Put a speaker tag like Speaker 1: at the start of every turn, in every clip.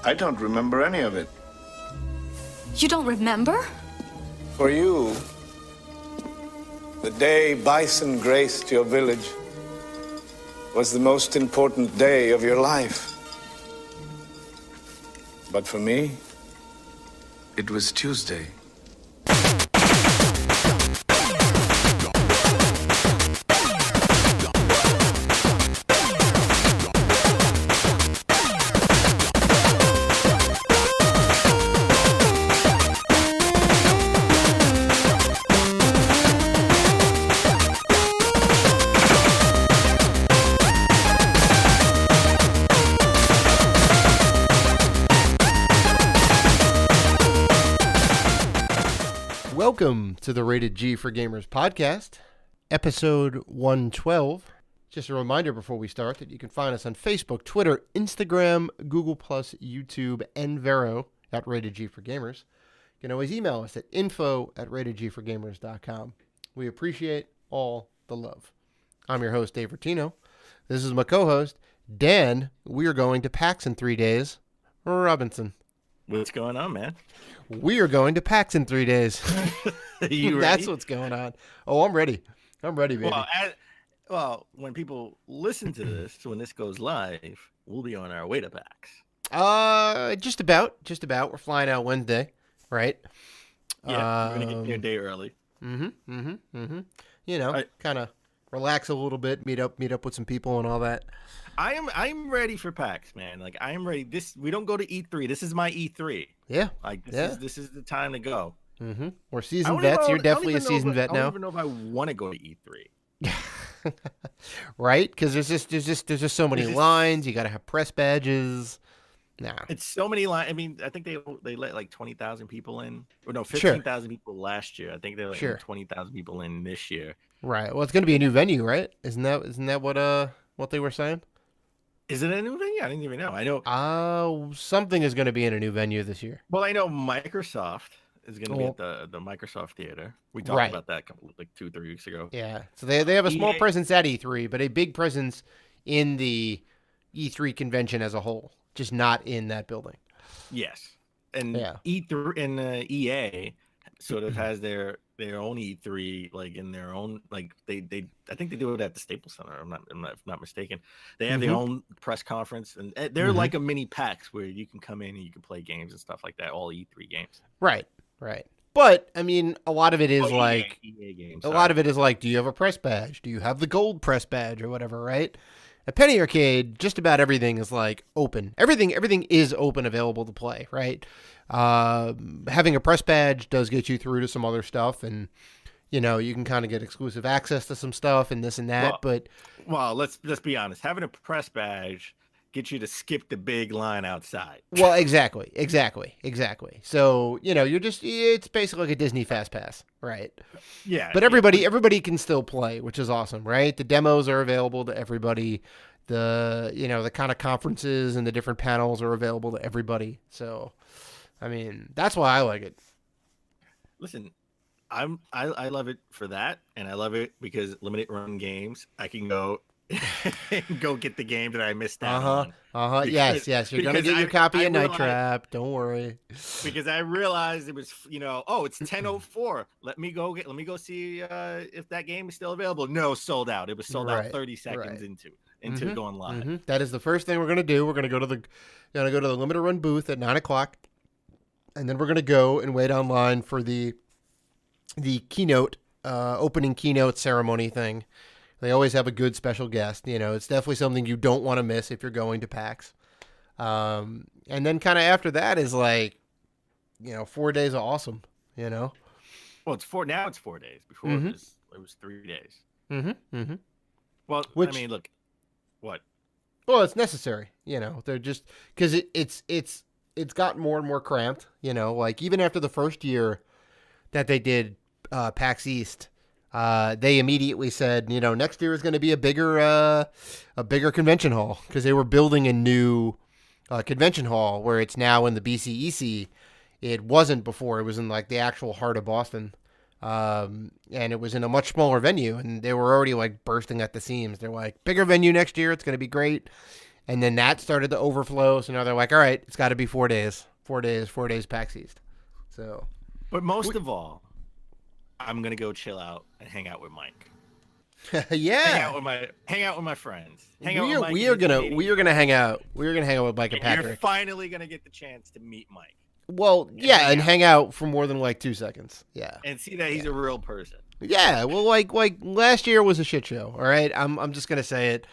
Speaker 1: I don't remember any of it.
Speaker 2: You don't remember?
Speaker 1: For you, the day bison graced your village was the most important day of your life. But for me, it was Tuesday.
Speaker 3: Welcome to the Rated G for Gamers podcast, episode 112. Just a reminder before we start that you can find us on Facebook, Twitter, Instagram, Google+, YouTube, and Vero at Rated G for Gamers. You can always email us at info@ratedgforgamers.com. We appreciate all the love. I'm your host, Dave Rotino. This is my co-host, Dan. We are going to PAX in 3 days. Robinson.
Speaker 4: What's going on, man?
Speaker 3: We are going to PAX in 3 days.
Speaker 4: You ready?
Speaker 3: That's what's going on. Oh, I'm ready. I'm ready, baby.
Speaker 4: Well, when people listen to this, when this goes live, we'll be on our way to PAX.
Speaker 3: Just about. We're flying out Wednesday, right?
Speaker 4: Yeah, we're gonna get there a day early.
Speaker 3: You know, kind of relax a little bit, meet up with some people and all that.
Speaker 4: I'm ready for PAX, man. Like I am ready. We don't go to E3. This is my E3.
Speaker 3: Yeah.
Speaker 4: Like this is the time to go.
Speaker 3: Mm-hmm. We're seasoned vets. You're definitely a seasoned vet now.
Speaker 4: I don't even know if I want to go to E3.
Speaker 3: Right? Because there's just so many lines. You got to have press badges. Nah.
Speaker 4: It's so many lines. I mean, I think they let like 20,000 people in. Or no, 15,000 people last year. I think they let 20,000 people in this year.
Speaker 3: Right. Well, it's going to be a new venue, right? Isn't that what they were saying?
Speaker 4: Is it a new venue? I didn't even know. I know.
Speaker 3: Something is going to be in a new venue this year.
Speaker 4: Well, I know Microsoft is going to be at the Microsoft Theater. We talked about that 2-3 weeks ago.
Speaker 3: Yeah. So they have a small presence at E3, but a big presence in the E3 convention as a whole, just not in that building.
Speaker 4: Yes. And E3 and EA sort of has their own E3, like in their own, like they I think they do it at the Staples Center. I'm not mistaken. They have their own press conference, and they're like a mini PAX where you can come in and you can play games and stuff like that. All E3 games.
Speaker 3: Right. But I mean, a lot of it is
Speaker 4: EA games.
Speaker 3: A lot of it is like, do you have a press badge? Do you have the gold press badge or whatever? Right. At Penny Arcade, just about everything is like open. Everything is open, available to play. Right. Having a press badge does get you through to some other stuff, and you know you can kind of get exclusive access to some stuff and this and that.
Speaker 4: Well, let's be honest. Having a press badge gets you to skip the big line outside.
Speaker 3: Well, exactly. So you know it's basically like a Disney Fast Pass, right?
Speaker 4: Yeah.
Speaker 3: But everybody can still play, which is awesome, right? The demos are available to everybody. The kind of conferences and the different panels are available to everybody. So. I mean, that's why I like it.
Speaker 4: Listen, I love it for that, and I love it because limited run games, I can go get the game that I missed out on.
Speaker 3: Yes. You're gonna get your copy of Night Trap. Don't worry.
Speaker 4: Because I realized it was, it's 10:04. Let me go see if that game is still available. No, sold out. It was sold out 30 seconds into going live.
Speaker 3: Mm-hmm. That is the first thing we're gonna do. We're gonna go to the limited run booth at 9:00. And then we're going to go and wait online for the keynote, opening keynote ceremony thing. They always have a good special guest. You know, it's definitely something you don't want to miss if you're going to PAX. And then kind of after that is like, 4 days of awesome, Well,
Speaker 4: it's 4 days. Before it was 3 days.
Speaker 3: Mm-hmm.
Speaker 4: Well, I mean, look, what?
Speaker 3: Well, it's necessary, They're just, because it's gotten more and more cramped, like even after the first year that they did PAX East, they immediately said, next year is going to be a bigger convention hall, because they were building a new convention hall where it's now in the BCEC. It wasn't before. It was in like the actual heart of Boston. And it was in a much smaller venue, and they were already like bursting at the seams. They're like, bigger venue next year. It's going to be great. And then that started to overflow. So now they're like, all right, it's got to be 4 days. 4 days, 4 days PAX East. So,
Speaker 4: but most of all, I'm gonna go chill out and hang out with Mike.
Speaker 3: yeah,
Speaker 4: hang out with my friends.
Speaker 3: We are gonna hang out. We're gonna hang out with Mike and Patrick.
Speaker 4: You're finally gonna get the chance to meet Mike.
Speaker 3: Well, yeah, and hang out for more than like 2 seconds. Yeah,
Speaker 4: and see that he's a real person.
Speaker 3: Yeah, well, like last year was a shit show. All right, I'm just gonna say it.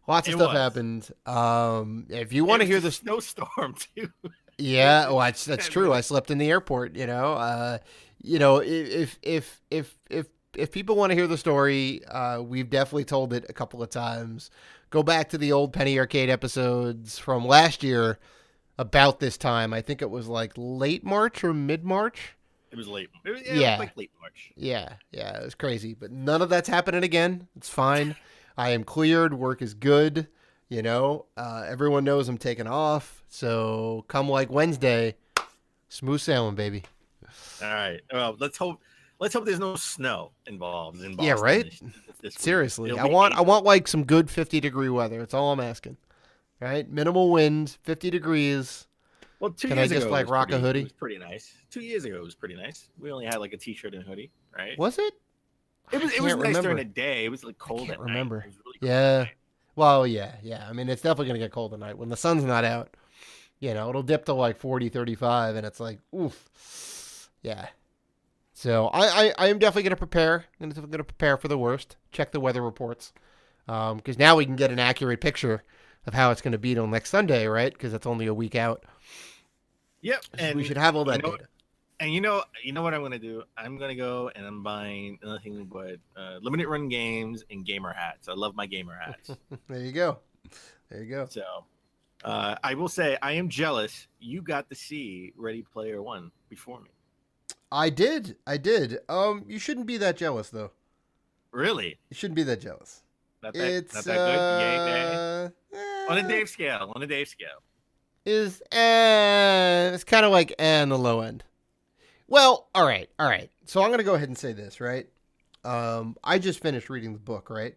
Speaker 3: Lots of stuff happened. If you want to hear the
Speaker 4: snowstorm too.
Speaker 3: Yeah, well, that's true. I slept in the airport. If people want to hear the story, we've definitely told it a couple of times. Go back to the old Penny Arcade episodes from last year about this time. I think it was like late March or mid-March.
Speaker 4: It was late. It was like late March.
Speaker 3: Yeah, it was crazy. But none of that's happening again. It's fine. I am cleared. Work is good. Everyone knows I'm taking off. So come like Wednesday, smooth sailing, baby.
Speaker 4: All right. Well, let's hope there's no snow involved in Boston.
Speaker 3: Yeah, right.
Speaker 4: This
Speaker 3: Seriously, I want like some good 50-degree weather. That's all I'm asking. Right, minimal wind, 50 degrees.
Speaker 4: Well, 2
Speaker 3: Can
Speaker 4: years
Speaker 3: I just
Speaker 4: ago,
Speaker 3: like rock a hoodie?
Speaker 4: It was pretty nice. 2 years ago, it was pretty nice. We only had like a t-shirt and hoodie, right?
Speaker 3: Was it?
Speaker 4: It was nice during the day. It was like cold at night. It was really cold at night.
Speaker 3: Well, yeah. I mean, it's definitely going to get cold at night. When the sun's not out, it'll dip to like 40, 35, and it's like, oof. Yeah. So I am definitely going to prepare. I'm going to prepare for the worst. Check the weather reports. Because now we can get an accurate picture of how it's going to be till next Sunday, right? Because it's only a week out.
Speaker 4: Yep.
Speaker 3: And we should have all that data.
Speaker 4: And you know what I'm going to do? I'm going to go and I'm buying nothing but limited run games and gamer hats. I love my gamer hats.
Speaker 3: There you go.
Speaker 4: So I will say I am jealous. You got to see Ready Player One before me.
Speaker 3: I did. You shouldn't be that jealous, though.
Speaker 4: Really?
Speaker 3: You shouldn't be that jealous.
Speaker 4: Not that good? Yay. On a Dave scale.
Speaker 3: It's kind of like on the low end. Well, all right. So I'm going to go ahead and say this, right? I just finished reading the book, right?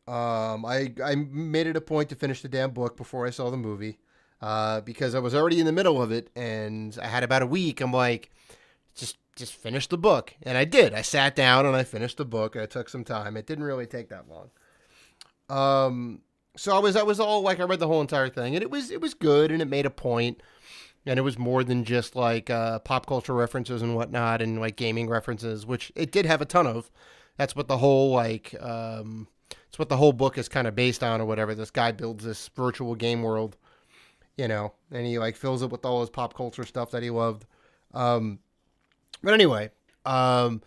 Speaker 3: I made it a point to finish the damn book before I saw the movie, because I was already in the middle of it, and I had about a week. I'm like, just finish the book, and I did. I sat down and I finished the book. It took some time. It didn't really take that long. So I was all like, I read the whole entire thing, and it was good, and it made a point. And it was more than just like pop culture references and whatnot, and like gaming references, which it did have a ton of. That's what the whole it's what the whole book is kind of based on, or whatever. This guy builds this virtual game world, and he like fills it with all his pop culture stuff that he loved. But anyway, the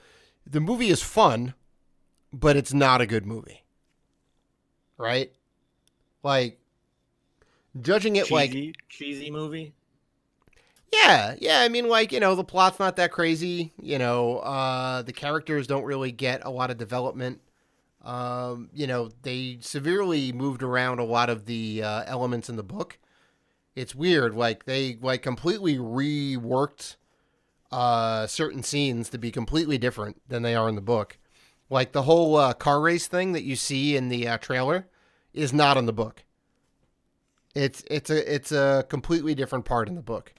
Speaker 3: movie is fun, but it's not a good movie, right? Like judging it
Speaker 4: cheesy movie.
Speaker 3: Yeah. I mean, like, the plot's not that crazy. The characters don't really get a lot of development. They severely moved around a lot of the elements in the book. It's weird. Like, they completely reworked certain scenes to be completely different than they are in the book. Like, the whole car race thing that you see in the trailer is not in the book. It's a completely different part in the book.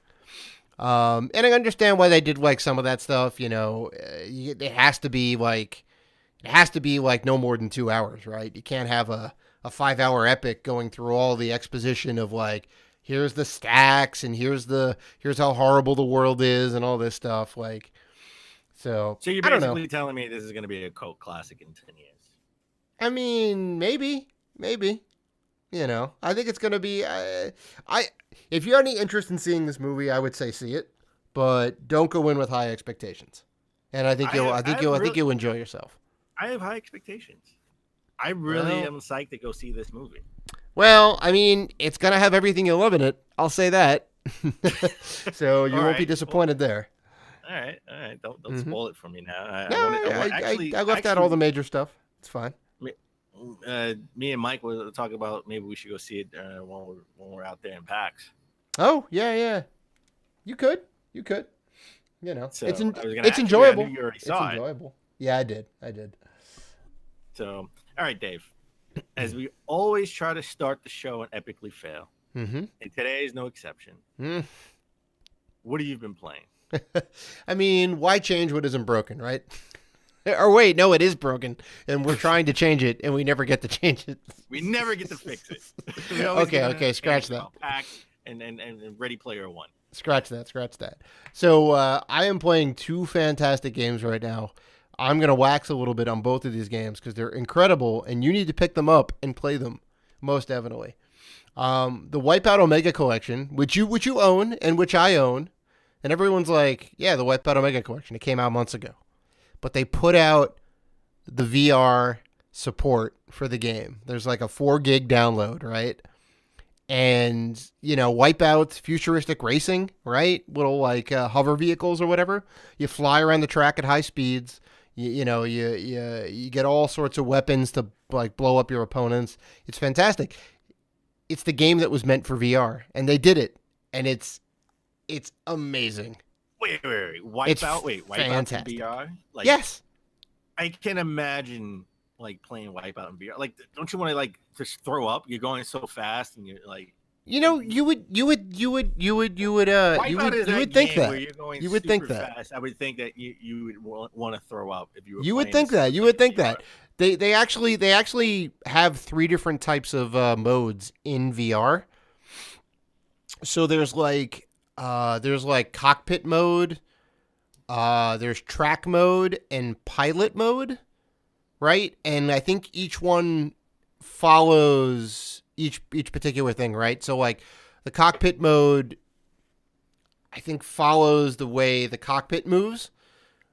Speaker 3: And I understand why they did like some of that stuff. It has to be like no more than 2 hours, right? You can't have a 5-hour epic going through all the exposition of like, here's the stacks and here's how horrible the world is and all this stuff. Like, so
Speaker 4: you're basically telling me this is going to be a cult classic in 10 years.
Speaker 3: I mean, maybe. I think it's going to be, if you have any interest in seeing this movie, I would say see it, but don't go in with high expectations. And I think you'll enjoy yourself.
Speaker 4: I have high expectations. I really am psyched to go see this movie.
Speaker 3: Well, I mean, it's going to have everything you love in it. I'll say that. So you won't be disappointed there.
Speaker 4: All right. Don't spoil it for me now.
Speaker 3: I left out all the major stuff. It's fine.
Speaker 4: Me and Mike were talking about maybe we should go see it when we're out there in PAX.
Speaker 3: Oh yeah. You could.
Speaker 4: So
Speaker 3: it's enjoyable.
Speaker 4: You already saw it.
Speaker 3: Enjoyable. Yeah, I did.
Speaker 4: So all right, Dave. as we always try to start the show and epically fail,
Speaker 3: Mm-hmm.
Speaker 4: and today is no exception. What have you been playing?
Speaker 3: I mean, why change what isn't broken, right? Or wait, no, it is broken, and we're trying to change it, and we never get to change it.
Speaker 4: We never get to fix it.
Speaker 3: Okay, scratch that.
Speaker 4: PAX and Ready Player One.
Speaker 3: Scratch that. So I am playing two fantastic games right now. I'm going to wax a little bit on both of these games because they're incredible, and you need to pick them up and play them, most definitely. The Wipeout Omega Collection, which you own and which I own, and everyone's like, yeah, the Wipeout Omega Collection. It came out months ago. But they put out the VR support for the game. There's like a 4 gig download, right? And, Wipeout futuristic racing, right? Little like hover vehicles or whatever. You fly around the track at high speeds. You get all sorts of weapons to like blow up your opponents. It's fantastic. It's the game that was meant for VR, and they did it, and it's amazing.
Speaker 4: Wait. Wipeout
Speaker 3: fantastic.
Speaker 4: in VR? Like,
Speaker 3: yes.
Speaker 4: I can imagine like playing Wipeout in VR. Like, don't you want to like just throw up? You're going so fast, and you're like, you would think
Speaker 3: that. You would think that.
Speaker 4: Fast. I would think that you would want to throw up if you were.
Speaker 3: You would think that. You would think that. They actually have 3 different types of modes in VR. So there's like cockpit mode, there's track mode and pilot mode, right? And I think each one follows each particular thing, right? So like the cockpit mode, I think follows the way the cockpit moves.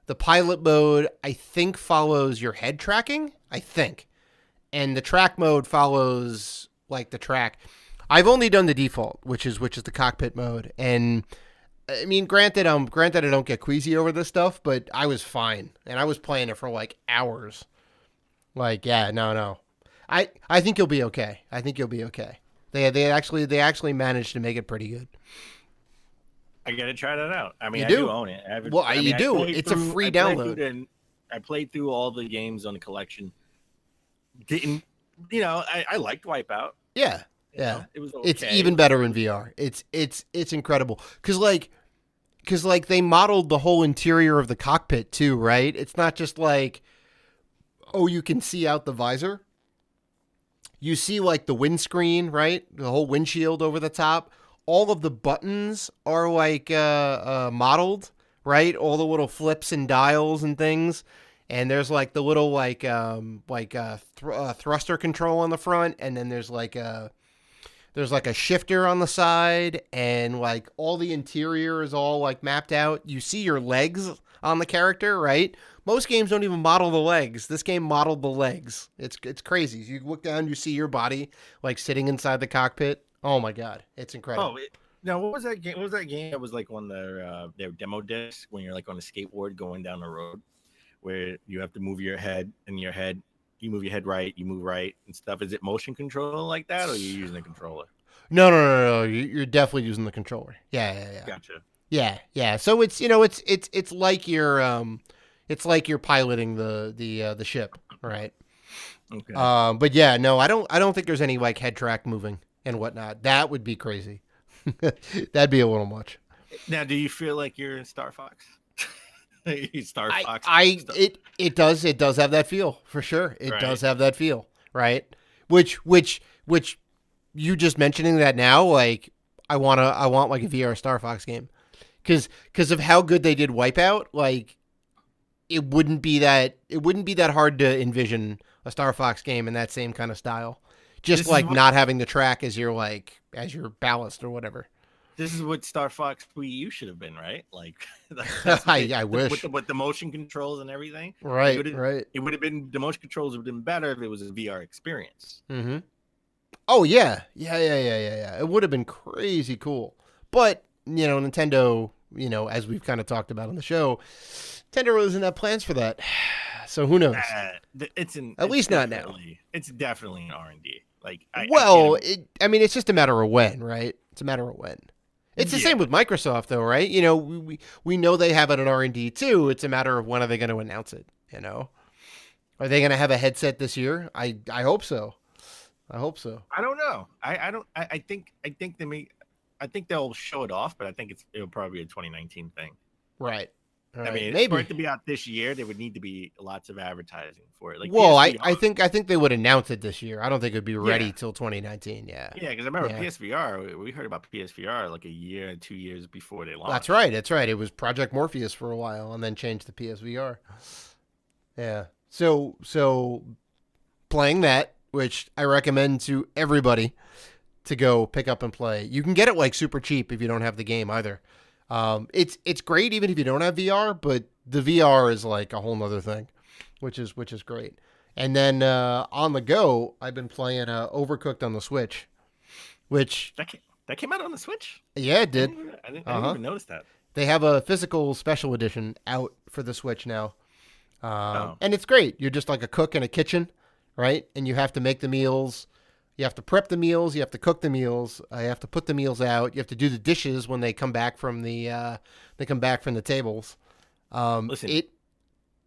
Speaker 3: The pilot mode, I think, follows your head tracking, I think. And the track mode follows like the track. I've only done the default, which is the cockpit mode. And I mean, granted I don't get queasy over this stuff, but I was fine. And I was playing it for like hours. Like, yeah, no. I think you'll be okay. They actually managed to make it pretty good.
Speaker 4: I gotta try that out. I mean,
Speaker 3: you
Speaker 4: I
Speaker 3: do
Speaker 4: do own it.
Speaker 3: You do. It's a free download.
Speaker 4: I played through all the games on the collection. Didn't I liked Wipeout.
Speaker 3: Yeah.
Speaker 4: It was okay.
Speaker 3: It's even better in VR. It's incredible because they modeled the whole interior of the cockpit too, right? It's not just like, oh, you can see out the visor. You see like the windscreen, right? The whole windshield over the top. All of the buttons are like modeled, right? All the little flips and dials and things. And there's like the little thruster control on the front, and then there's like a shifter on the side, and like all the interior is all like mapped out. You see your legs on the character, right? Most games don't even model the legs. This game modeled the legs. It's crazy. You look down, you see your body like sitting inside the cockpit. Oh my god, it's incredible.
Speaker 4: Now what was that game? What was that game that was like on their demo disc when you're like on a skateboard going down the road, where you have to move your head, and you move your head right, you move right and stuff. Is it motion control like that, or are you using a controller?
Speaker 3: No. You're definitely using the controller. Yeah.
Speaker 4: Gotcha.
Speaker 3: Yeah. So it's it's like you're piloting the ship, right?
Speaker 4: Okay.
Speaker 3: But yeah, no, I don't think there's any like head track moving and whatnot. That would be crazy. That'd be a little much.
Speaker 4: Now, do you feel like you're in Star Fox? Star Fox.
Speaker 3: It does have that feel for sure. It does have that feel, right? Which you just mentioning that now, like I want like a VR Star Fox game, because of how good they did Wipeout. Like it wouldn't be that hard to envision a Star Fox game in that same kind of style. Just like not having the track as your ballast or whatever.
Speaker 4: This is what Star Fox Wii U should have been, right? Like,
Speaker 3: I wish
Speaker 4: with the motion controls and everything.
Speaker 3: Right.
Speaker 4: It would have been, the motion controls would have been better if it was a VR experience.
Speaker 3: Mm-hmm. Oh yeah. It would have been crazy cool. But Nintendo, as we've kind of talked about on the show, Nintendo doesn't have plans for that. So who knows? At least not now.
Speaker 4: It's definitely an R&D.
Speaker 3: It's just a matter of when, right? It's a matter of when. It's the same with Microsoft, though, right? We know they have it in R&D too. It's a matter of when are they going to announce it? Are they going to have a headset this year? I hope so. I hope so.
Speaker 4: I don't know. I think I think they'll show it off, but I think it'll probably be a 2019 thing.
Speaker 3: Right. All right.
Speaker 4: I mean,
Speaker 3: Maybe
Speaker 4: for it to be out this year, there would need to be lots of advertising for it. Like,
Speaker 3: well,
Speaker 4: PSVR,
Speaker 3: I think they would announce it this year. I don't think it'd be ready
Speaker 4: Yeah.
Speaker 3: till 2019. Yeah.
Speaker 4: yeah, because I remember
Speaker 3: Yeah.
Speaker 4: PSVR. We heard about PSVR like a year and 2 years before they launched.
Speaker 3: That's right. That's right. It was Project Morpheus for a while, and then changed to PSVR. Yeah. So playing that, which I recommend to everybody to go pick up and play. You can get it like super cheap if you don't have the game either. It's great even if you don't have VR, but the VR is like a whole nother thing, which is great. And then on the go, I've been playing Overcooked on the Switch, which
Speaker 4: That came out on the Switch.
Speaker 3: yeah, it did.
Speaker 4: I didn't even notice that.
Speaker 3: They have a physical special edition out for the Switch now.
Speaker 4: Oh.
Speaker 3: And it's great. You're just like a cook in a kitchen, right? And you have to make the meals. You have to prep the meals. You have to cook the meals. You have to put the meals out. You have to do the dishes when they come back from the tables.
Speaker 4: Listen,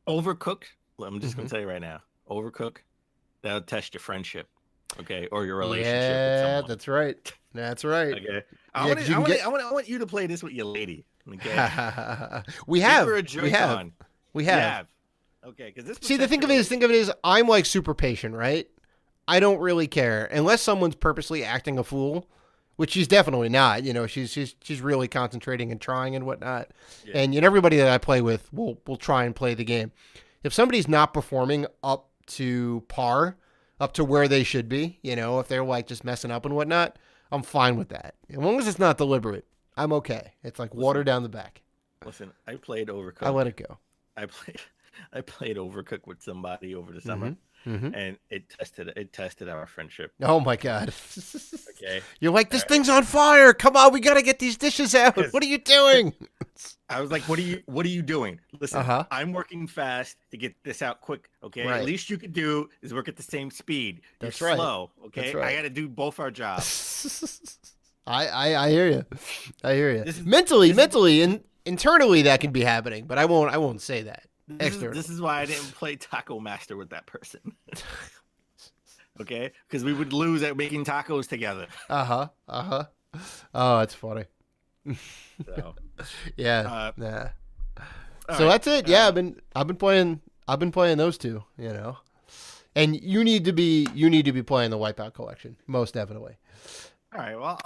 Speaker 4: Overcooked. I'm just gonna tell you right now, Overcooked. That'll test your friendship, okay, or your relationship with
Speaker 3: Yeah,
Speaker 4: someone.
Speaker 3: that's right. That's right.
Speaker 4: Okay.
Speaker 3: Yeah, 'cause you can get-
Speaker 4: I want you to play this with your lady. Okay.
Speaker 3: we
Speaker 4: Give
Speaker 3: have.
Speaker 4: her a
Speaker 3: We have.
Speaker 4: Joy-Con.
Speaker 3: We
Speaker 4: You
Speaker 3: have.
Speaker 4: Okay, because this.
Speaker 3: See, the think of it is, I'm like super patient, right? I don't really care unless someone's purposely acting a fool, which she's definitely not. You know, she's really concentrating and trying and whatnot.
Speaker 4: Yeah.
Speaker 3: And everybody that I play with will try and play the game. If somebody's not performing up to par, up to where they should be, if they're like just messing up and whatnot, I'm fine with that. As long as it's not deliberate, I'm okay. It's like water down the back.
Speaker 4: Listen, I played Overcooked.
Speaker 3: I let it go.
Speaker 4: I played Overcooked with somebody over the summer, and it tested our friendship.
Speaker 3: Oh my god.
Speaker 4: Okay.
Speaker 3: You're like, this thing's on fire. Come on, we gotta get these dishes out. What are you doing?
Speaker 4: I was like, what are you doing? Listen,
Speaker 3: Uh-huh.
Speaker 4: I'm working fast to get this out quick. Okay.
Speaker 3: Right.
Speaker 4: At least you could do is work at the same speed. You're
Speaker 3: That's right.
Speaker 4: slow. Okay.
Speaker 3: That's right.
Speaker 4: I got to do both our jobs.
Speaker 3: I hear you. I hear you.
Speaker 4: This is-
Speaker 3: Mentally, and internally that can be happening, but I won't say that.
Speaker 4: This is why I didn't play Taco Master with that person. Okay, because we would lose at making tacos together.
Speaker 3: Uh-huh. Oh, that's funny.
Speaker 4: So,
Speaker 3: Yeah. Nah.
Speaker 4: all
Speaker 3: So
Speaker 4: right,
Speaker 3: that's it. Yeah, I've been playing those two, And you need to be playing the Wipeout collection, most definitely.
Speaker 4: all right. Well,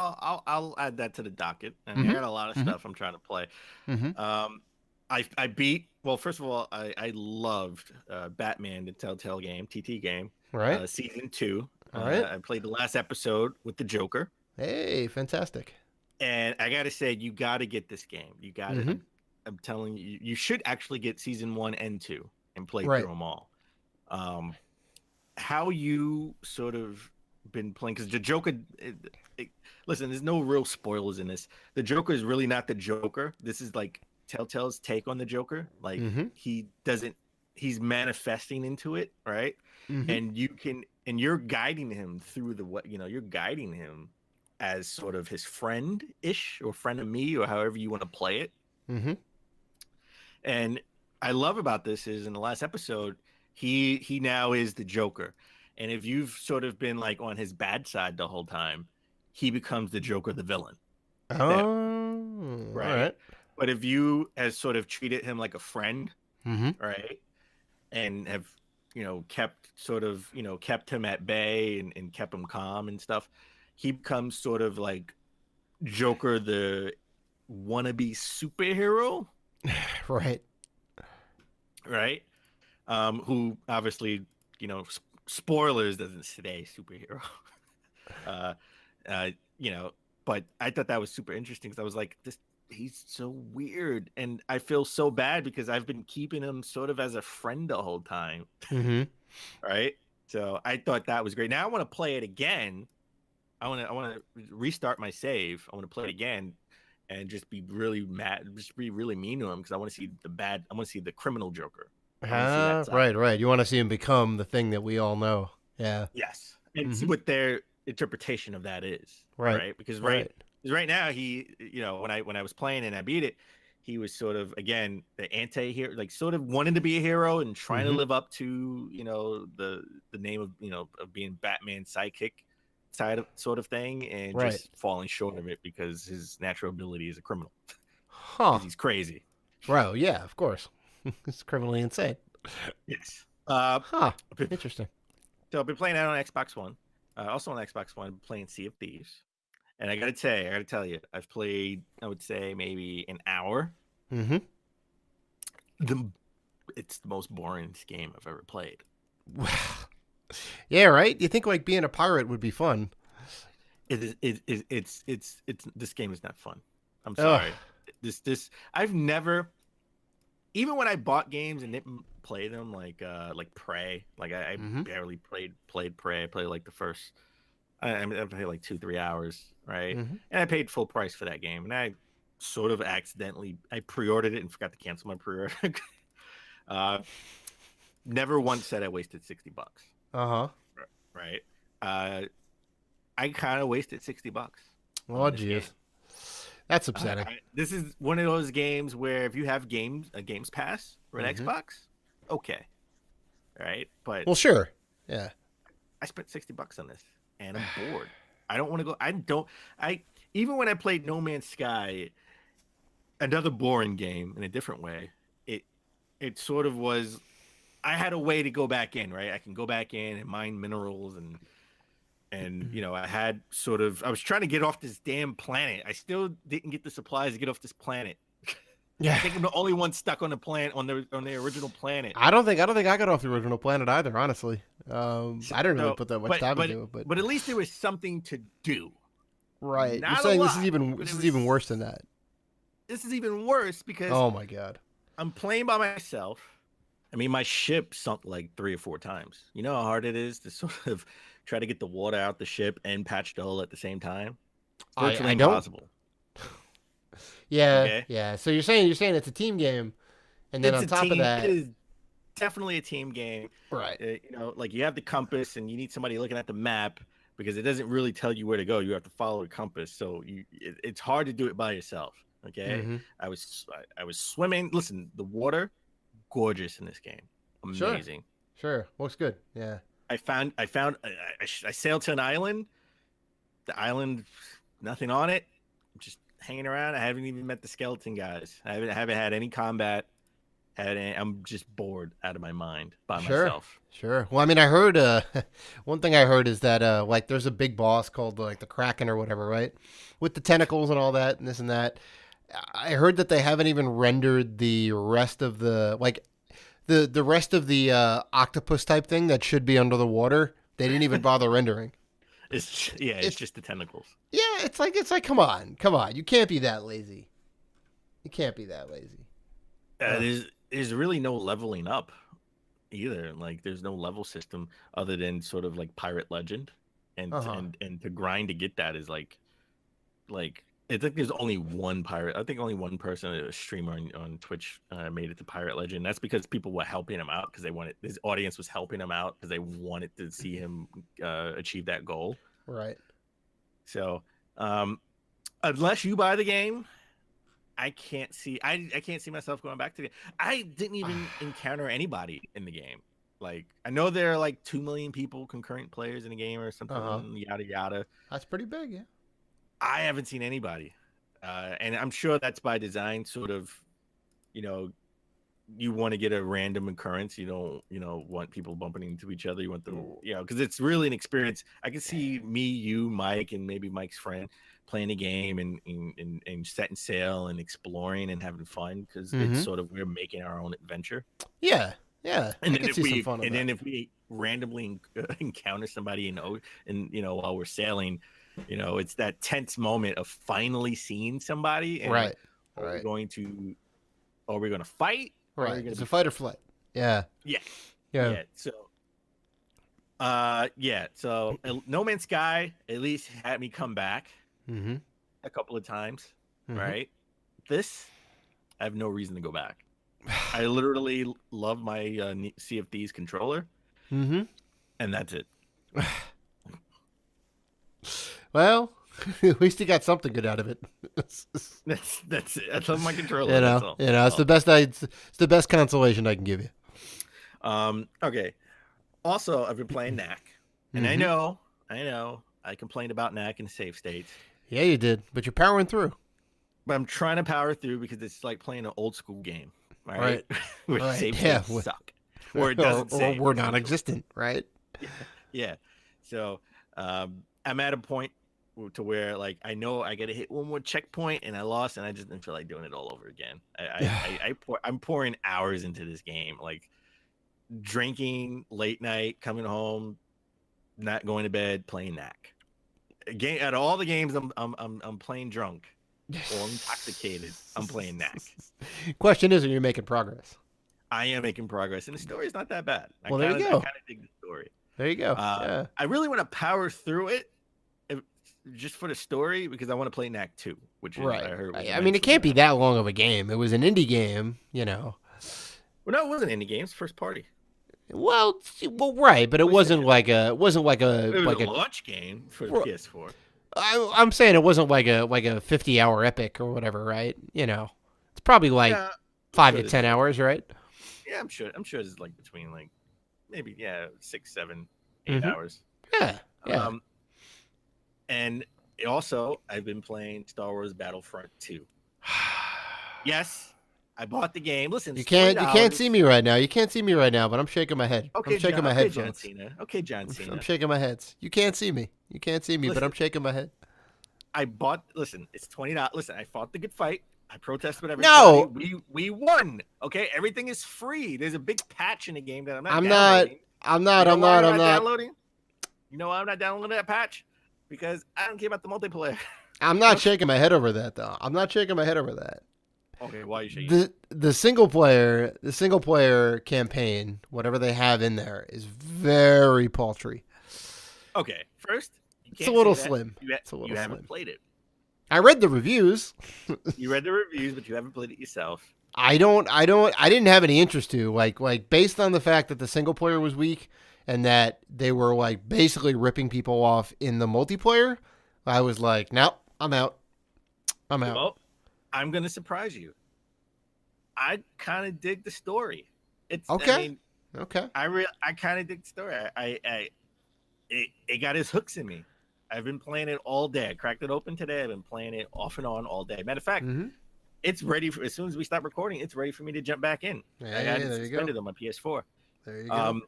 Speaker 4: I'll add that to the docket. And I got a lot of stuff I'm trying to play. I beat. Well, first of all, I loved Batman: The Telltale Game, TT game.
Speaker 3: Right.
Speaker 4: Season 2.
Speaker 3: All right.
Speaker 4: I played the last episode with the Joker,
Speaker 3: Hey, fantastic.
Speaker 4: and I gotta say, you gotta get this game. You got to I'm telling you, you should actually get season 1 and 2 and play
Speaker 3: Right.
Speaker 4: through them all. How you sort of been playing? Because the Joker. Listen, there's no real spoilers in this. The Joker is really not the Joker. This is like Telltale's take on the Joker. Like he's manifesting into it, right? And you're guiding him through you're guiding him as sort of his friend-ish or friend of me or however you want to play it. And I love about this is in the last episode, he now is the Joker. And if you've sort of been like on his bad side the whole time, he becomes the Joker, the villain.
Speaker 3: Oh,
Speaker 4: Right.
Speaker 3: All right.
Speaker 4: But if you has sort of treated him like a friend, right, and have kept him at bay and kept him calm and stuff, he becomes sort of like Joker, the wannabe superhero, right? Who obviously, spoilers, doesn't say superhero. But I thought that was super interesting because I was like, he's so weird, and I feel so bad because I've been keeping him sort of as a friend the whole time. Right? So I thought that was great. Now I want to play it again. I want to restart my save. I want to play it again and just be really mad, just be really mean to him because I want to see I want to see the criminal Joker.
Speaker 3: Right. You want to see him become the thing that we all know. Yeah.
Speaker 4: Yes. And see what their interpretation of that is.
Speaker 3: Right.
Speaker 4: Because right now he, when I was playing and I beat it, he was sort of, again, the anti-hero, like sort of wanting to be a hero and trying to live up to, the name of, of being Batman's sidekick. sort of thing, and
Speaker 3: Right.
Speaker 4: just falling short of it because his natural ability is a criminal.
Speaker 3: Huh.
Speaker 4: Because he's crazy.
Speaker 3: Bro, yeah, of course. It's criminally insane.
Speaker 4: Yes.
Speaker 3: Huh. Interesting.
Speaker 4: So I've been playing that on Xbox One. Also on Xbox One, playing Sea of Thieves. And I gotta tell you, I've played, I would say, maybe an hour.
Speaker 3: Mm-hmm.
Speaker 4: It's the most boring game I've ever played.
Speaker 3: Yeah, right? You think like being a pirate would be fun.
Speaker 4: It's this game is not fun. I'm sorry. This I've never, even when I bought games and didn't play them, like Prey, like I barely played Prey. I played like the first, I played like 2-3 hours, right?
Speaker 3: Mm-hmm.
Speaker 4: And I paid full price for that game, and I sort of accidentally I pre-ordered it and forgot to cancel my pre-order. Never once said I wasted $60.
Speaker 3: Uh-huh.
Speaker 4: Right. I kind of wasted $60.
Speaker 3: Oh, geez. That's upsetting.
Speaker 4: This is one of those games where if you have a Games Pass for an Xbox, okay. All right. But
Speaker 3: well, sure. Yeah.
Speaker 4: I spent $60 on this and I'm bored. I don't want to go. Even when I played No Man's Sky, another boring game in a different way, it sort of was, I had a way to go back in, right? I can go back in and mine minerals and I was trying to get off this damn planet. I still didn't get the supplies to get off this planet.
Speaker 3: Yeah.
Speaker 4: I think I'm the only one stuck on the planet, on the original planet.
Speaker 3: I don't think I got off the original planet either, honestly. I didn't really put that much time into it,
Speaker 4: but at least there was something to do.
Speaker 3: Right.
Speaker 4: Not
Speaker 3: You're saying
Speaker 4: lot,
Speaker 3: this is even worse than that.
Speaker 4: This is even worse because
Speaker 3: oh my god,
Speaker 4: I'm playing by myself. I mean, my ship sunk like 3 or 4 times. You know how hard it is to sort of try to get the water out the ship and patch the hull at the same time? It's virtually impossible.
Speaker 3: Yeah,
Speaker 4: okay?
Speaker 3: Yeah. So you're saying it's a team game, and then on top of that,
Speaker 4: it is definitely a team game,
Speaker 3: right?
Speaker 4: Like you have the compass, and you need somebody looking at the map because it doesn't really tell you where to go. You have to follow the compass, so it's hard to do it by yourself. Okay,
Speaker 3: mm-hmm.
Speaker 4: I was swimming. Listen, the water, gorgeous in this game, amazing.
Speaker 3: Sure. Looks good. Yeah.
Speaker 4: I sailed to an island. The island, nothing on it. I'm just hanging around. I haven't even met the skeleton guys. I haven't had any combat. I'm just bored out of my mind by myself.
Speaker 3: Sure. Well, I mean, I heard one thing I heard is that like there's a big boss called like the Kraken or whatever, right? With the tentacles and all that and this and that. I heard that they haven't even rendered the rest of the the rest of the octopus type thing that should be under the water. They didn't even bother rendering.
Speaker 4: It's just the tentacles.
Speaker 3: Yeah, it's like come on, you can't be that lazy.
Speaker 4: There's really no leveling up either. Like there's no level system other than sort of like Pirate Legend, and to grind to get that is like I think there's only one pirate. I think only one person, a streamer on Twitch, made it to Pirate Legend. That's because people were helping him out because his audience was helping him out because they wanted to see him achieve that goal.
Speaker 3: Right.
Speaker 4: So, unless you buy the game, I can't see myself going back to it. I didn't even encounter anybody in the game. Like I know there are like 2 million people, concurrent players in the game or something. Yada yada.
Speaker 3: That's pretty big, yeah.
Speaker 4: I haven't seen anybody, and I'm sure that's by design. Sort of, you want to get a random occurrence. You don't want people bumping into each other. You want them, because it's really an experience. I can see me, you, Mike, and maybe Mike's friend playing a game and setting sail and exploring and having fun because it's sort of we're making our own adventure.
Speaker 3: Yeah.
Speaker 4: And then if we randomly encounter somebody while we're sailing. It's that tense moment of finally seeing somebody. And
Speaker 3: right.
Speaker 4: Are we going to fight?
Speaker 3: Right. It's a fight or flight. Yeah.
Speaker 4: Yeah. So, No Man's Sky at least had me come back a couple of times. Right. This, I have no reason to go back. I literally love my Sea of Thieves controller. And that's it.
Speaker 3: Well, at least you got something good out of it.
Speaker 4: That's it. I love my controller.
Speaker 3: It's the best. It's the best consolation I can give you.
Speaker 4: Okay. Also, I've been playing Knack, and I know I complained about knack and save states.
Speaker 3: Yeah, you did, but you're powering through.
Speaker 4: But I'm trying to power through because it's like playing an old school game, right? Where
Speaker 3: Right.
Speaker 4: save
Speaker 3: Yeah,
Speaker 4: states suck, or it doesn't save,
Speaker 3: or non-existent, right?
Speaker 4: Yeah. So I'm at a point to where like I know I got to hit one more checkpoint and I lost, and I just didn't feel like doing it all over again. I'm pouring hours into this game, like drinking late night, coming home, not going to bed, playing knack. Game out of all the games I'm playing drunk or intoxicated, I'm playing knack.
Speaker 3: Question is, are you making progress?
Speaker 4: I am making progress, and the story's not that bad.
Speaker 3: Well, there you go.
Speaker 4: I kind of dig the story.
Speaker 3: There you go. Yeah.
Speaker 4: I really want to power through it, just for the story, because I want to play knack 2, which is,
Speaker 3: Right.
Speaker 4: I heard.
Speaker 3: I mean, it can't be that long of a game. It was an indie game, you know.
Speaker 4: Well, no, it wasn't indie games. First party.
Speaker 3: Well, right, but it wasn't like a
Speaker 4: It was a launch game for the PS4.
Speaker 3: I'm saying it wasn't like a 50-hour epic or whatever, right? You know, it's probably like 5 to 10 hours, right?
Speaker 4: Yeah, I'm sure it's like between like maybe 6, 7, 8 hours.
Speaker 3: Yeah.
Speaker 4: And also, I've been playing Star Wars Battlefront 2. Yes, I bought the game. Listen,
Speaker 3: you can't see me right now. You can't see me right now, but I'm shaking my head.
Speaker 4: Okay,
Speaker 3: I'm shaking my head,
Speaker 4: John Cena. Okay, John Cena.
Speaker 3: I'm shaking my head. You can't see me. You can't see me, but I'm shaking my head.
Speaker 4: I bought. Listen, it's $20. Listen, I fought the good fight. I protested with everybody.
Speaker 3: No,
Speaker 4: we won. Okay, everything is free. There's a big patch in the game that
Speaker 3: I'm not
Speaker 4: downloading. You know why I'm not downloading that patch? Because I don't care about the multiplayer.
Speaker 3: I'm not shaking my head over that, though. I'm not shaking my head over that.
Speaker 4: Okay, why are you shaking?
Speaker 3: The single player campaign, whatever they have in there, is very paltry.
Speaker 4: Okay, first,
Speaker 3: it's a little slim.
Speaker 4: You haven't played it.
Speaker 3: I read the reviews.
Speaker 4: You read the reviews, but you haven't played it yourself.
Speaker 3: I didn't have any interest to like based on the fact that the single player was weak and that they were like basically ripping people off in the multiplayer. I was like, nope, I'm out.
Speaker 4: Well, I'm gonna surprise you. I kind of dig the story. It's
Speaker 3: okay.
Speaker 4: I mean,
Speaker 3: okay.
Speaker 4: I kind of dig the story. It got its hooks in me. I've been playing it all day. I cracked it open today. I've been playing it off and on all day. Matter of fact, it's ready for as soon as we stop recording. It's ready for me to jump back in. I had it suspended on my PS4.
Speaker 3: There you go.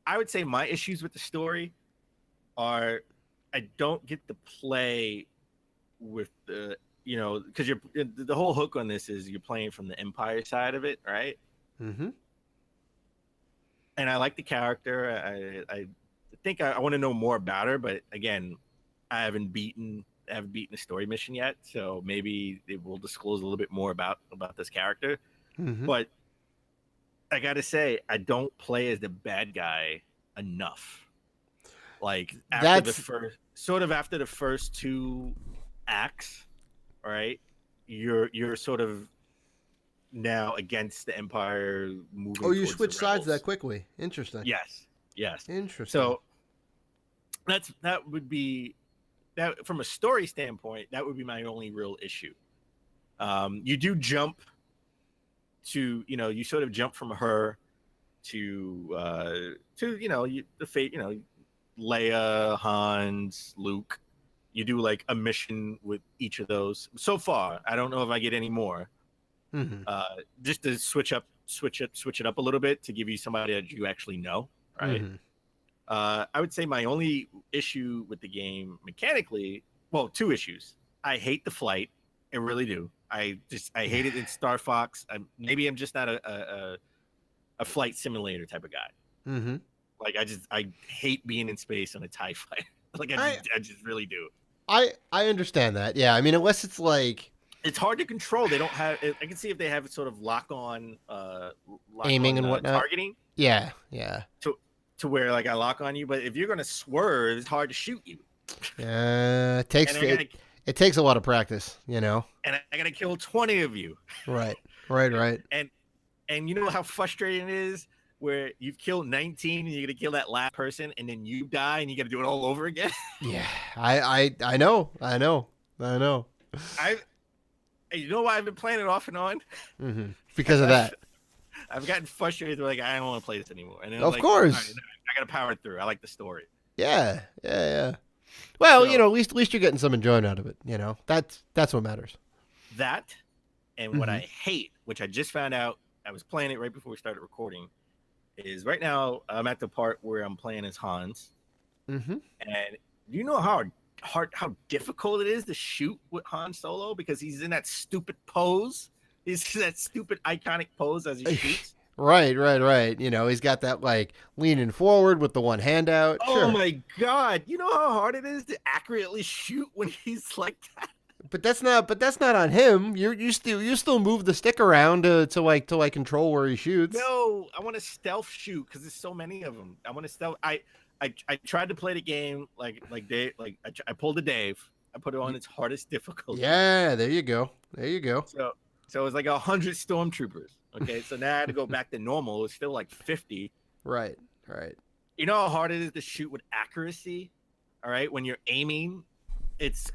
Speaker 4: I would say my issues with the story are I don't get to play with the because the whole hook on this is you're playing from the Empire side of it, right?
Speaker 3: Mm-hmm.
Speaker 4: And I like the character. I think I want to know more about her, but again, I haven't beaten the story mission yet, so maybe they will disclose a little bit more about this character.
Speaker 3: Mm-hmm.
Speaker 4: But I gotta say, I don't play as the bad guy enough. Like after the first 2 acts, right? You're sort of now against the Empire moving.
Speaker 3: Oh, you switch sides that quickly. Interesting.
Speaker 4: Yes.
Speaker 3: Interesting.
Speaker 4: So that would be that from a story standpoint, that would be my only real issue. You do jump to, you sort of jump from her to the fate, Leia, Hans, Luke. You do like a mission with each of those. So far, I don't know if I get any more.
Speaker 3: Mm-hmm.
Speaker 4: Just to switch it up a little bit to give you somebody that you actually know, right?
Speaker 3: Mm-hmm.
Speaker 4: I would say my only issue with the game mechanically, well, 2 issues. I hate the flight. I really do. I hate it in Star Fox. Maybe I'm just not a flight simulator type of guy.
Speaker 3: Mm-hmm.
Speaker 4: Like I hate being in space on a TIE fighter. Like I just really do.
Speaker 3: I understand that. Yeah. I mean, unless it's like
Speaker 4: it's hard to control. They don't have. I can see if they have sort of lock on
Speaker 3: aiming and whatnot,
Speaker 4: targeting.
Speaker 3: Yeah.
Speaker 4: To where like I lock on you, but if you're gonna swerve, it's hard to shoot you.
Speaker 3: It takes a lot of practice, And
Speaker 4: I gotta kill 20 of you.
Speaker 3: Right.
Speaker 4: And you know how frustrating it is where you've killed 19 and you're gonna kill that last person and then you die and you gotta do it all over again.
Speaker 3: Yeah, I know.
Speaker 4: You know why I've been playing it off and on?
Speaker 3: Mm-hmm. Because of that.
Speaker 4: I've gotten frustrated. Like I don't want to play this anymore. And then
Speaker 3: of course,
Speaker 4: I gotta power through. I like the story.
Speaker 3: Yeah. Well,
Speaker 4: So,
Speaker 3: at least you're getting some enjoyment out of it. That's what matters.
Speaker 4: That, and what I hate, which I just found out, I was playing it right before we started recording, is right now I'm at the part where I'm playing as Hans.
Speaker 3: Mm-hmm.
Speaker 4: And do you know how difficult it is to shoot with Han Solo because he's in that stupid pose? He's that stupid iconic pose as he shoots.
Speaker 3: Right. He's got that like leaning forward with the one hand out.
Speaker 4: Oh my God. You know how hard it is to accurately shoot when he's like that?
Speaker 3: But that's not on him. You still move the stick around to control where he shoots.
Speaker 4: No, I want to stealth shoot because there's so many of them. I want to stealth. I tried to play the game like Dave. Like I pulled a Dave. I put it on its hardest difficulty.
Speaker 3: Yeah, there you go.
Speaker 4: So it was like 100 stormtroopers. Okay, so now I had to go back to normal. It's still like 50.
Speaker 3: Right.
Speaker 4: You know how hard it is to shoot with accuracy. All right, when you're aiming, it's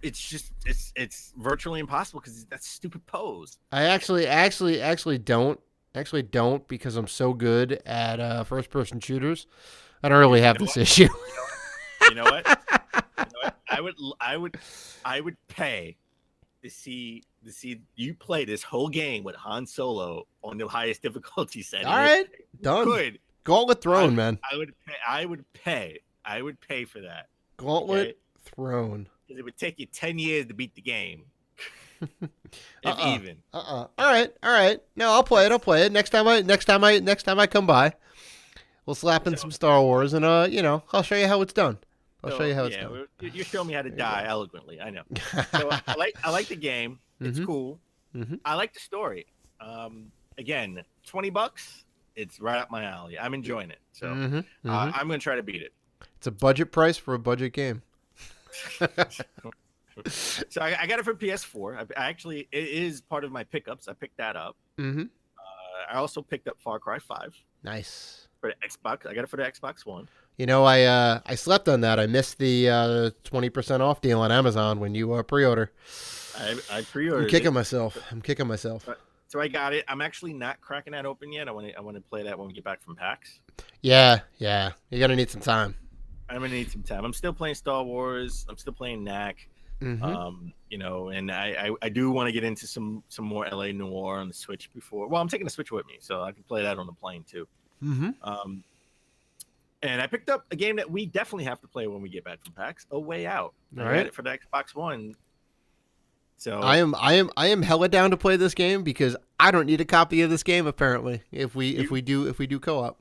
Speaker 4: virtually impossible because it's that stupid pose.
Speaker 3: I actually don't because I'm so good at first person shooters. I don't really have this issue.
Speaker 4: You know what? I would pay to see you play this whole game with Han Solo on the highest difficulty setting.
Speaker 3: All right, done.
Speaker 4: Good.
Speaker 3: Gauntlet Throne, man.
Speaker 4: I would pay for that.
Speaker 3: Gauntlet Throne.
Speaker 4: Because it would take you 10 years to beat the game. If even.
Speaker 3: All right. No, I'll play it. Next time I come by, we'll slap in some Star Wars, and I'll show you how it's done. I'll show you how it's done.
Speaker 4: You're showing me how to die eloquently. I know. So I like the game. It's cool.
Speaker 3: Mm-hmm.
Speaker 4: I like the story. Again, $20. It's right up my alley. I'm enjoying it. So I'm gonna try to beat it.
Speaker 3: It's a budget price for a budget game.
Speaker 4: So I got it for PS4. It is part of my pickups. I picked that up.
Speaker 3: Mm-hmm.
Speaker 4: I also picked up Far Cry 5.
Speaker 3: Nice.
Speaker 4: For the Xbox. I got it for the Xbox One.
Speaker 3: I slept on that. I missed the 20% off deal on Amazon when you pre-order.
Speaker 4: I pre-ordered.
Speaker 3: I'm kicking myself.
Speaker 4: So I got it. I'm actually not cracking that open yet. I want to play that when we get back from PAX.
Speaker 3: Yeah. You're gonna need some time.
Speaker 4: I'm gonna need some time. I'm still playing Star Wars. I'm still playing NAC.
Speaker 3: Mm-hmm.
Speaker 4: And I do want to get into some more LA Noire on the Switch before. Well, I'm taking the Switch with me, so I can play that on the plane too.
Speaker 3: Mm-hmm.
Speaker 4: And I picked up a game that we definitely have to play when we get back from PAX, A Way Out. I got it for the Xbox One. So
Speaker 3: I am hella down to play this game because I don't need a copy of this game apparently. If we do co-op.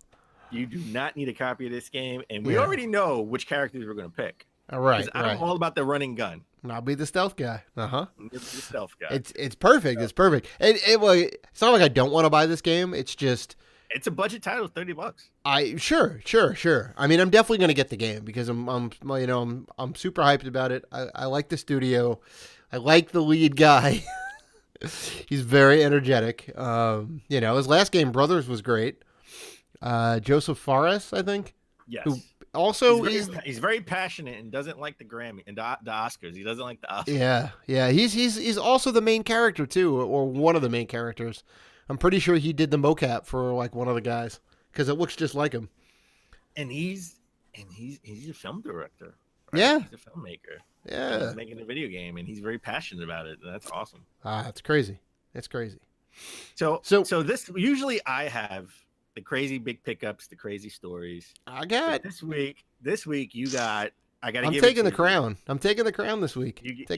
Speaker 4: You do not need a copy of this game, and we already know which characters we're going to pick.
Speaker 3: All right,
Speaker 4: I'm all about the running gun.
Speaker 3: I'll be the stealth guy.
Speaker 4: The stealth guy.
Speaker 3: It's perfect. It's perfect. It's not like I don't want to buy this game. It's just
Speaker 4: it's a budget title, $30.
Speaker 3: Sure. I mean, I'm definitely going to get the game because I'm super hyped about it. I like the studio. I like the lead guy. He's very energetic. His last game, Brothers, was great. Joseph Fares, I think.
Speaker 4: Yes.
Speaker 3: Who also
Speaker 4: he's very passionate and doesn't like the Grammy and the Oscars. He doesn't like the Oscars.
Speaker 3: Yeah. He's also the main character too, or one of the main characters. I'm pretty sure he did the mocap for like one of the guys because it looks just like him.
Speaker 4: And he's a film director.
Speaker 3: Right? Yeah.
Speaker 4: He's a filmmaker.
Speaker 3: Yeah.
Speaker 4: He's making a video game and he's very passionate about it. And that's awesome.
Speaker 3: It's crazy. It's crazy.
Speaker 4: So this usually I have the crazy big pickups, the crazy stories.
Speaker 3: I got
Speaker 4: this week you got.
Speaker 3: I'm taking the crown. I'm taking the crown this week. This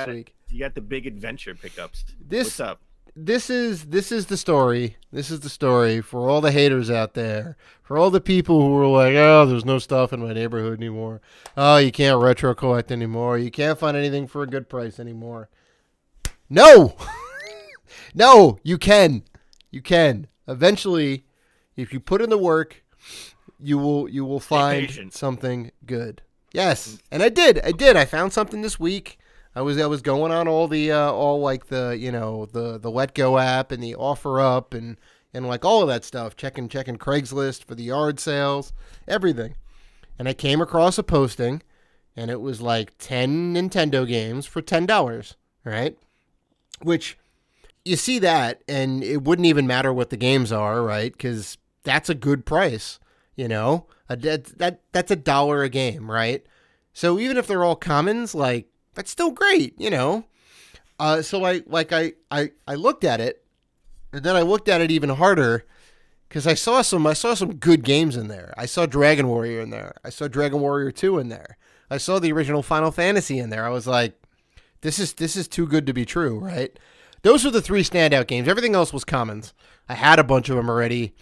Speaker 3: week.
Speaker 4: You got the big adventure pickups. What's up?
Speaker 3: This is the story. This is the story for all the haters out there. For all the people who were like, "Oh, there's no stuff in my neighborhood anymore. Oh, you can't retro collect anymore. You can't find anything for a good price anymore." No. No, you can. You can. Eventually, if you put in the work, you will find something good. Yes, and I did. I found something this week. I was going on all the Let Go app and the Offer Up and like all of that stuff, checking Craigslist for the yard sales, everything. And I came across a posting, and it was like 10 Nintendo games for $10, right? Which you see that, and it wouldn't even matter what the games are, right? Because that's a good price, That's $1 a game, right? So even if they're all commons, like that's still great, you know. So I looked at it, and then I looked at it even harder because I saw some good games in there. I saw Dragon Warrior in there. I saw Dragon Warrior 2 in there. I saw the original Final Fantasy in there. I was like, this is too good to be true, right? Those were the three standout games. Everything else was commons. I had a bunch of them already,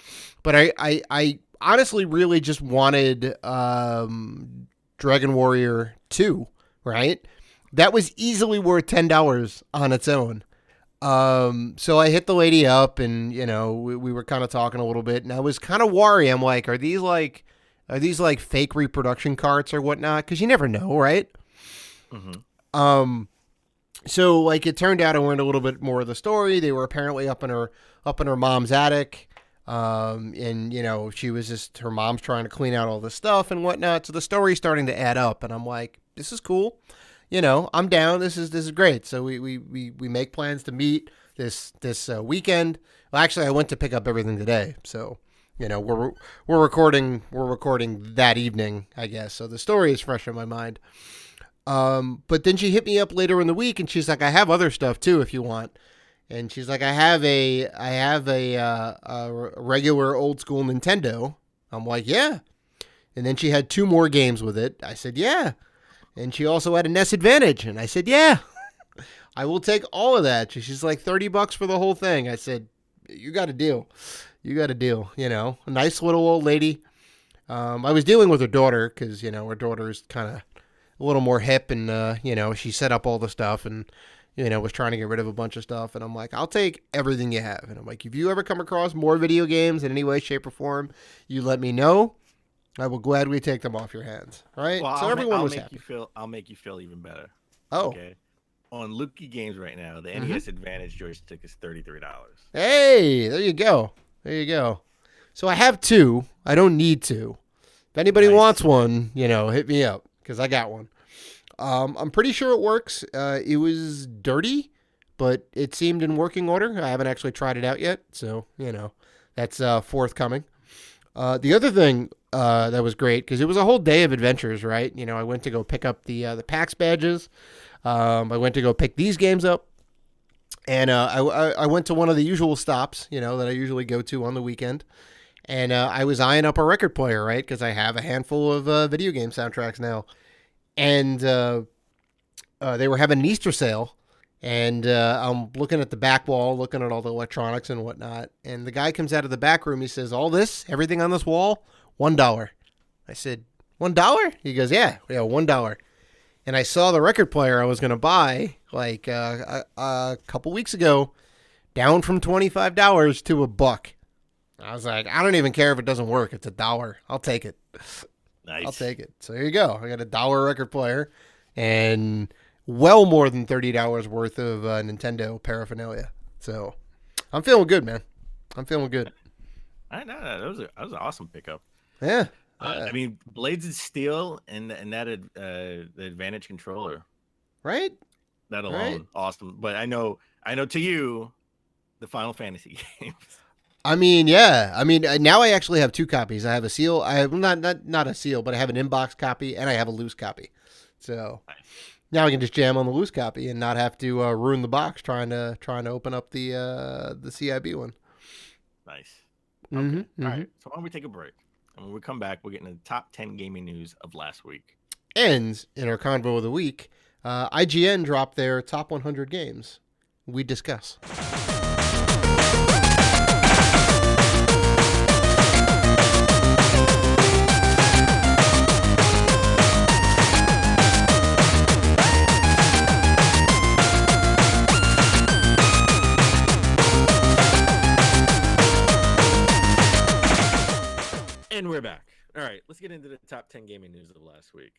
Speaker 3: but I honestly really just wanted Dragon Warrior 2, right? That was easily worth $10 on its own. So I hit the lady up, and you know we were kind of talking a little bit, and I was kind of worried. I'm like, are these like fake reproduction carts or whatnot? Because you never know, right? Mm-hmm. So like it turned out I learned a little bit more of the story. They were apparently up in her mom's attic. And you know, her mom's trying to clean out all this stuff and whatnot. So the story's starting to add up, and I'm like, this is cool. You know, I'm down. This is great. So we make plans to meet this weekend. Well, actually, I went to pick up everything today. So, you know, we're recording that evening, I guess. So the story is fresh in my mind. But then she hit me up later in the week, and she's like, I have other stuff too if you want. And she's like, I have a regular old school Nintendo. I'm like, yeah. And then she had 2 more games with it. I said, yeah. And she also had a NES Advantage. And I said, yeah, I will take all of that. She's like, $30 for the whole thing. I said, you got a deal. You got a deal. You know, a nice little old lady. I was dealing with her daughter because, you know, her daughter's kind of a little more hip, and, you know, she set up all the stuff and, you know, was trying to get rid of a bunch of stuff. And I'm like, I'll take everything you have. And I'm like, if you ever come across more video games in any way, shape, or form, you let me know. I will gladly take them off your hands. All right.
Speaker 4: Well,
Speaker 3: so everyone was happy.
Speaker 4: I'll make you feel even better.
Speaker 3: Oh.
Speaker 4: Okay. On Lukey Games right now, the NES Advantage joystick is $33.
Speaker 3: Hey, there you go. There you go. So I have 2. I don't need 2. If anybody wants one, you know, hit me up because I got one. I'm pretty sure it works. It was dirty, but it seemed in working order. I haven't actually tried it out yet, so, you know, that's forthcoming. The other thing that was great, because it was a whole day of adventures, right? You know, I went to go pick up the PAX badges. I went to go pick these games up. And I went to one of the usual stops, you know, that I usually go to on the weekend. And I was eyeing up a record player, right? Because I have a handful of video game soundtracks now. And they were having an Easter sale. And I'm looking at the back wall, looking at all the electronics and whatnot. And the guy comes out of the back room. He says, everything on this wall, $1. I said, $1? He goes, yeah, $1. And I saw the record player I was going to buy like a couple weeks ago, down from $25 to $1. I was like, I don't even care if it doesn't work. It's $1. I'll take it.
Speaker 4: Nice.
Speaker 3: I'll take it. So here you go. I got $1 record player and well more than $30 worth of Nintendo paraphernalia. So I'm feeling good, man. I'm feeling good.
Speaker 4: I know that was an awesome pickup.
Speaker 3: Yeah.
Speaker 4: I mean, Blades of Steel and that the Advantage controller,
Speaker 3: right?
Speaker 4: That alone, awesome. But I know to you, the Final Fantasy games.
Speaker 3: I mean, yeah. I mean, now I actually have 2 copies. I have a seal. I have not a seal, but I have an inbox copy and I have a loose copy. So nice. Now I can just jam on the loose copy and not have to ruin the box trying to open up the CIB one.
Speaker 4: Nice. Okay.
Speaker 3: Mm-hmm.
Speaker 4: All right. So why don't we take a break? And when we come back, we're getting the top 10 gaming news of last week.
Speaker 3: And in our convo of the week, IGN dropped their top 100 games. We discuss.
Speaker 4: And we're back. All right, let's get into the top 10 gaming news of last week.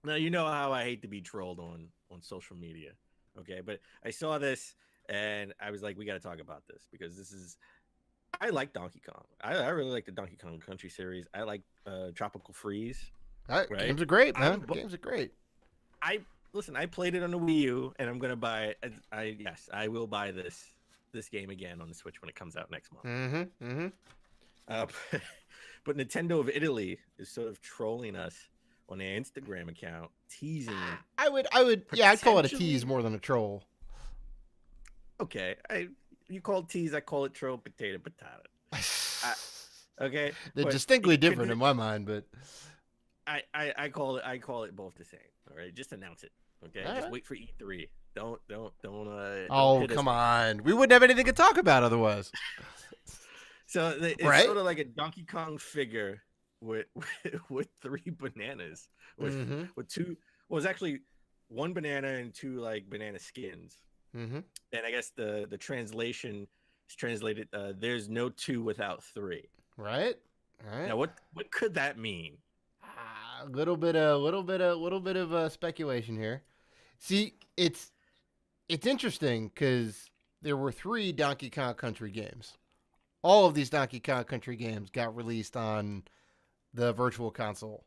Speaker 4: Now, you know how I hate to be trolled on social media, okay? But I saw this, and I was like, we got to talk about this, because I like Donkey Kong. I really like the Donkey Kong Country series. I like Tropical Freeze.
Speaker 3: Right? Games are great, man. Games are great.
Speaker 4: I played it on the Wii U, and I'm going to buy it. I will buy this game again on the Switch when it comes out next month.
Speaker 3: Mm-hmm.
Speaker 4: But Nintendo of Italy is sort of trolling us on their Instagram account teasing.
Speaker 3: I'd call it a tease more than a troll.
Speaker 4: Okay, you call it tease, I call it troll, potato. Okay,
Speaker 3: they're distinctly different in my mind, but
Speaker 4: I call it both the same. All right, just announce it. Okay, just wait for E3. Don't.
Speaker 3: Oh, come on, we wouldn't have anything to talk about otherwise.
Speaker 4: So it's sort of like a Donkey Kong figure with 3 bananas, with 2. Well, it's actually 1 banana and 2 like banana skins.
Speaker 3: Mm-hmm.
Speaker 4: And I guess the translation is translated. There's no 2 without 3.
Speaker 3: Right.
Speaker 4: Now, what could that mean?
Speaker 3: A little bit of speculation here. See, it's interesting because there were 3 Donkey Kong Country games. All of these Donkey Kong Country games got released on the Virtual Console.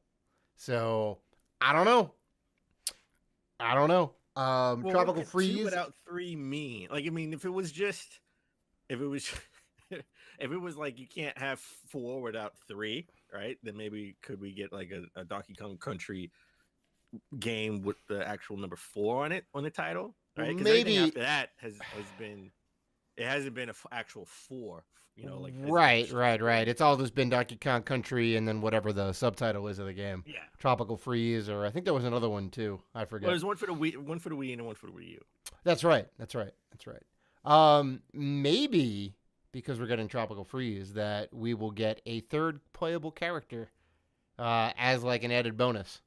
Speaker 3: So I don't know.
Speaker 4: Well,
Speaker 3: Tropical Freeze
Speaker 4: 2 without 3 mean? Like, I mean, if it was like you can't have 4 without 3, right? Then maybe could we get like a Donkey Kong Country game with the actual number 4 on the title, right? Because
Speaker 3: maybe
Speaker 4: after that hasn't been an actual 4. Like
Speaker 3: right. It's all just been Donkey Kong Country and then whatever the subtitle is of the game.
Speaker 4: Yeah,
Speaker 3: Tropical Freeze, or I think there was another one too. I forget.
Speaker 4: Well, there's one for the Wii, and one for the Wii U.
Speaker 3: That's right. Maybe because we're getting Tropical Freeze, that we will get a 3rd playable character as like an added bonus.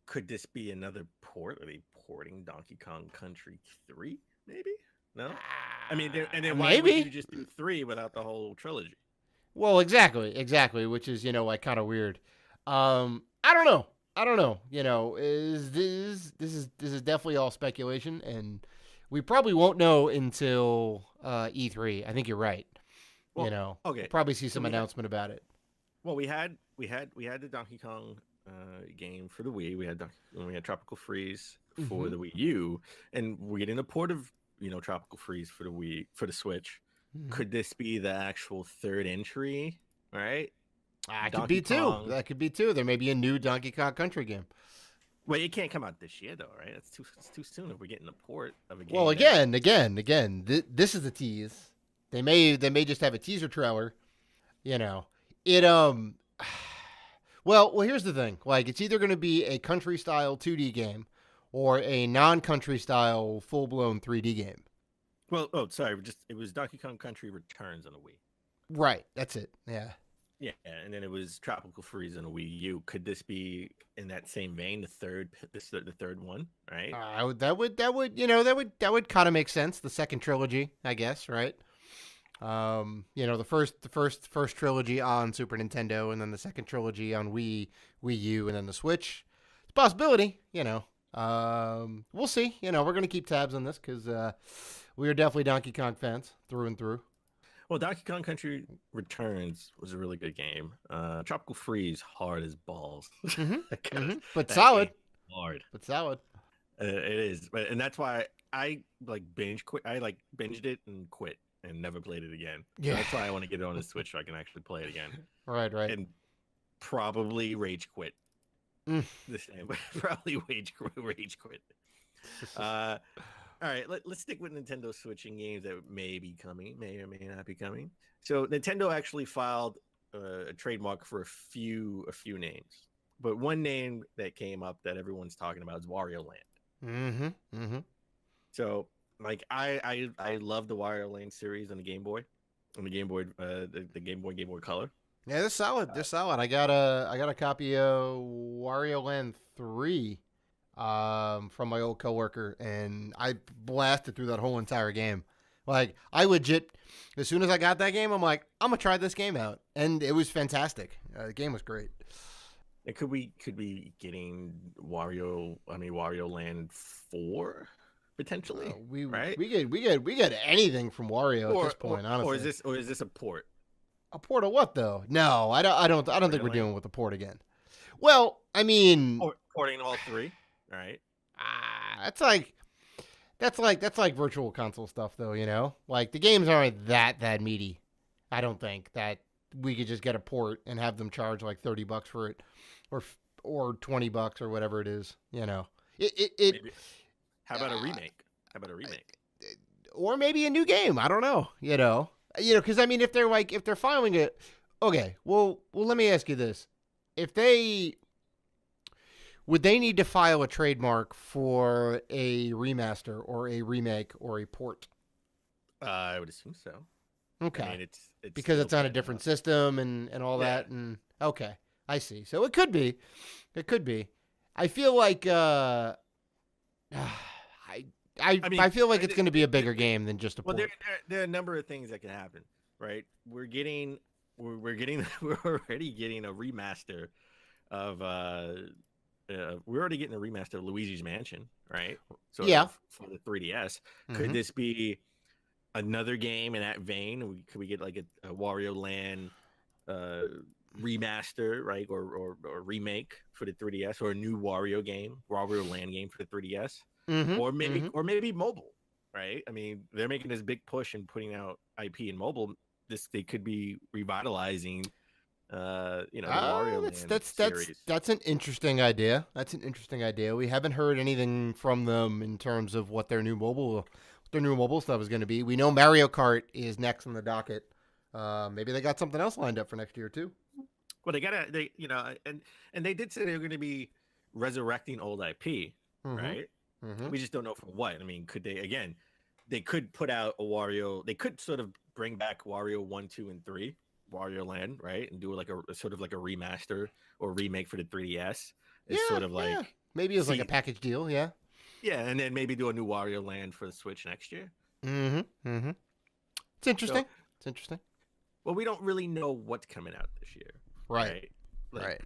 Speaker 4: Could this be another port? Are they porting Donkey Kong Country 3? Maybe. No, I mean, and then why would you just do 3 without the whole trilogy?
Speaker 3: Well, exactly, which is like kind of weird. I don't know. Is this is definitely all speculation, and we probably won't know until E3. I think you're right.
Speaker 4: Well, okay,
Speaker 3: we'll probably see some announcement about it.
Speaker 4: Well, we had the Donkey Kong game for the Wii. We had Tropical Freeze for the Wii U, and we're getting a port of Tropical Freeze for the Switch. Could this be the actual 3rd entry? Right?
Speaker 3: That could be too. There may be a new Donkey Kong Country game.
Speaker 4: Well, it can't come out this year though, right? It's too soon if we're getting a port of a game.
Speaker 3: Well, again, this is the tease. They may just have a teaser trailer. Well, here's the thing. Like, it's either going to be a country style 2D game or a non-country style full-blown 3D game.
Speaker 4: Well, sorry, it was Donkey Kong Country Returns on the Wii.
Speaker 3: Right, that's it. Yeah.
Speaker 4: Yeah, and then it was Tropical Freeze on the Wii U. Could this be in that same vein, the third one, right?
Speaker 3: That would kind of make sense. The second trilogy, I guess, right? The first trilogy on Super Nintendo, and then the second trilogy on Wii U, and then the Switch. It's a possibility, We'll see. We're going to keep tabs on this because we are definitely Donkey Kong fans through and through.
Speaker 4: Well, Donkey Kong Country Returns was a really good game. Tropical Freeze, hard as balls.
Speaker 3: But solid.
Speaker 4: Hard.
Speaker 3: But solid.
Speaker 4: It is. And that's why I binged it and quit and never played it again. Yeah. So that's why I want to get it on the Switch so I can actually play it again.
Speaker 3: Right.
Speaker 4: And probably rage quit. The same. Probably rage quit. All right, let's stick with Nintendo switching games that may be coming, may or may not be coming. So Nintendo actually filed a trademark for a few names, but one name that came up that everyone's talking about is Wario Land. So, like, I love the Wario Land series on the Game Boy, the Game Boy Color.
Speaker 3: Yeah, they're solid. I got a copy of Wario Land 3. From my old coworker, and I blasted through that whole entire game. Like, I legit, as soon as I got that game, I'm like, I'm gonna try this game out, and it was fantastic. The game was great.
Speaker 4: And could we getting Wario Land 4 potentially? Right?
Speaker 3: We get anything from Wario at this point, honestly.
Speaker 4: Or is this a port?
Speaker 3: A port of what though? No, I don't think we're dealing with a port again. Well, I mean,
Speaker 4: porting all 3. Right.
Speaker 3: That's like virtual console stuff though, Like, the games aren't that meaty. I don't think that we could just get a port and have them charge like $30 for it, or $20 or whatever it is.
Speaker 4: Maybe. How about a remake?
Speaker 3: Or maybe a new game. I don't know. Because I mean, if they're filing it, okay. Well, let me ask you this: would they need to file a trademark for a remaster or a remake or a port?
Speaker 4: I would assume so.
Speaker 3: Okay.
Speaker 4: I mean, it's
Speaker 3: because it's on a different system and all that. And okay, I see. So it could be. I feel like I feel like it's going to be a bigger game than just a port.
Speaker 4: Well, there are a number of things that can happen, right? We're already getting a remaster of Luigi's Mansion, right? So for the 3DS, could this be another game in that vein? Could we get like a Wario Land remaster, right, or remake for the 3DS, or a new Wario Land game for the 3DS, or maybe mobile, right? I mean, they're making this big push and putting out IP in mobile. They could be revitalizing the Wario Land series.
Speaker 3: That's an interesting idea. We haven't heard anything from them in terms of what their new mobile stuff is going to be. We know Mario Kart is next on the docket. Maybe they got something else lined up for next year too.
Speaker 4: Well, and they did say they were going to be resurrecting old IP, right? We just don't know for what. I mean, could they again? They could put out a Wario. They could sort of bring back Wario 1, 2, and 3, Wario Land, right, and do like a sort of like a remaster or remake for the 3DS. It's sort of like
Speaker 3: maybe it's like a package deal, yeah.
Speaker 4: Yeah, and then maybe do a new Wario Land for the Switch next year.
Speaker 3: It's interesting.
Speaker 4: Well, we don't really know what's coming out this year, right?
Speaker 3: Right.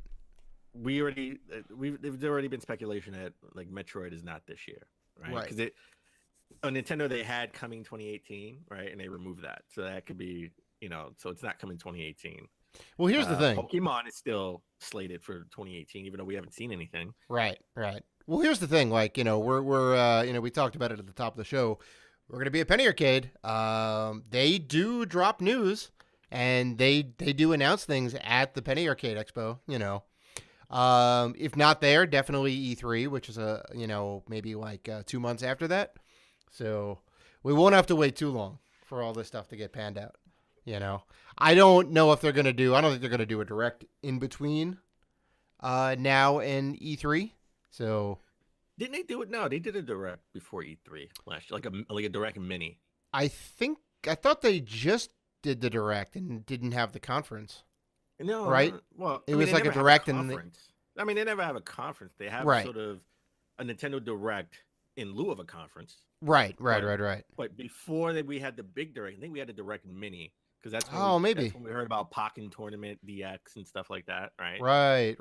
Speaker 4: There's already been speculation that like Metroid is not this year, right? Because on Nintendo they had coming 2018, right, and they removed that, so that could be so it's not coming 2018.
Speaker 3: Well, here's the thing:
Speaker 4: Pokemon is still slated for 2018, even though we haven't seen anything.
Speaker 3: Right. Well, here's the thing: like we're we talked about it at the top of the show. We're gonna be at Penny Arcade. They do drop news, and they do announce things at the Penny Arcade Expo. If not there, definitely E3, which is maybe like 2 months after that. So we won't have to wait too long for all this stuff to get panned out. I don't know if they're gonna do. I don't think they're gonna do a direct in between now and E3. So
Speaker 4: didn't they do it? No, they did a direct before E3 last year, like a direct mini.
Speaker 3: I thought they just did the direct and didn't have the conference.
Speaker 4: No,
Speaker 3: right?
Speaker 4: Well,
Speaker 3: it was like a direct and
Speaker 4: I mean, they never have a conference. They have sort of a Nintendo Direct in lieu of a conference.
Speaker 3: Right.
Speaker 4: But before that, we had the big direct. I think we had a direct mini because that's
Speaker 3: maybe
Speaker 4: that's when we heard about Pokken Tournament DX and stuff like that, right?
Speaker 3: Right.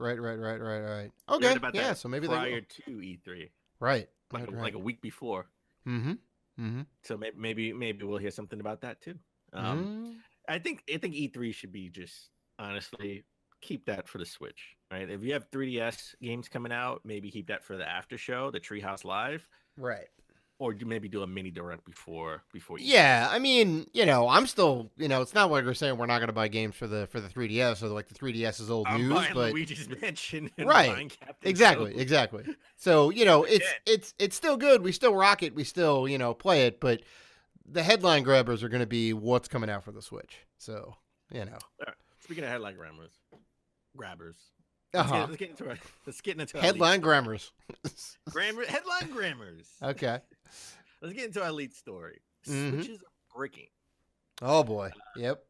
Speaker 3: Okay,
Speaker 4: yeah.
Speaker 3: So maybe
Speaker 4: prior to E3,
Speaker 3: right?
Speaker 4: Like a week before. So maybe we'll hear something about that too. I think E3 should be just honestly keep that for the Switch, right? If you have 3DS games coming out, maybe keep that for the after show, the Treehouse Live,
Speaker 3: right?
Speaker 4: Or maybe do a mini direct before.
Speaker 3: Yeah, I mean, I'm still, it's not like we're saying we're not going to buy games for the 3DS, or like the 3DS is old news, but
Speaker 4: Luigi's Mansion, and
Speaker 3: right? Exactly. So it's still good. We still rock it. We still play it, but the headline grabbers are going to be what's coming out for the Switch. So
Speaker 4: Right. Speaking of headline grabbers. Let's get into
Speaker 3: headline grammars.
Speaker 4: Headline grammars.
Speaker 3: Okay.
Speaker 4: Let's get into our lead story. Switches are breaking.
Speaker 3: Oh boy. Yep.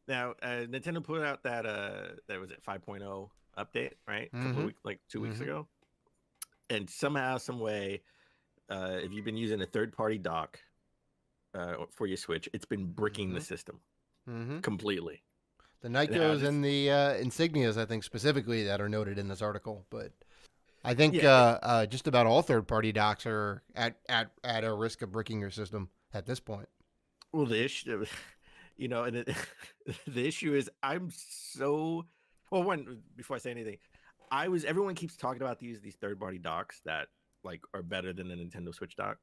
Speaker 4: Now, Nintendo put out that was it 5.0 update, right? A couple of weeks, like 2 weeks ago. And somehow, some way, if you've been using a third-party dock for your Switch, it's been bricking the system completely.
Speaker 3: The Nycos and the Insignias, I think, specifically that are noted in this article, but I think just about all third-party docks are at a risk of bricking your system at this point.
Speaker 4: Well, the issue, and the issue is before I say anything, everyone keeps talking about these third-party docks that like are better than the Nintendo Switch dock.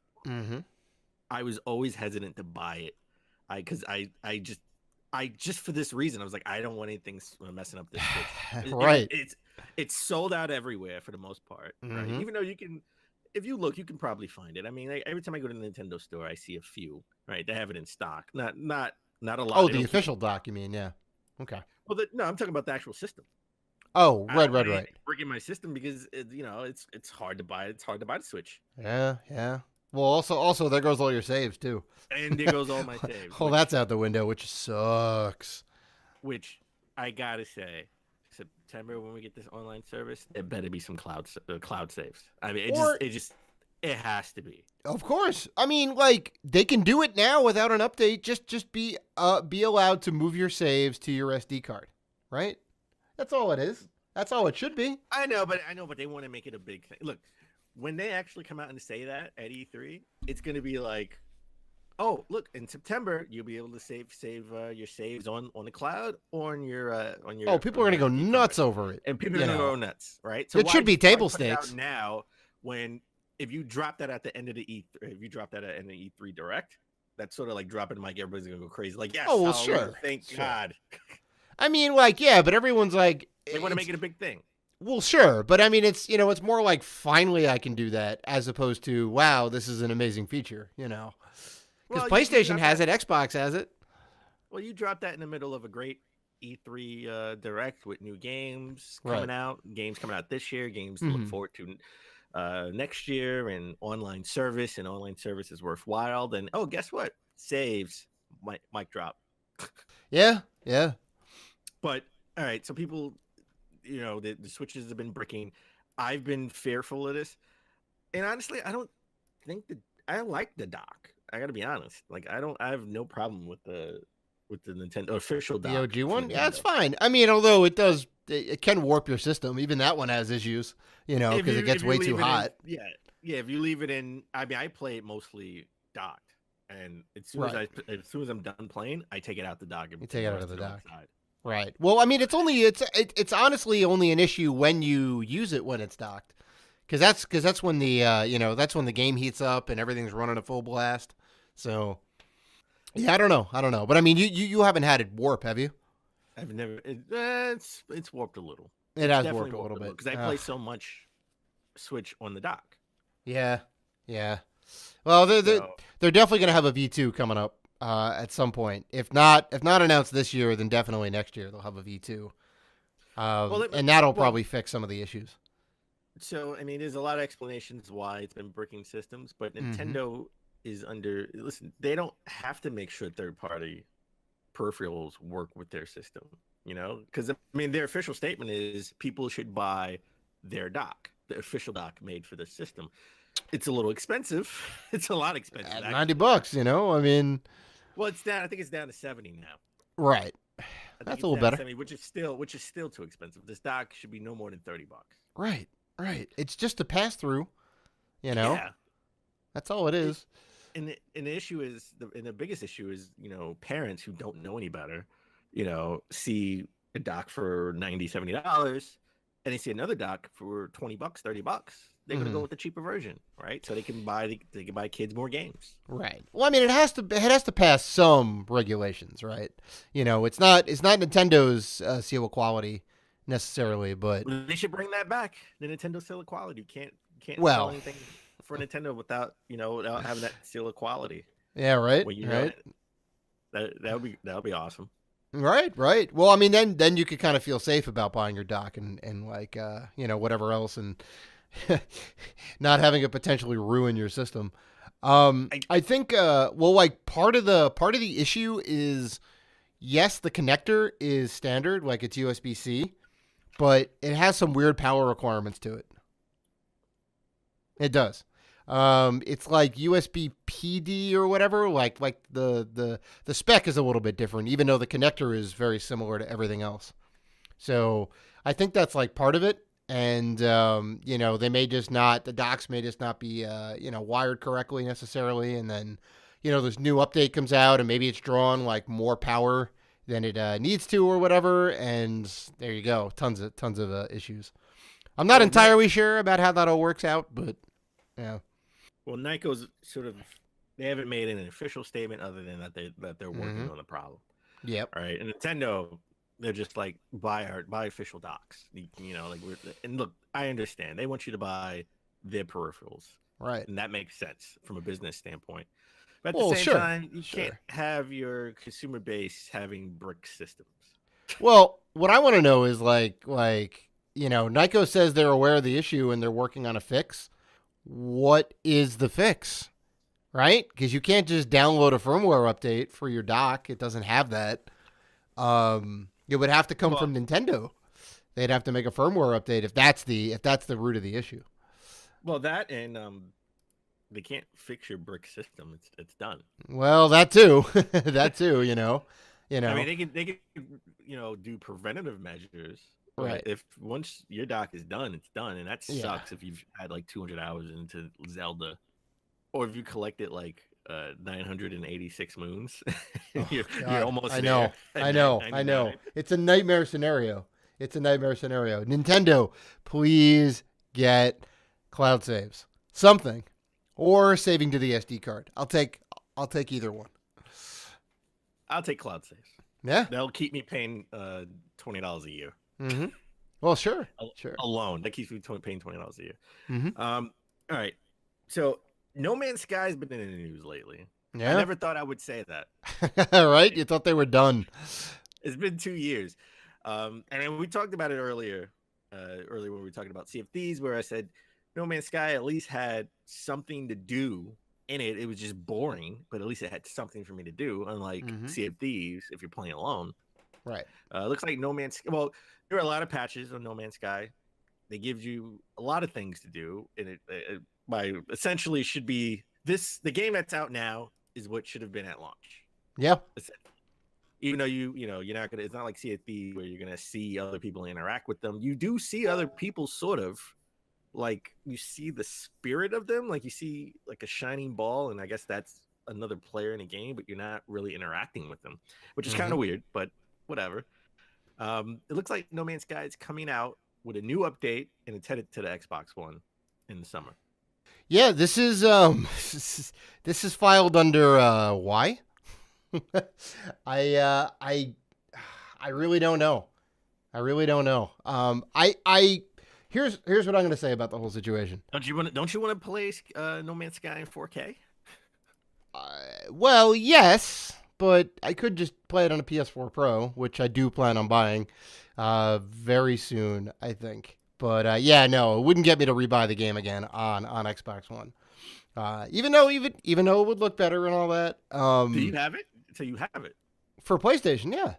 Speaker 4: I was always hesitant to buy it, because I just for this reason I was like, I don't want anything messing up this Switch.
Speaker 3: Right.
Speaker 4: It's sold out everywhere for the most part, right?
Speaker 3: Mhm.
Speaker 4: Even though you can, if you look, you can probably find it. I mean, every time I go to the Nintendo store, I see a few, right? They have it in stock. Not a lot.
Speaker 3: Oh,
Speaker 4: They
Speaker 3: the
Speaker 4: don't keep
Speaker 3: official
Speaker 4: it.
Speaker 3: doc, you mean? Yeah. Okay.
Speaker 4: Well, no, I'm talking about the actual system.
Speaker 3: Oh,
Speaker 4: I
Speaker 3: right,
Speaker 4: don't
Speaker 3: right,
Speaker 4: want
Speaker 3: right.
Speaker 4: anything breaking my system because it's hard to buy. It's hard to buy the Switch.
Speaker 3: Yeah, yeah. Well, also there goes all your saves too.
Speaker 4: And there goes all my saves.
Speaker 3: Oh, that's out the window, which sucks.
Speaker 4: Which I gotta say, September when we get this online service, it better be some cloud saves. I mean, it has to be.
Speaker 3: Of course. I mean, like they can do it now without an update. Just be allowed to move your saves to your SD card, right? That's all it is. That's all it should be.
Speaker 4: I know, but they want to make it a big thing. Look, when they actually come out and say that at E3, it's gonna be like, oh, look, in September you'll be able to save your saves on the cloud or on your
Speaker 3: Oh, people are gonna go nuts over it,
Speaker 4: and people are gonna go nuts, right?
Speaker 3: So it should be table
Speaker 4: put it out
Speaker 3: stakes
Speaker 4: now. When if you drop that at the end of the E3, if you drop that at the E3 Direct, that's sort of like dropping mic. Everybody's gonna go crazy. Like, yes,
Speaker 3: oh well, sure.
Speaker 4: Thank God.
Speaker 3: I mean, like, yeah, but everyone's like,
Speaker 4: they want to make it a big thing.
Speaker 3: Well, sure, but I mean, it's it's more like finally I can do that as opposed to wow, this is an amazing feature, Because PlayStation has it, Xbox has it.
Speaker 4: Well, you drop that in the middle of a great E3 Direct with new games coming out, games coming out this year, games to look forward to next year, and online service is worthwhile. Then, oh, guess what? Saves, mic drop.
Speaker 3: Yeah.
Speaker 4: But all right, so people, the Switches have been bricking. I've been fearful of this, and honestly, I don't think I like the dock. I got to be honest. Like, I have no problem with the Nintendo official dock.
Speaker 3: The OG one, yeah, it's fine. I mean, although it can warp your system. Even that one has issues, because it gets way too hot.
Speaker 4: Yeah. If you leave it in, I mean, I play it mostly docked, and as soon as I'm done playing, I take it out the dock. And
Speaker 3: you take it out of the dock.
Speaker 4: Outside.
Speaker 3: Right. Well, I mean, it's honestly only an issue when you use it when it's docked, because that's when the that's when the game heats up and everything's running at full blast. So, yeah, I don't know, but I mean, you haven't had it warp, have you?
Speaker 4: I've never. It's warped a little.
Speaker 3: It has warped a little bit
Speaker 4: because I play so much Switch on the dock.
Speaker 3: Yeah. Well, they're definitely gonna have a V2 coming up. At some point, if not announced this year, then definitely next year they'll have a V2, and that'll probably fix some of the issues.
Speaker 4: So, I mean, there's a lot of explanations why it's been bricking systems, but Nintendo is under. Listen, they don't have to make sure third-party peripherals work with their system, because I mean, their official statement is people should buy their dock, the official dock made for the system. It's a little expensive. It's a lot expensive.
Speaker 3: At $90, I mean.
Speaker 4: Well, it's down. I think it's down to 70 now.
Speaker 3: Right. That's a little better.
Speaker 4: 70, which is still too expensive. This dock should be no more than $30.
Speaker 3: Right. It's just a pass through.
Speaker 4: Yeah.
Speaker 3: That's all it is.
Speaker 4: And the issue is, the biggest issue is, parents who don't know any better, see a dock for $90, $70, and they see another dock for $20, $30. They're going to go with the cheaper version, right? So they can buy kids more games. Right.
Speaker 3: Well, I mean, it has to pass some regulations, right? It's not Nintendo's seal of quality necessarily, but
Speaker 4: they should bring that back. The Nintendo seal of quality can't sell anything for Nintendo without having that seal of quality.
Speaker 3: Yeah, right.
Speaker 4: Right. That would be awesome.
Speaker 3: Right. Well, I mean, then you could kind of feel safe about buying your dock and like whatever else and. Not having it potentially ruin your system. I think like part of the issue is, yes, the connector is standard, like it's USB-C, but it has some weird power requirements to it. It does. It's like USB PD or whatever. Like the spec is a little bit different, even though the connector is very similar to everything else. So I think that's like part of it. And, the docks may just not be, wired correctly necessarily. And then, this new update comes out and maybe it's drawn like more power than it needs to or whatever. And there you go. Tons of issues. I'm not entirely sure about how that all works out, but yeah.
Speaker 4: Well, Nyko's they haven't made an official statement other than that they're working on the problem.
Speaker 3: Yep.
Speaker 4: All right. And Nintendo, They're just like buy official docs. Like and look, I understand they want you to buy their peripherals,
Speaker 3: right?
Speaker 4: And that makes sense from a business standpoint. But at the same time, you can't have your consumer base having brick systems.
Speaker 3: Well, what I want to know is like Nyko says they're aware of the issue and they're working on a fix. What is the fix? Right? Because you can't just download a firmware update for your dock. It doesn't have that. It would have to come from Nintendo. They'd have to make a firmware update if that's the root of the issue.
Speaker 4: Well, that and they can't fix your brick system. It's done.
Speaker 3: Well, that too. That too. I
Speaker 4: mean, they can do preventative measures.
Speaker 3: Right.
Speaker 4: If once your dock is done, it's done, and that sucks if you've had like 200 hours into Zelda, or if you collected like 986 moons. You're almost there.
Speaker 3: I know. It's a nightmare scenario. Nintendo, please get cloud saves. Something. Or saving to the SD card. I'll take either one.
Speaker 4: I'll take cloud saves.
Speaker 3: Yeah.
Speaker 4: That'll keep me paying $20 a year.
Speaker 3: Mm-hmm. Well, sure.
Speaker 4: Alone. That keeps me paying $20 a year.
Speaker 3: Mm-hmm.
Speaker 4: All right. So No Man's Sky has been in the news lately.
Speaker 3: Yeah.
Speaker 4: I never thought I would say that.
Speaker 3: Right? You thought they were done.
Speaker 4: It's been 2 years. And we talked about it earlier when we were talking about Sea of Thieves, where I said No Man's Sky at least had something to do in it. It was just boring, but at least it had something for me to do, unlike Sea of Thieves if you're playing alone.
Speaker 3: Right.
Speaker 4: Looks like No Man's Sky. Well, there are a lot of patches on No Man's Sky. They give you a lot of things to do, and it by essentially should be the game that's out now is what should have been at launch.
Speaker 3: Yeah.
Speaker 4: Even though you're not gonna, it's not like Sea of Thieves where you're gonna see other people interact with them. You do see other people sort of, like you see the spirit of them, like you see like a shining ball, and I guess that's another player in a game, but you're not really interacting with them, which is kind of weird, but whatever. It looks like No Man's Sky is coming out with a new update, and it's headed to the Xbox One in the summer.
Speaker 3: Yeah, this is this is filed under why? I really don't know. Here's what I'm going to say about the whole situation.
Speaker 4: Don't you want to play No Man's Sky in 4K?
Speaker 3: Well, yes, but I could just play it on a PS4 Pro, which I do plan on buying very soon, I think. But no, it wouldn't get me to rebuy the game again on Xbox One. Even though it would look better and all that.
Speaker 4: Do you have it? So you have it
Speaker 3: for PlayStation? Yeah.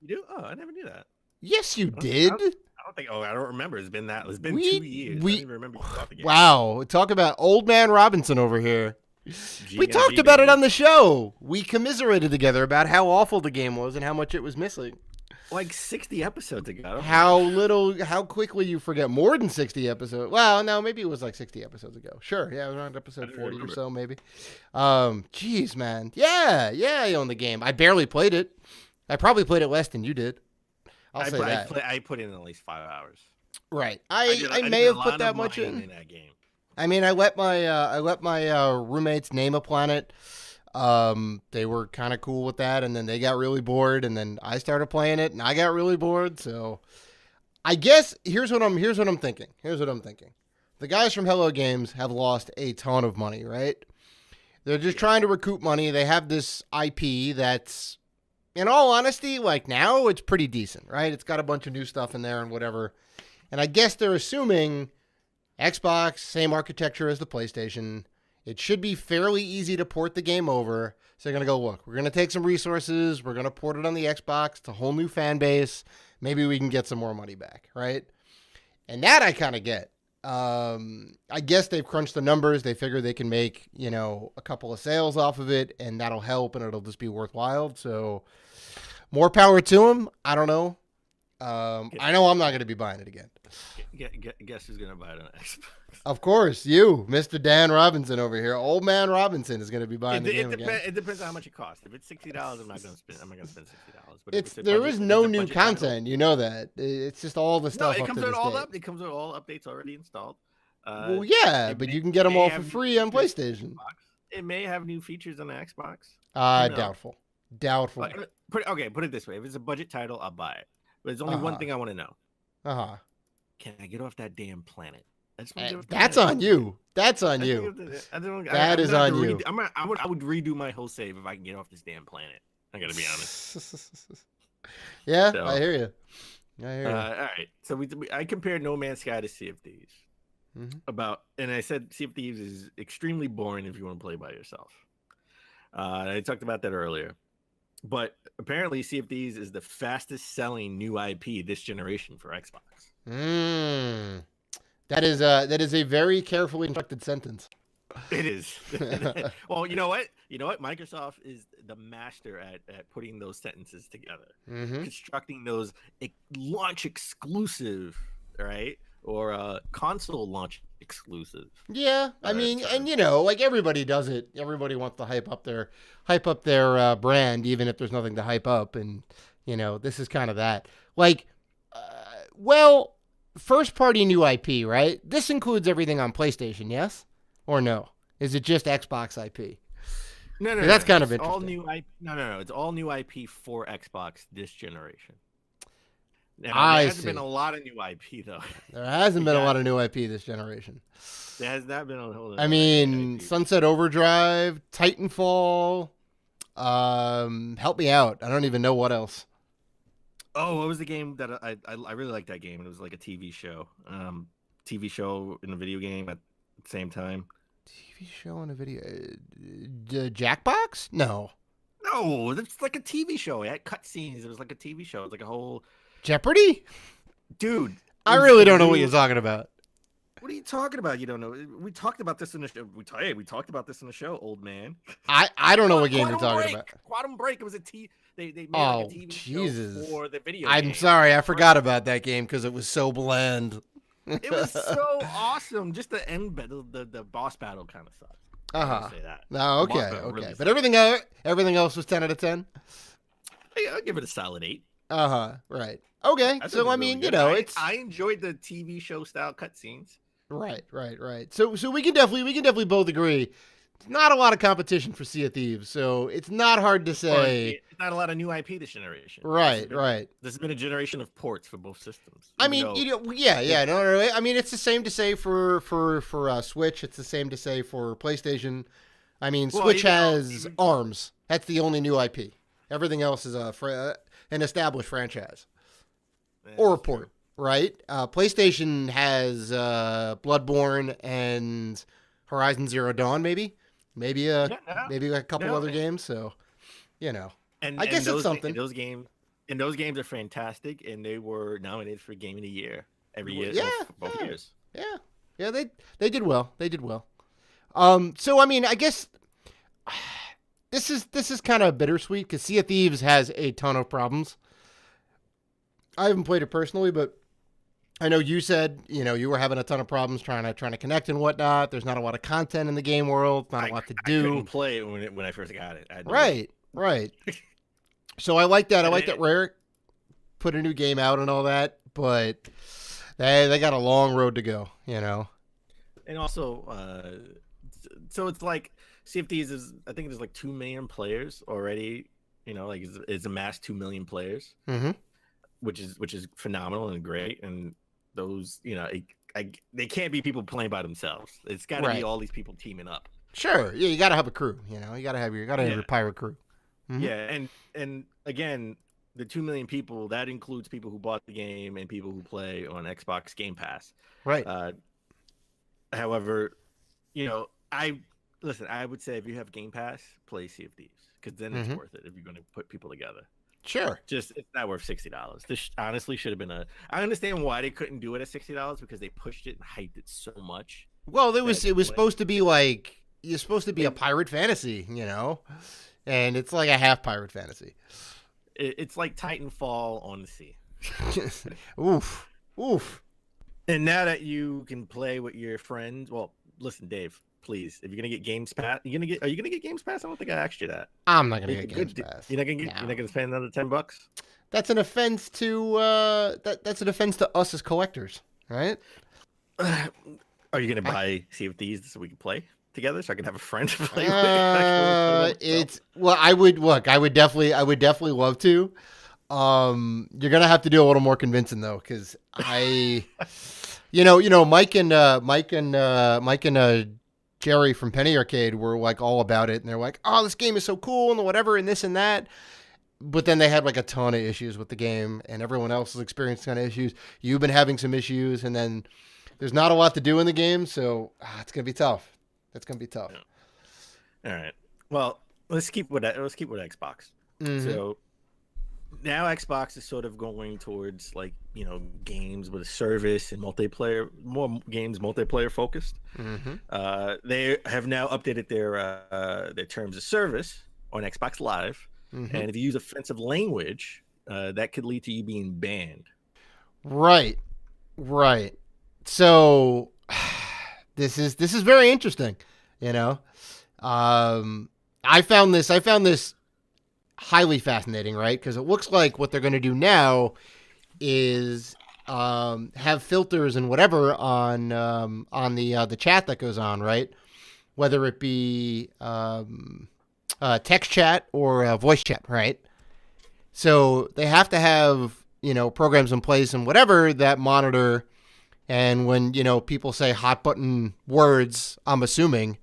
Speaker 4: You do? Oh, I never knew that.
Speaker 3: Yes, you did.
Speaker 4: I don't remember. It's been 2 years. I don't even remember you bought the game.
Speaker 3: Wow, talk about old man Robinson over here. We talked about it on the show. We commiserated together about how awful the game was and how much it was missing.
Speaker 4: Like 60 episodes ago.
Speaker 3: How quickly you forget. More than 60 episodes. Well, no, maybe it was like 60 episodes ago. Sure, yeah, it was around episode 40 or so, maybe. Jeez, man. Yeah, I own the game. I barely played it. I probably played it less than you did.
Speaker 4: I put in at least 5 hours.
Speaker 3: Right. I may have put that much in
Speaker 4: that game.
Speaker 3: I mean, I let my roommates name a planet. They were kind of cool with that, and then they got really bored, and then I started playing it, and I got really bored. So, I guess here's what I'm thinking. The guys from Hello Games have lost a ton of money, right? They're just trying to recoup money. They have this IP that's, in all honesty, like now it's pretty decent, right? It's got a bunch of new stuff in there and whatever. And I guess they're assuming Xbox, same architecture as the PlayStation. It should be fairly easy to port the game over. So they're going to go, look, we're going to take some resources. We're going to port it on the Xbox. It's a whole new fan base. Maybe we can get some more money back, right? And that I kind of get. I guess they've crunched the numbers. They figure they can make, a couple of sales off of it, and that'll help, and it'll just be worthwhile. So more power to them. I don't know. I know I'm not going to be buying it again.
Speaker 4: Guess who's going to buy it on Xbox?
Speaker 3: Of course, you, Mr. Dan Robinson over here. Old man Robinson is going to be buying the game again.
Speaker 4: It depends on how much it costs. If it's $60, I'm not going to spend $60. But
Speaker 3: there is no new content. You know that. It's just all the stuff.
Speaker 4: No, it comes with all updates already installed.
Speaker 3: Well, yeah, but you can get them all for free on PlayStation.
Speaker 4: It may have new features on the Xbox.
Speaker 3: Doubtful.
Speaker 4: Put it this way: if it's a budget title, I'll buy it. There's only one thing I want to know. Can I get off that damn planet?
Speaker 3: That's on you. That's on you. That is on you.
Speaker 4: I would redo my whole save if I can get off this damn planet. I gotta be honest.
Speaker 3: Yeah, so, I hear you.
Speaker 4: All right. So I compared No Man's Sky to Sea of Thieves. And I said Sea of Thieves is extremely boring if you want to play by yourself. I talked about that earlier. But apparently Sea of Thieves is the fastest selling new IP this generation for Xbox.
Speaker 3: That is a very carefully constructed sentence.
Speaker 4: It is. Well, you know what? Microsoft is the master at putting those sentences together, constructing those launch exclusive, right? Or console launch exclusive.
Speaker 3: Yeah, I mean, and like everybody does it. Everybody wants to hype up their brand, even if there's nothing to hype up. And this is kind of that. Like, first party new IP, right? This includes everything on PlayStation, yes or no? Is it just Xbox IP?
Speaker 4: No.
Speaker 3: That's kind of
Speaker 4: it's
Speaker 3: interesting.
Speaker 4: All new IP. No. It's all new IP for Xbox this generation. Now, there hasn't been a lot of new IP though.
Speaker 3: There hasn't been a lot of new IP this generation.
Speaker 4: There has not been a whole lot.
Speaker 3: I mean, Sunset Overdrive, Titanfall. Help me out. I don't even know what else.
Speaker 4: Oh, what was the game that I really liked that game? It was like a TV show. TV show in a video game at the same time.
Speaker 3: TV show and a video. Jackbox? No,
Speaker 4: it's like a TV show. It had cutscenes. It was like a TV show. It's like a whole
Speaker 3: Jeopardy?
Speaker 4: Dude,
Speaker 3: I really don't know what you're talking about.
Speaker 4: What are you talking about? You don't know. We talked about this in the show. We talked about this in the show, old man.
Speaker 3: I don't know what game you're talking about.
Speaker 4: Quantum Break. It was they made like a TV show for the video game.
Speaker 3: I'm sorry, I forgot about that game because it was so bland.
Speaker 4: It was so awesome. Just the end, the boss battle kind of sucked. Say that.
Speaker 3: No, okay. Really, but everything else was 10 out of 10.
Speaker 4: Yeah, I'll give it a solid 8.
Speaker 3: Right. Okay. So I mean, really
Speaker 4: I enjoyed the TV show style cutscenes.
Speaker 3: Right. So we can definitely both agree. It's not a lot of competition for Sea of Thieves, so it's not hard to say.
Speaker 4: It's not a lot of new IP this generation.
Speaker 3: Right.
Speaker 4: This has been a generation of ports for both systems.
Speaker 3: I mean, no. I mean, it's the same to say for Switch. It's the same to say for PlayStation. I mean, Switch has ARMS. That's the only new IP. Everything else is an established franchise or a port, right? PlayStation has Bloodborne and Horizon Zero Dawn, maybe a couple other games. So,
Speaker 4: and
Speaker 3: I guess it's something.
Speaker 4: Those games are fantastic, and they were nominated for Game of the Year every year. Both years.
Speaker 3: Yeah. They did well. So I mean, I guess this is kind of bittersweet because Sea of Thieves has a ton of problems. I haven't played it personally, but I know you said, you were having a ton of problems trying to connect and whatnot. There's not a lot of content in the game world, not a lot to do.
Speaker 4: I couldn't play it when I first got it.
Speaker 3: Right. So I like that. I like that Rare put a new game out and all that, but they got a long road to go,
Speaker 4: And also, so it's like Sea of Thieves is, I think there's like 2 million players already. Like it's amassed 2 million players. Which is phenomenal and great, and those they can't be people playing by themselves. It's got to be all these people teaming up.
Speaker 3: Sure, yeah, you got to have a crew. You got to have your pirate crew.
Speaker 4: Yeah, and again, the 2 million people that includes people who bought the game and people who play on Xbox Game Pass.
Speaker 3: Right.
Speaker 4: However, I would say if you have Game Pass, play Sea of Thieves because then it's worth it if you're going to put people together.
Speaker 3: Sure.
Speaker 4: Just it's not worth $60. This honestly should have been I understand why they couldn't do it at $60 because they pushed it and hyped it so much.
Speaker 3: Well, it was supposed to be like you're supposed to be a pirate fantasy, and it's like a half pirate fantasy.
Speaker 4: It's like Titanfall on the sea.
Speaker 3: Oof.
Speaker 4: And now that you can play with your friends, well, listen, Dave. Please, if you're gonna get Games Pass, are you gonna get Games Pass? I don't think I asked you that.
Speaker 3: I'm not gonna get Games Pass.
Speaker 4: You're not gonna spend another $10.
Speaker 3: That's an offense to that's an offense to us as collectors, right?
Speaker 4: Are you gonna buy Sea of Thieves so we can play together, so I can have a friend to play with?
Speaker 3: I would definitely love to. You're gonna have to do a little more convincing though, because Mike and Jerry from Penny Arcade were like all about it, and they're like, "Oh, this game is so cool and whatever, and this and that." But then they had like a ton of issues with the game, and everyone else has experienced kind of issues. You've been having some issues, and then there's not a lot to do in the game, so it's gonna be tough. It's gonna be tough.
Speaker 4: Yeah. All right. Well, let's keep with Xbox.
Speaker 3: Mm-hmm.
Speaker 4: So now Xbox is sort of going towards like games with a service and multiplayer, more games multiplayer focused.
Speaker 3: Mm-hmm.
Speaker 4: They have now updated their terms of service on Xbox Live.
Speaker 3: Mm-hmm.
Speaker 4: And if you use offensive language, that could lead to you being banned.
Speaker 3: Right. So this is very interesting. I found this highly fascinating, right? Because it looks like what they're going to do now is have filters and whatever on the chat that goes on, right? Whether it be text chat or voice chat, right? So they have to have, programs in place and whatever that monitor. And when, people say hot button words, I'm assuming,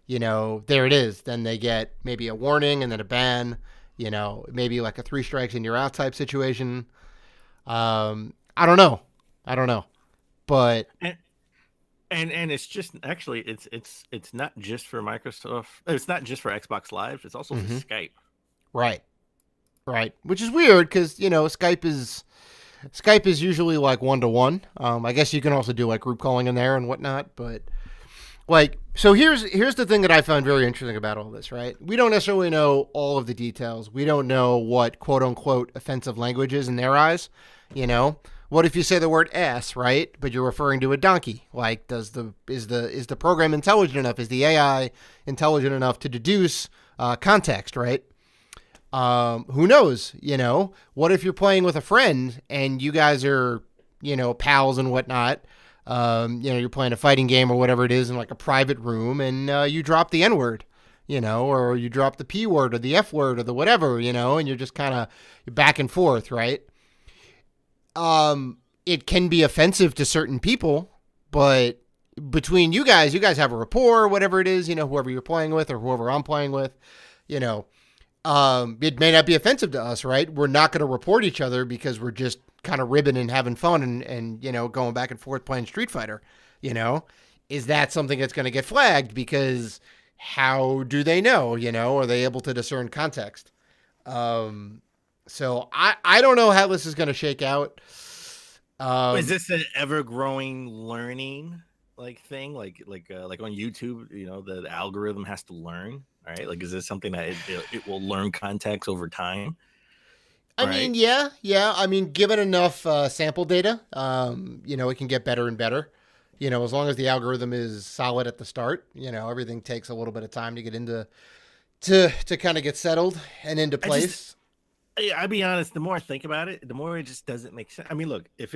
Speaker 3: there it is. Then they get maybe a warning and then a ban, maybe like a 3 strikes and you're out type situation. I don't know. But
Speaker 4: And it's just actually it's not just for Microsoft. It's not just for Xbox Live. It's also for Skype.
Speaker 3: Right. Which is weird because Skype is usually like 1-to-1. I guess you can also do like group calling in there and whatnot. But so here's the thing that I found very interesting about all this. Right. We don't necessarily know all of the details. We don't know what quote unquote offensive language is in their eyes. What if you say the word ass, right? But you're referring to a donkey? Like, is the program intelligent enough? Is the AI intelligent enough to deduce context, right? Who knows? What if you're playing with a friend and you guys are, pals and whatnot? You're playing a fighting game or whatever it is in like a private room, and you drop the N-word, or you drop the P word or the F word or the whatever, and you're just kind of back and forth, right? It can be offensive to certain people, but between you guys have a rapport, whatever it is, whoever you're playing with or whoever I'm playing with, it may not be offensive to us, right? We're not going to report each other because we're just kind of ribbing and having fun and going back and forth playing Street Fighter, is that something that's going to get flagged? Because how do they know, are they able to discern context? So I don't know how this is going to shake out.
Speaker 4: Is this an ever-growing learning thing, like on YouTube? The algorithm has to learn, right? Like, is this something that it will learn context over time?
Speaker 3: I mean, yeah. I mean, given enough sample data, it can get better and better. As long as the algorithm is solid at the start, everything takes a little bit of time to get into to kind of get settled and into place.
Speaker 4: I'll be honest. The more I think about it, the more it just doesn't make sense. I mean, look, if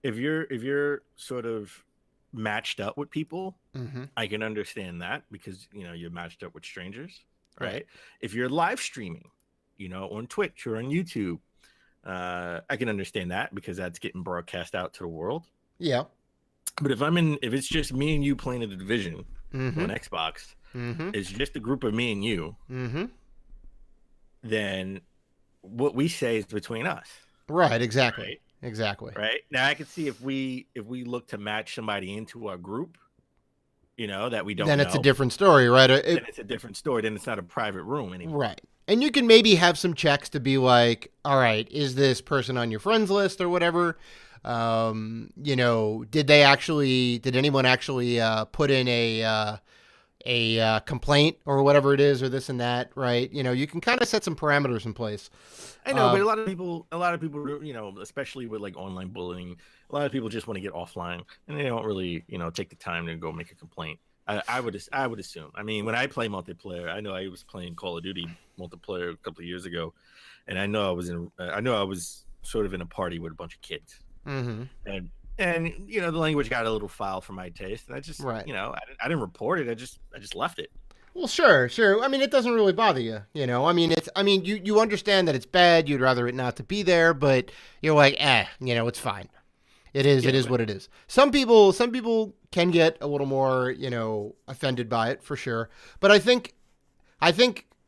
Speaker 4: you're sort of matched up with people, I can understand that because you're matched up with strangers, right? If you're live streaming, on Twitch or on YouTube, I can understand that because that's getting broadcast out to the world.
Speaker 3: Yeah.
Speaker 4: But if it's just me and you playing the Division on Xbox, it's just a group of me and you, then what we say is between us.
Speaker 3: Right, exactly. Right? Exactly.
Speaker 4: Right. Now I can see if we look to match somebody into our group, that we don't
Speaker 3: then
Speaker 4: know.
Speaker 3: It's a different story, right?
Speaker 4: Then it's a different story. Then it's not a private room anymore. Right.
Speaker 3: And you can maybe have some checks to be like, all right, is this person on your friends list or whatever? Did anyone actually put in a complaint or whatever it is or this and that, right? You can kind of set some parameters in place.
Speaker 4: I know, but a lot of people, especially with like online bullying, a lot of people just want to get offline and they don't really, take the time to go make a complaint. I would assume. I mean, when I play multiplayer, I know I was playing Call of Duty multiplayer a couple of years ago, and I know I was sort of in a party with a bunch of kids, and the language got a little foul for my taste, and I just, I didn't report it. I just left it.
Speaker 3: Well, sure, sure. I mean, it doesn't really bother you, you know. I mean, you understand that it's bad. You'd rather it not to be there, but you're like, you know, it's fine. It is what it is. Some people can get a little more, you know, offended by it for sure. But I think,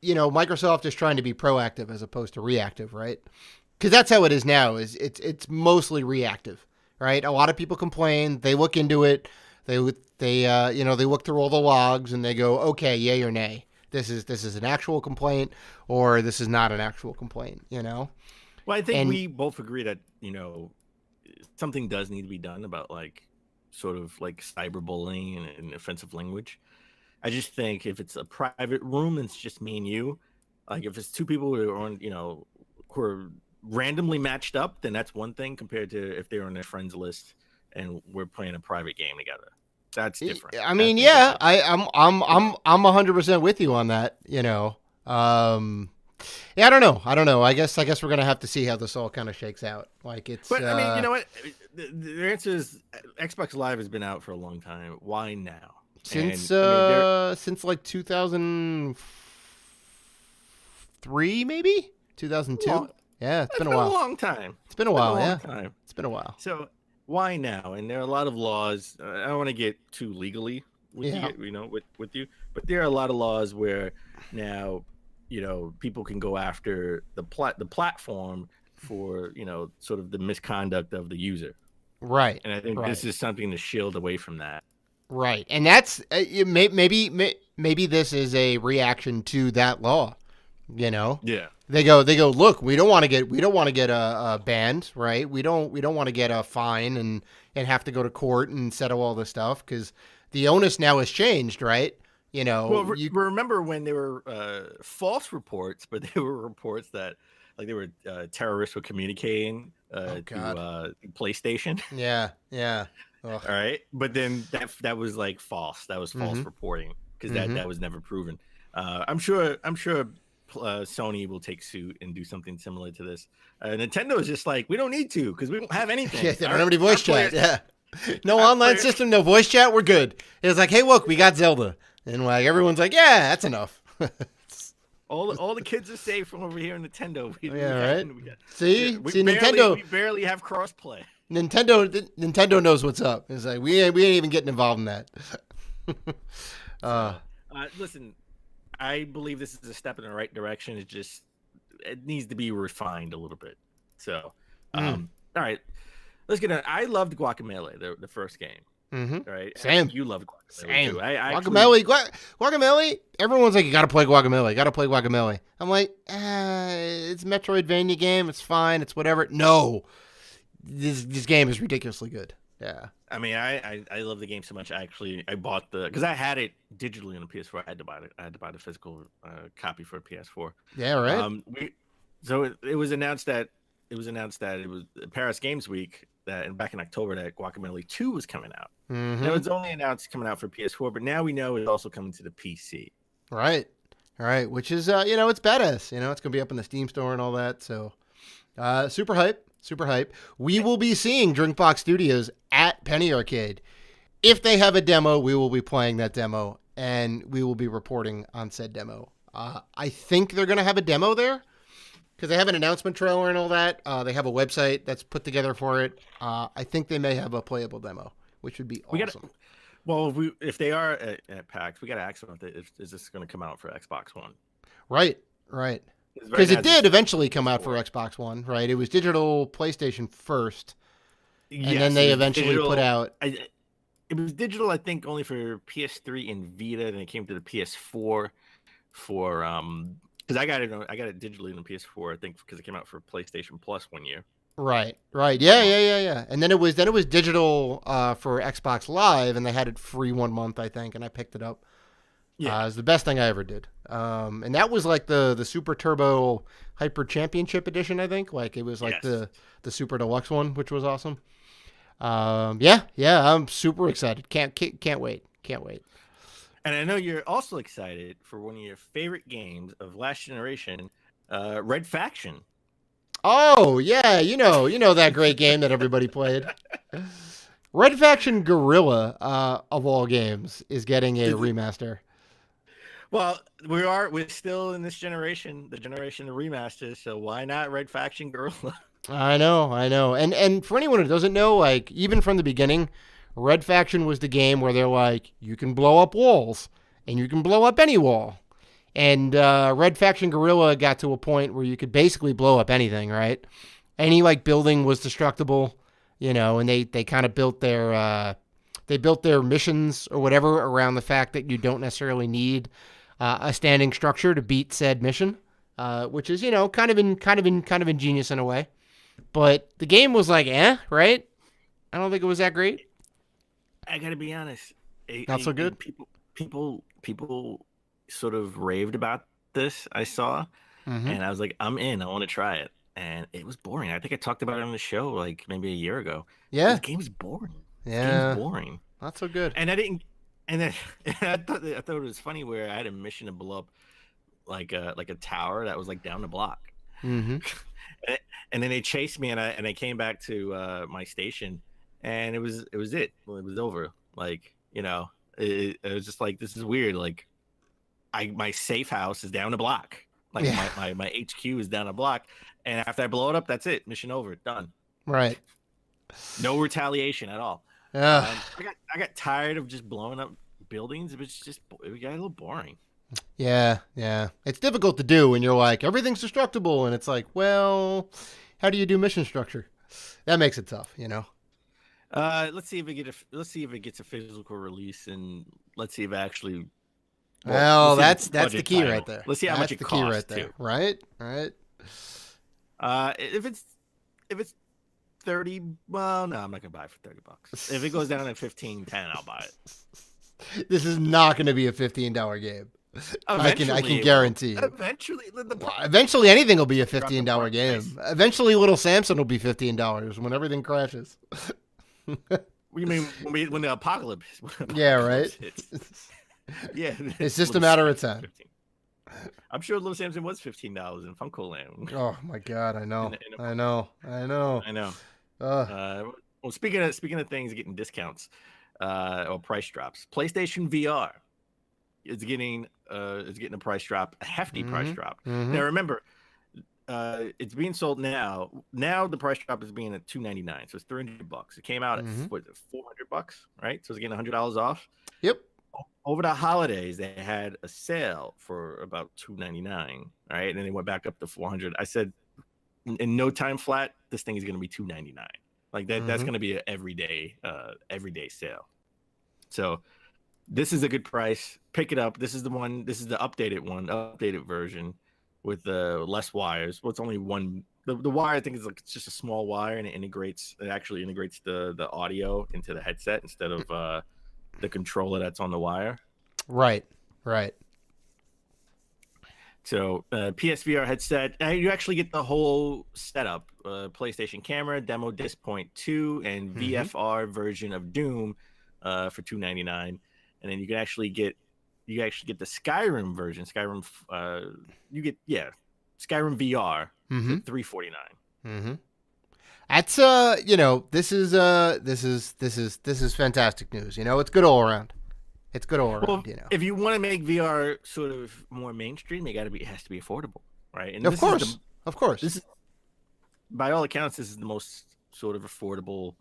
Speaker 3: you know, Microsoft is trying to be proactive as opposed to reactive, right? Because that's how it is now. It's mostly reactive, right? A lot of people complain. They look into it. You know, they look through all the logs and they go, okay, yay or nay. This is an actual complaint, or this is not an actual complaint. You know.
Speaker 4: Well, I think we both agree that, you know, something does need to be done about like sort of like cyberbullying and offensive language. I just think if it's a private room and it's just me and you, like if it's two people who are on, you know, who are randomly matched up, then that's one thing compared to if they're on their friends list and we're playing a private game together. That's different.
Speaker 3: I mean, yeah, I'm 100% with you on that. You know, yeah, I don't know. I guess we're gonna have to see how this all kind of shakes out. Like it's.
Speaker 4: But I mean, you know what? The answer is Xbox Live has been out for a long time. Why now?
Speaker 3: Since since like 2003, maybe 2002. Yeah, it's been a while.
Speaker 4: A long time.
Speaker 3: It's been a while. Yeah, it's been a while.
Speaker 4: So why now? And there are a lot of laws. I don't want to get too legally with you, you know, with you, but there are a lot of laws where now, you know, people can go after the platform for, you know, sort of the misconduct of the user.
Speaker 3: Right.
Speaker 4: And I think this is something to shield away from that.
Speaker 3: Right. And that's maybe this is a reaction to that law, you know?
Speaker 4: Yeah.
Speaker 3: They go, look, we don't want to get a banned, right? We don't want to get a fine and have to go to court and settle all this stuff because the onus now has changed, right? You know,
Speaker 4: well, remember when there were false reports, but there were reports that like they were terrorists were communicating to PlayStation.
Speaker 3: Yeah.
Speaker 4: All right, but then that was like false. That was false reporting because that was never proven. I'm sure Sony will take suit and do something similar to this. Nintendo is just like, we don't need to because we don't have anything.
Speaker 3: Yeah, they don't have any voice chat. Yeah, no online system, no voice chat. We're good. It's like, hey, look, we got Zelda. And like everyone's like, yeah, that's enough.
Speaker 4: all the kids are safe from over here in Nintendo.
Speaker 3: See,
Speaker 4: Nintendo. We barely have crossplay.
Speaker 3: Nintendo knows what's up. It's like we ain't even getting involved in that.
Speaker 4: Listen, I believe this is a step in the right direction. It needs to be refined a little bit. So, all right, let's get on. I loved Guacamelee, the first game. Right.
Speaker 3: Same.
Speaker 4: You love Guacamelee.
Speaker 3: Same.
Speaker 4: Too.
Speaker 3: Guacamelee. Everyone's like, you gotta play Guacamelee. I'm like, it's a Metroidvania game. It's fine. It's whatever. No, this game is ridiculously good. Yeah.
Speaker 4: I mean, I love the game so much. I bought because I had it digitally on the PS4. I had to buy it. I had to buy the physical copy for PS4.
Speaker 3: Yeah. Right.
Speaker 4: So it was announced that it was Paris Games Week back in October that Guacamelee 2 was coming out. It was only announced coming out for PS4, but now we know it's also coming to the PC.
Speaker 3: Right. Which is you know, it's badass. You know, it's gonna be up in the Steam store and all that. So super hype. We will be seeing Drinkbox Studios at Penny Arcade. If they have a demo, we will be playing that demo and we will be reporting on said demo. I think they're gonna have a demo there. Because they have an announcement trailer and all that. They have a website that's put together for it. I think they may have a playable demo, which would be awesome.
Speaker 4: If they are at PAX, we got to ask them is this going to come out for Xbox One?
Speaker 3: Right. Because it did eventually come out for Xbox One, right? It was digital PlayStation first, and then they eventually put out.
Speaker 4: It was digital, I think, only for PS3 and Vita, and it came to the PS4 for because I got it digitally on the PS4, I think, because it came out for PlayStation Plus one year.
Speaker 3: Right. Yeah. And then it was digital for Xbox Live, and they had it free 1 month, I think, and I picked it up. Yeah, it was the best thing I ever did. And that was like the Super Turbo Hyper Championship Edition, I think. Like it was like the Super Deluxe one, which was awesome. Yeah, I'm super excited. Can't wait.
Speaker 4: And I know you're also excited for one of your favorite games of last generation, Red Faction.
Speaker 3: Oh, yeah, you know that great game that everybody played. Red Faction Guerilla, of all games, is getting a remaster.
Speaker 4: Well, we're still in this generation, the generation of remasters. So why not Red Faction Guerrilla?
Speaker 3: I know. And for anyone who doesn't know, like even from the beginning, Red Faction was the game where they're like, you can blow up walls and you can blow up any wall. And Red Faction Guerrilla got to a point where you could basically blow up anything, right? Any like building was destructible, and they kind of built their missions or whatever around the fact that you don't necessarily need a standing structure to beat said mission, which is kind of ingenious in a way. But the game was like, right? I don't think it was that great.
Speaker 4: I gotta be honest,
Speaker 3: Not so good.
Speaker 4: People sort of raved about this. I saw, and I was like, I'm in. I want to try it, and it was boring. I think I talked about it on the show like maybe a year ago.
Speaker 3: Yeah,
Speaker 4: this game is boring.
Speaker 3: Yeah,
Speaker 4: game's boring.
Speaker 3: Not so good.
Speaker 4: And I didn't. And then I thought it was funny where I had a mission to blow up like a tower that was like down the block. And then they chased me, and I came back to my station, and it was over. Like it was just like, this is weird. Like my safe house is down the block. Like my HQ is down a block, and after I blow it up, that's it. Mission over. Done.
Speaker 3: Right.
Speaker 4: No retaliation at all.
Speaker 3: Yeah.
Speaker 4: I got tired of just blowing up buildings. It got a little boring.
Speaker 3: Yeah. It's difficult to do when you're like, everything's destructible, and it's like, well, how do you do mission structure? That makes it tough,
Speaker 4: Let's see if it gets a physical release, and let's see if it actually.
Speaker 3: Well, that's the key right there.
Speaker 4: Let's see how much it costs
Speaker 3: right there.
Speaker 4: too.
Speaker 3: Right.
Speaker 4: If it's 30, well, no, I'm not gonna buy it for $30. If it goes down to 15, 10, I'll buy it.
Speaker 3: This is not going to be a $15 game. I can guarantee you. Eventually, anything will be a $15 game. Eventually, Little Samson will be $15 when everything crashes.
Speaker 4: What do you mean when the apocalypse?
Speaker 3: Yeah, right.
Speaker 4: Yeah,
Speaker 3: it's just a matter of time.
Speaker 4: I'm sure Little Samson was $15 in Funko Land.
Speaker 3: Oh my God, I know. I know.
Speaker 4: Well, speaking of things getting discounts or price drops, PlayStation VR is getting a price drop, a hefty price drop. Now remember, it's being sold now. Now the price drop is being at $299, so it's $300. It came out at $400, right? So it's getting $100 off.
Speaker 3: Yep.
Speaker 4: Over the holidays, they had a sale for about $299, right? And then they went back up to $400. I said, in no time flat, this thing is going to be $299. Like that. That's going to be an everyday sale. So this is a good price. Pick it up. This is the one. This is the updated version with less wires. Well, it's only one. The wire, I think, is like, it's just a small wire, and it actually integrates the audio into the headset instead of the controller that's on the wire.
Speaker 3: Right.
Speaker 4: So PSVR headset, you actually get the whole setup: PlayStation camera, demo disc point 2, and VFR version of Doom for $299. And then you actually get the Skyrim version. Skyrim VR for $349.
Speaker 3: That's this is fantastic news. It's good all around. Well,
Speaker 4: if you want to make VR sort of more mainstream, it has to be affordable, right? And
Speaker 3: of course.
Speaker 4: This is, by all accounts, this is the most sort of affordable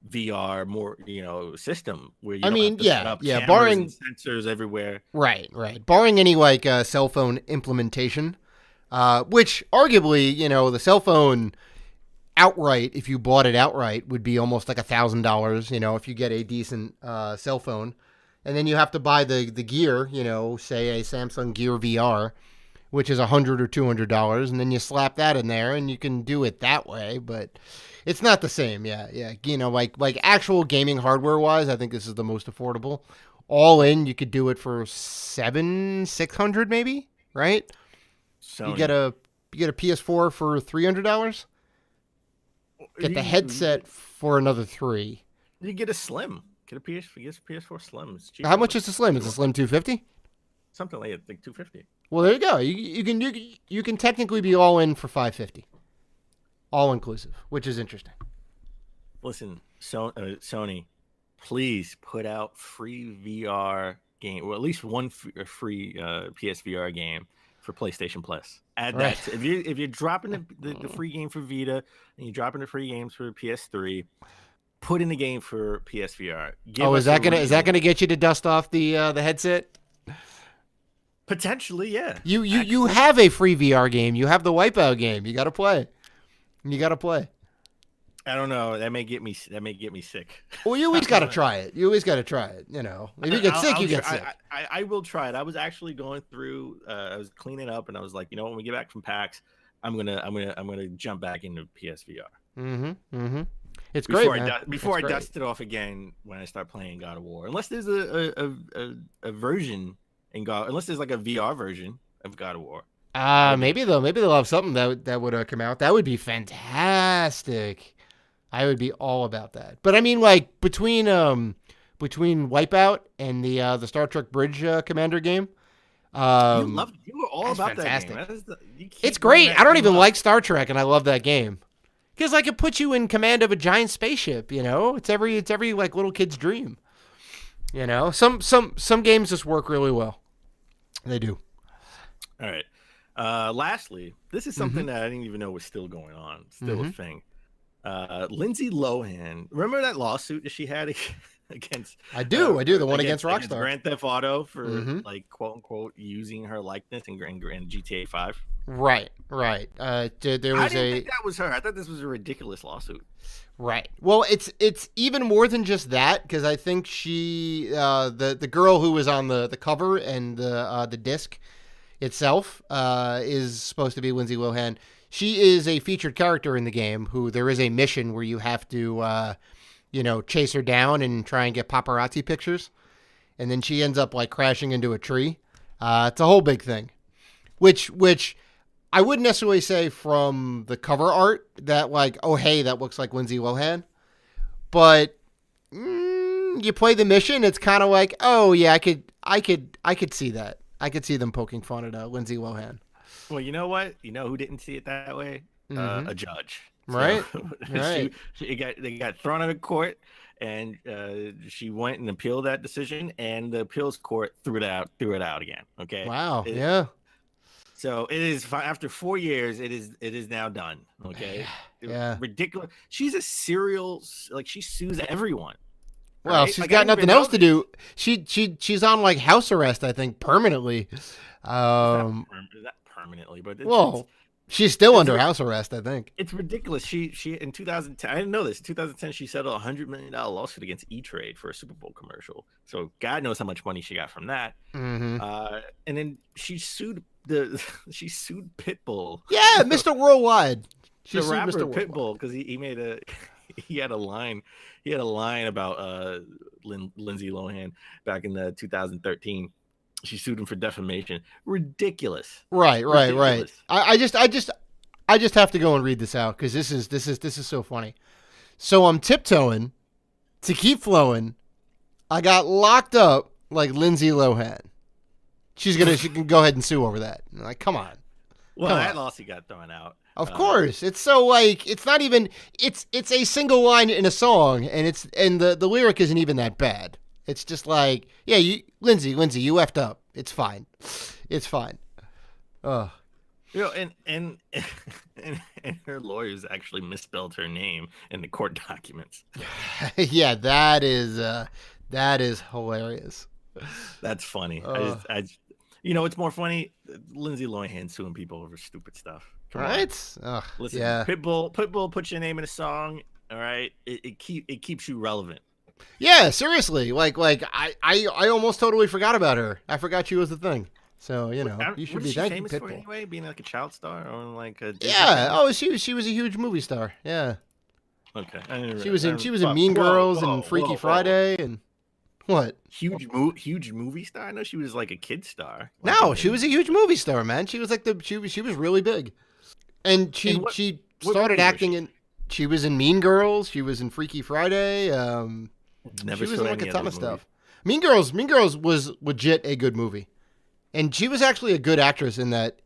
Speaker 4: VR system where you don't have to set up cameras
Speaker 3: barring
Speaker 4: and sensors everywhere.
Speaker 3: Right. Barring any like cell phone implementation, which arguably, the cell phone outright, if you bought it outright, would be almost like $1,000. If you get a decent cell phone, and then you have to buy the gear, say a Samsung Gear VR, which is $100 or $200, and then you slap that in there, and you can do it that way, but it's not the same. Yeah. Like actual gaming hardware wise, I think this is the most affordable. All in, you could do it for $600 maybe, right?
Speaker 4: So
Speaker 3: you get a PS4 for $300. Get the headset for another $300.
Speaker 4: You get a Slim. Get a PS4 Slim. It's cheap.
Speaker 3: How much is the Slim? Is the Slim $250?
Speaker 4: Something like $250.
Speaker 3: Well, there you go. You can technically be all in for $550, all inclusive, which is interesting.
Speaker 4: Listen, Sony, please put out free VR game, or at least one free PSVR game for PlayStation Plus. Add
Speaker 3: Right.
Speaker 4: that. If you're dropping the free game for Vita and you're dropping the free games for PS3, put in the game for PSVR.
Speaker 3: Is that gonna get you to dust off the headset?
Speaker 4: Potentially, yeah.
Speaker 3: You have a free VR game. You have the Wipeout game. You got to play.
Speaker 4: I don't know. That may get me sick.
Speaker 3: Well, you always got to try it. You know, if you get sick, you get sick.
Speaker 4: I will try it. I was actually going through. I was cleaning up, and I was like, you know, when we get back from PAX, I'm gonna jump back into PSVR.
Speaker 3: Mm-hmm. It's great,
Speaker 4: before I dust it off again when I start playing God of War. Unless there's a version in God, unless there's like a VR version of God of War.
Speaker 3: Maybe they'll have something that would come out. That would be fantastic. I would be all about that. But I mean, like between Wipeout and the Star Trek Bridge Commander game,
Speaker 4: you were all about
Speaker 3: fantastic.
Speaker 4: That game.
Speaker 3: It's great. I don't even like Star Trek, and I love that game because like it puts you in command of a giant spaceship. You know, it's every like little kid's dream. You know, some games just work really well. They do.
Speaker 4: All right. Lastly, this is something that I didn't even know was still going on. Still a thing. Lindsay Lohan. Remember that lawsuit that she had against?
Speaker 3: I do. The one against Rockstar.
Speaker 4: Grand Theft Auto for like quote unquote using her likeness in GTA 5.
Speaker 3: Right. There was
Speaker 4: I didn't think that was her. I thought this was a ridiculous lawsuit.
Speaker 3: Right. Well, it's even more than just that because I think she the girl who was on the cover and the disc itself is supposed to be Lindsay Lohan. She is a featured character in the game who there is a mission where you have to chase her down and try and get paparazzi pictures, and then she ends up like crashing into a tree. It's a whole big thing, which I wouldn't necessarily say from the cover art that like, oh, hey, that looks like Lindsay Lohan. But you play the mission, it's kind of like, oh yeah, I could see that. I could see them poking fun at Lindsay Lohan.
Speaker 4: Well, you know what? You know who didn't see it that way? A judge.
Speaker 3: Right.
Speaker 4: So,
Speaker 3: right.
Speaker 4: They got thrown out of court, and she went and appealed that decision, and the appeals court threw it out again. Okay.
Speaker 3: Wow. Yeah.
Speaker 4: So it is after 4 years. It is now done. Okay.
Speaker 3: Yeah.
Speaker 4: Ridiculous. She's a serial. Like she sues everyone.
Speaker 3: Well,
Speaker 4: right?
Speaker 3: she's got nothing else to do. She's on like house arrest, I think, permanently.
Speaker 4: Not permanently, but
Speaker 3: she's still under house arrest, I think.
Speaker 4: It's ridiculous. She in 2010, I didn't know this. In 2010, she settled $100 million lawsuit against E-Trade for a Super Bowl commercial. So God knows how much money she got from that.
Speaker 3: Mm-hmm.
Speaker 4: And then she sued Pitbull.
Speaker 3: Yeah, Mr. Worldwide.
Speaker 4: She sued Mr. Pitbull because he had a line about Lindsay Lohan back in 2013. She sued him for defamation. Ridiculous.
Speaker 3: Right. I just have to go and read this out because this is so funny. So I'm tiptoeing to keep flowing. I got locked up like Lindsay Lohan. She can go ahead and sue over that. I'm like, come on.
Speaker 4: Well, that lawsuit got thrown out.
Speaker 3: Of course. It's so like it's not even it's a single line in a song and the lyric isn't even that bad. It's just like, yeah, Lindsay, you effed up. It's fine. Ugh.
Speaker 4: You know, and her lawyers actually misspelled her name in the court documents.
Speaker 3: Yeah, that is hilarious.
Speaker 4: That's funny. It's more funny. Lindsay Lohan suing people over stupid stuff.
Speaker 3: Right?
Speaker 4: Listen,
Speaker 3: yeah.
Speaker 4: Pitbull puts your name in a song. All right, it keeps you relevant.
Speaker 3: Yeah, seriously. Like I almost totally forgot about her. I forgot she was the thing. So you should be thanking Pitbull.
Speaker 4: For anyway, being like a child star or like a Disney
Speaker 3: yeah. Oh, she was a huge movie star. Yeah.
Speaker 4: Okay.
Speaker 3: She was in Mean Girls and Freaky Friday and what?
Speaker 4: Huge movie star. I know she was like a kid star.
Speaker 3: No, she was a huge movie star, man. She was like she was really big, and she started acting in. She was in Mean Girls. She was in Freaky Friday.
Speaker 4: Never
Speaker 3: she was
Speaker 4: saw
Speaker 3: in like
Speaker 4: any
Speaker 3: a ton
Speaker 4: of
Speaker 3: of stuff. Mean Girls was legit a good movie, and she was actually a good actress in that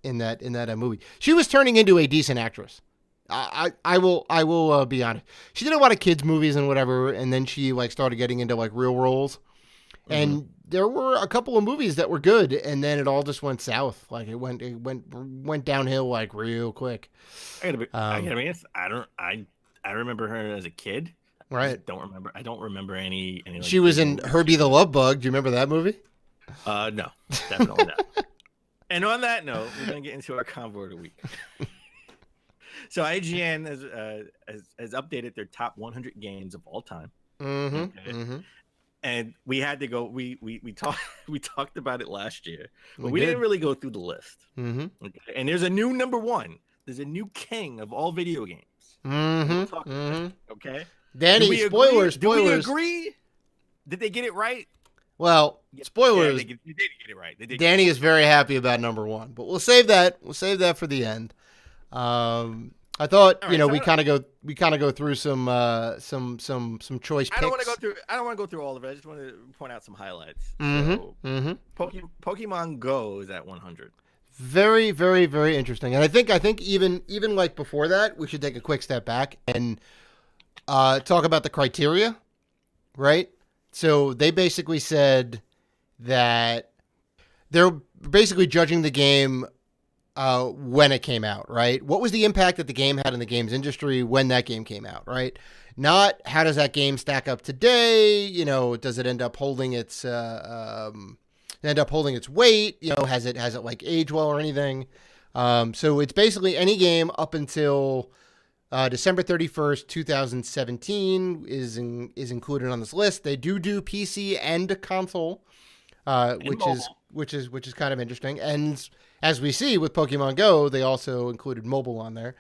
Speaker 3: movie. She was turning into a decent actress. I will be honest. She did a lot of kids movies and whatever, and then she like started getting into like real roles. And there were a couple of movies that were good, and then it all just went south. Like it went downhill like real quick.
Speaker 4: I gotta be honest. I remember her as a kid.
Speaker 3: Right.
Speaker 4: I don't remember any. Like,
Speaker 3: she was in Herbie the Love Bug. Do you remember that movie?
Speaker 4: No, definitely not. And on that note, we're gonna get into our convo of the week. So IGN has updated their top 100 games of all time. And we had to go. We talked about it last year, but we didn't really go through the list. Okay? And there's a new number one. There's a new king of all video games. Okay,
Speaker 3: Danny, spoilers.
Speaker 4: Do we agree? Did they get it right?
Speaker 3: Well, spoilers.
Speaker 4: Yeah, they did get it right.
Speaker 3: Danny is very happy about number one, but we'll save that. We'll save that for the end. I thought we kind of go through some choice picks.
Speaker 4: I don't want to go through all of it. I just want to point out some highlights. Pokemon Go is at 100.
Speaker 3: Very, very, very interesting. And I think even like before that, we should take a quick step back and talk about the criteria, right? So they basically said that they're basically judging the game when it came out, right? What was the impact that the game had in the games industry when that game came out, right? Not how does that game stack up today? Does it end up holding its weight? Has it like age well or anything? So it's basically any game up until December 31st, 2017 is included on this list. They do PC and console, which is kind of interesting. And as we see with Pokemon Go, they also included mobile on there.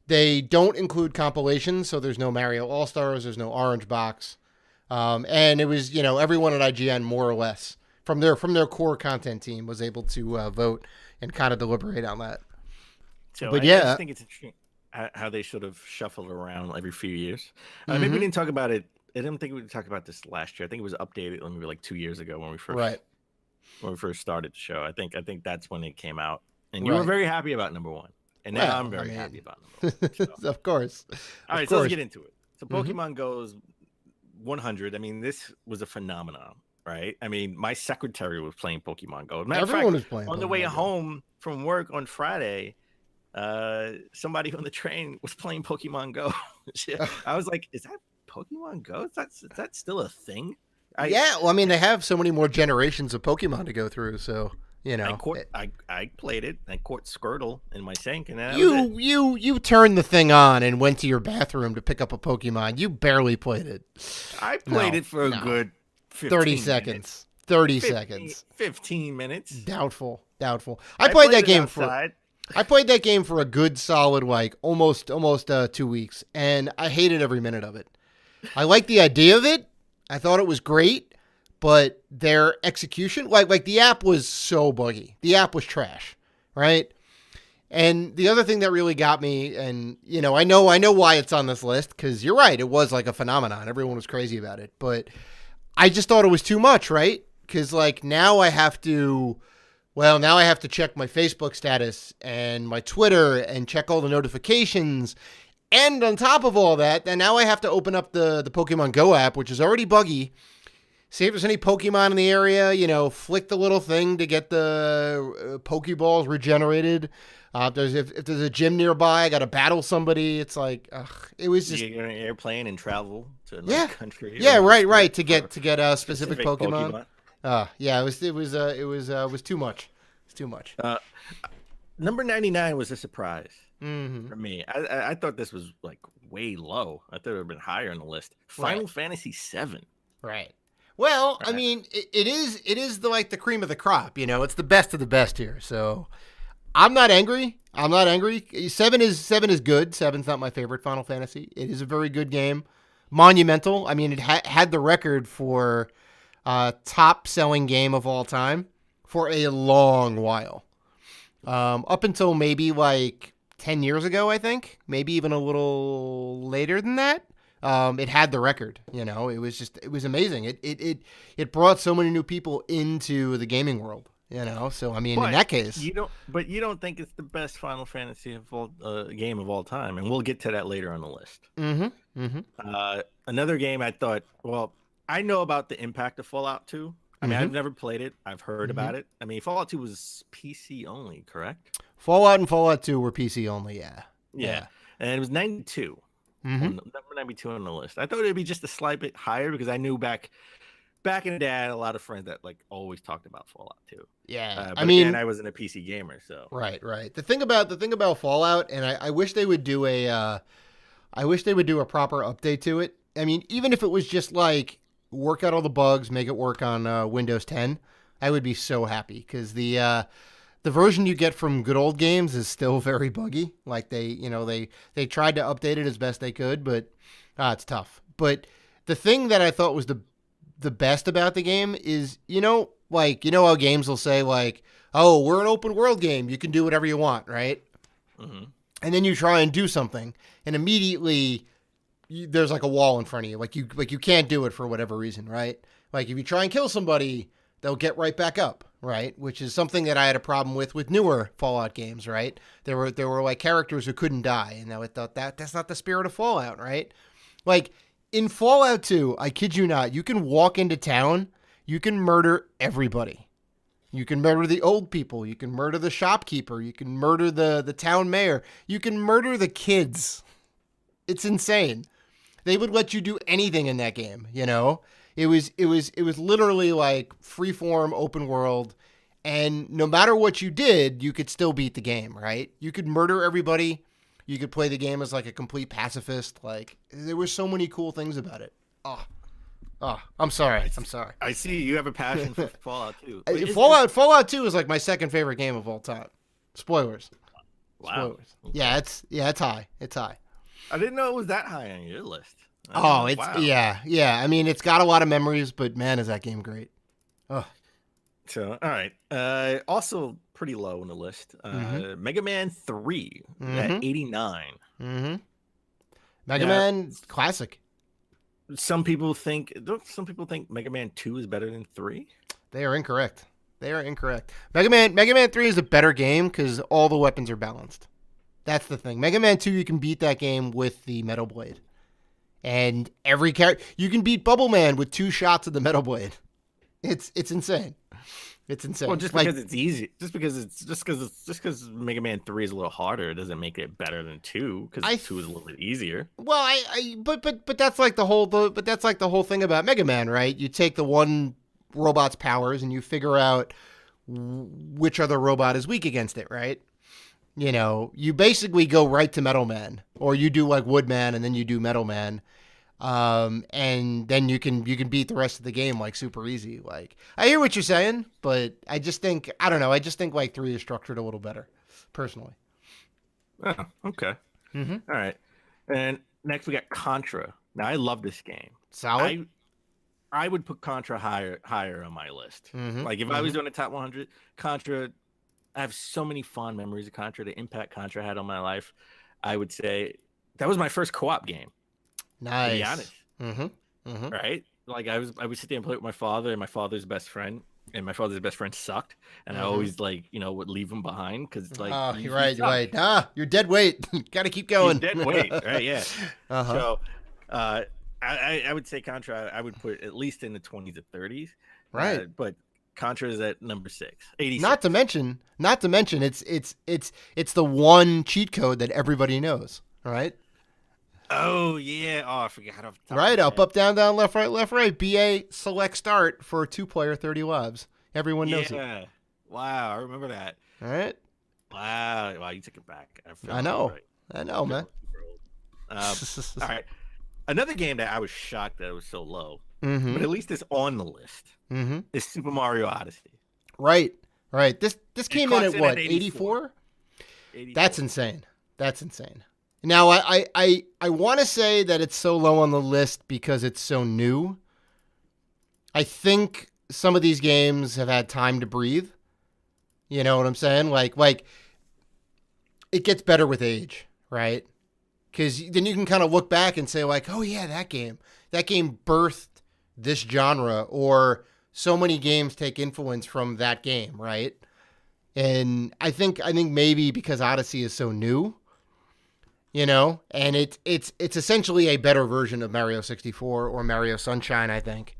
Speaker 3: They don't include compilations, so there's no Mario All-Stars, there's no Orange Box. And it was, everyone at IGN more or less from their core content team was able to vote and kind of deliberate on that.
Speaker 4: So I just think it's interesting how they sort of shuffle around every few years. Maybe we didn't talk about it. I didn't think we would talk about this last year. I think it was updated maybe like 2 years ago when we first started the show. I think that's when it came out, and you were very happy about number one, and now I'm very happy about number one. So.
Speaker 3: Of course.
Speaker 4: All right, so let's get into it. So Pokemon Go's 100. I mean, this was a phenomenon, right? I mean, my secretary was playing Pokemon Go.
Speaker 3: Everyone was playing
Speaker 4: on the way home from work on Friday. Somebody on the train was playing Pokemon Go. I was like, is that Pokemon Go? Is that still a thing?
Speaker 3: Well, I mean, they have so many more generations of Pokemon to go through, so
Speaker 4: I played it. I caught Squirtle in my sink, and then
Speaker 3: you turned the thing on and went to your bathroom to pick up a Pokemon. You barely played it.
Speaker 4: I played it for a good
Speaker 3: 30 seconds. 30 seconds.
Speaker 4: 15 minutes.
Speaker 3: Doubtful. I played that game
Speaker 4: outside.
Speaker 3: I played that game for a good solid almost 2 weeks, and I hated every minute of it. I liked the idea of it. I thought it was great, but their execution, like the app was so buggy. The app was trash, right? And the other thing that really got me, and I know why it's on this list, because you're right, it was like a phenomenon. Everyone was crazy about it, but I just thought it was too much, right? Because now I have to check my Facebook status and my Twitter and check all the notifications. And on top of all that, then now I have to open up the Pokemon Go app, which is already buggy. See if there's any Pokemon in the area, flick the little thing to get the Pokeballs regenerated. If there's a gym nearby, I got to battle somebody. It's like, it was just...
Speaker 4: You're on an airplane and travel to another country.
Speaker 3: Yeah, right. To get a specific Pokemon. It was too much. It's too much.
Speaker 4: Number 99 was a surprise for me. I thought this was like way low. I thought it would have been higher on the list. Final Fantasy VII.
Speaker 3: Right. Well, I mean, it is the cream of the crop. It's the best of the best here. So I'm not angry. 7 is good. 7's not my favorite Final Fantasy. It is a very good game. Monumental. I mean, it had the record for top selling game of all time for a long while. Up until maybe 10 years ago, I think, maybe even a little later than that. It had the record, it was amazing. It brought so many new people into the gaming world, so, I mean, in that case,
Speaker 4: you don't think it's the best Final Fantasy game of all time. And we'll get to that later on the list.
Speaker 3: Mm-hmm. Mm-hmm.
Speaker 4: Another game I thought, I know about the impact of Fallout 2. I mean, I've never played it. I've heard
Speaker 3: Mm-hmm.
Speaker 4: about it. I mean, Fallout 2 was PC only, correct?
Speaker 3: Fallout and Fallout 2 were PC only, yeah.
Speaker 4: Yeah. And it was 92. Number 92 on the list. I thought it'd be just a slight bit higher because I knew back in the day I had a lot of friends that like always talked about Fallout 2.
Speaker 3: Yeah.
Speaker 4: But I mean, I wasn't a PC gamer, so
Speaker 3: right. The thing about Fallout, and I wish they would do a proper update to it. I mean, even if it was just like work out all the bugs, make it work on Windows 10, I would be so happy because the version you get from good old games is still very buggy. Like they tried to update it as best they could, but it's tough. But the thing that I thought was the best about the game is, how games will say like, oh, we're an open world game. You can do whatever you want, right? Mm-hmm. And then you try and do something and immediately there's like a wall in front of you. Like you can't do it for whatever reason, right? Like if you try and kill somebody, they'll get right back up, right? Which is something that I had a problem with newer Fallout games, right? There were like characters who couldn't die, and I thought that's not the spirit of Fallout, right? Like in Fallout 2, I kid you not, you can walk into town, you can murder everybody. You can murder the old people, you can murder the shopkeeper, you can murder the town mayor, you can murder the kids. It's insane. They would let you do anything in that game, you know? It was literally like freeform open world, and no matter what you did, you could still beat the game, right? You could murder everybody. You could play the game as like a complete pacifist. Like there were so many cool things about it. Oh, I'm sorry.
Speaker 4: I see you have a passion for Fallout 2.
Speaker 3: Fallout 2 is like my second favorite game of all time. Spoilers.
Speaker 4: Wow.
Speaker 3: Spoilers. Yeah, it's high. It's high.
Speaker 4: I didn't know it was that high on your list.
Speaker 3: Wow. Yeah. I mean, it's got a lot of memories, but man, is that game great. Oh.
Speaker 4: So, all right. Also pretty low on the list. Mega Man 3 at 89.
Speaker 3: Mm-hmm. Mega Man classic.
Speaker 4: Some people think Mega Man 2 is better than 3.
Speaker 3: They are incorrect. Mega Man 3 is a better game because all the weapons are balanced. That's the thing. Mega Man 2, you can beat that game with the Metal Blade. And every character, you can beat Bubble Man with 2 shots of the Metal Blade. It's insane. It's insane.
Speaker 4: Well, because it's easy, just because Mega Man 3 is a little harder, it doesn't make it better than 2. Because 2 is a little bit easier.
Speaker 3: Well, but that's like the whole thing about Mega Man, right? You take the one robot's powers and you figure out which other robot is weak against it, right? You know, you basically go right to Metal Man, or you do like Woodman and then you do Metal Man. And then you can beat the rest of the game like super easy. Like I hear what you're saying, but I just think like 3 is structured a little better, personally.
Speaker 4: Oh, okay. All right. And next we got Contra. Now I love this game.
Speaker 3: Solid.
Speaker 4: I would put Contra higher on my list. Like if I was doing a top 100, Contra. I have so many fond memories of Contra. The impact Contra had on my life. I would say that was my first co-op game.
Speaker 3: Nice.
Speaker 4: To be honest. Right? Like I would sit there and play with my father and my father's best friend, and my father's best friend sucked, and I always would leave him behind because like
Speaker 3: you're right. You're dead weight. Got to keep going.
Speaker 4: You're dead weight, right? Yeah. So, I would say Contra. I would put at least in the 20s to 30s.
Speaker 3: Right.
Speaker 4: But Contra is at number 6. 86.
Speaker 3: Not to mention, it's the one cheat code that everybody knows, right?
Speaker 4: Oh yeah. Oh, I forgot.
Speaker 3: Right, up, down, left, right. BA select start for a 2-player 30 lives. Everyone knows it.
Speaker 4: Yeah. Wow, I remember that.
Speaker 3: All right.
Speaker 4: Wow, you took it back.
Speaker 3: I know, man.
Speaker 4: All right. Another game that I was shocked that it was so low, but at least it's on the list. Is Super Mario Odyssey. Right.
Speaker 3: This came in at what, 84? That's insane. Now I want to say that it's so low on the list because it's so new. I think some of these games have had time to breathe. You know what I'm saying? Like it gets better with age, right? Because then you can kind of look back and say like, oh yeah, that game birthed this genre, or so many games take influence from that game, right? And I think maybe because Odyssey is so new, you know, and it's essentially a better version of Mario 64 or Mario Sunshine, I think.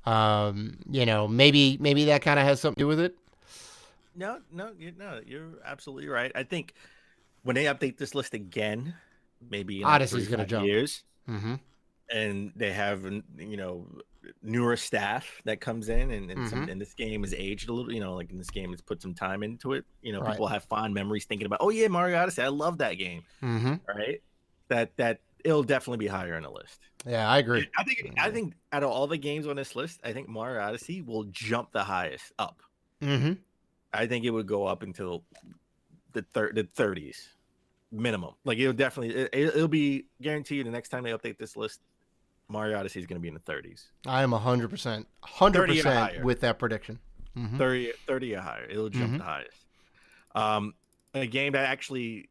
Speaker 3: You know, maybe that kind of has something to do with it.
Speaker 4: No, you're absolutely right. I think when they update this list again, maybe in
Speaker 3: Odyssey's going to jump.
Speaker 4: years,
Speaker 3: Mm-hmm.
Speaker 4: and they have, you know, newer staff that comes in, and and this game is aged a little, you know, like in this game, it's put some time into it. You know, people have fond memories thinking about, oh yeah, Mario Odyssey, I love that game. Right? That it'll definitely be higher on the list.
Speaker 3: Yeah, I agree.
Speaker 4: I think out of all the games on this list, I think Mario Odyssey will jump the highest up. I think it would go up until the 30s minimum. Like it'll definitely it'll be guaranteed the next time they update this list, Mario Odyssey is going to be in the 30s.
Speaker 3: I am 100% with that prediction.
Speaker 4: 30 or higher. It'll jump the highest. A game that actually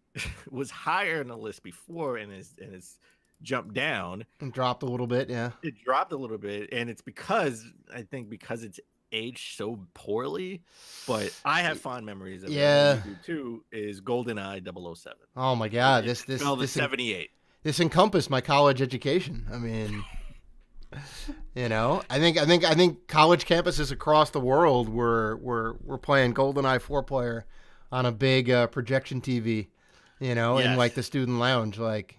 Speaker 4: was higher on the list before and is jumped down
Speaker 3: and dropped a little bit. Yeah,
Speaker 4: it dropped a little bit, and it's because it's aged so poorly, but I have fond memories of it.
Speaker 3: Yeah,
Speaker 4: too is GoldenEye 007.
Speaker 3: Oh my god, this
Speaker 4: 78.
Speaker 3: This encompassed my college education. I mean, you know, I think college campuses across the world were playing GoldenEye 4-player on a big projection TV, you know, in like the student lounge. Like,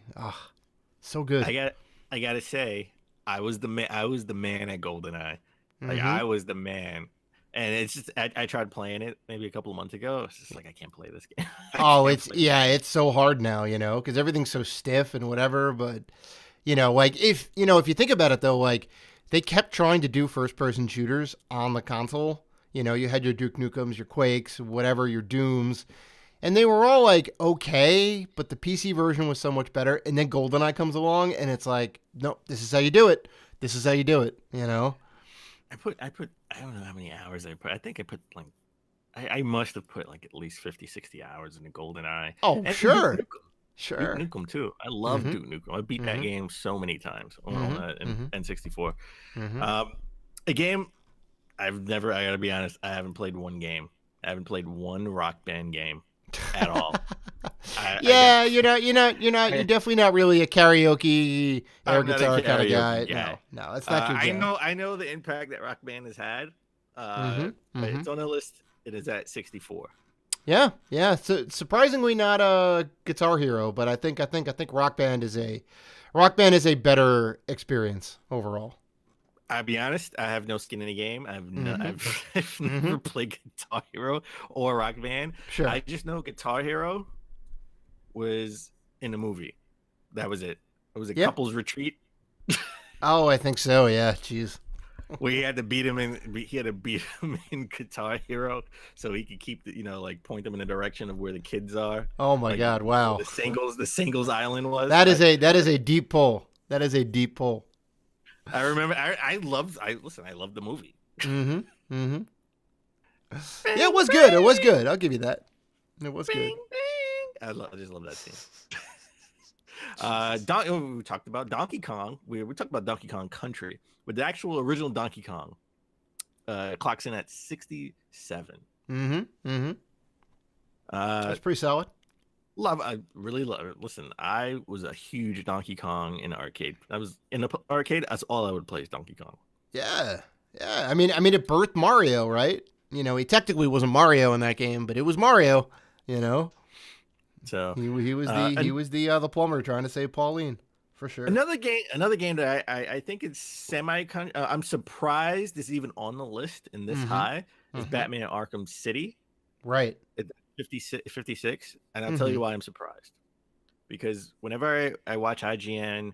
Speaker 3: so good.
Speaker 4: I gotta say, I was the man at GoldenEye. Like I was the man, and it's just I tried playing it maybe a couple of months ago. It's just like I can't play this game.
Speaker 3: It's so hard now, you know, because everything's so stiff and whatever. But you know, like if you think about it though, like they kept trying to do first person shooters on the console. You know, you had your Duke Nukem's, your Quakes, whatever, your Dooms, and they were all like okay, but the PC version was so much better. And then GoldenEye comes along, and it's like, no, this is how you do it. This is how you do it. You know.
Speaker 4: I don't know how many hours I put. I think I put like, I must have put like at least 50, 60 hours in the GoldenEye.
Speaker 3: Oh, and sure.
Speaker 4: Duke Nukem too. I love Duke Nukem. I beat that game so many times on N64. A game I gotta be honest, I haven't played one game. I haven't played one Rock Band game at all.
Speaker 3: You're definitely not really a karaoke air guitar kind of guy. No, that's not your jam.
Speaker 4: I know the impact that Rock Band has had. But it's on the list. It is at 64.
Speaker 3: Yeah. So surprisingly not a Guitar Hero, but I think Rock Band is a better experience overall.
Speaker 4: I'll be honest, I have no skin in the game. I've never played Guitar Hero or Rock Band.
Speaker 3: Sure.
Speaker 4: I just know Guitar Hero was in the movie. That was it. It was a couple's retreat.
Speaker 3: Oh, I think so. Yeah. Jeez.
Speaker 4: Where he had to beat him in Guitar Hero so he could keep like point them in the direction of where the kids are.
Speaker 3: Oh my God! Wow.
Speaker 4: The singles island was.
Speaker 3: That is a deep pull. That is a deep pull.
Speaker 4: I remember. I loved the movie.
Speaker 3: Yeah, it was good. It was good. I'll give you that. It was good.
Speaker 4: I just love that scene. We talked about Donkey Kong. We talked about Donkey Kong Country, but the actual original Donkey Kong clocks in at 67.
Speaker 3: That's pretty solid.
Speaker 4: I really love it. Listen, I was a huge Donkey Kong in the arcade. I was in the arcade. That's all I would play is Donkey Kong.
Speaker 3: Yeah. I mean, it birthed Mario, right? You know, he technically wasn't Mario in that game, but it was Mario. You know. So he was the plumber trying to save Pauline, for sure.
Speaker 4: Another game that I think it's semi. I'm surprised it's even on the list in this high is Batman Arkham City.
Speaker 3: Right.
Speaker 4: At 56, and I'll tell you why I'm surprised. Because whenever I watch IGN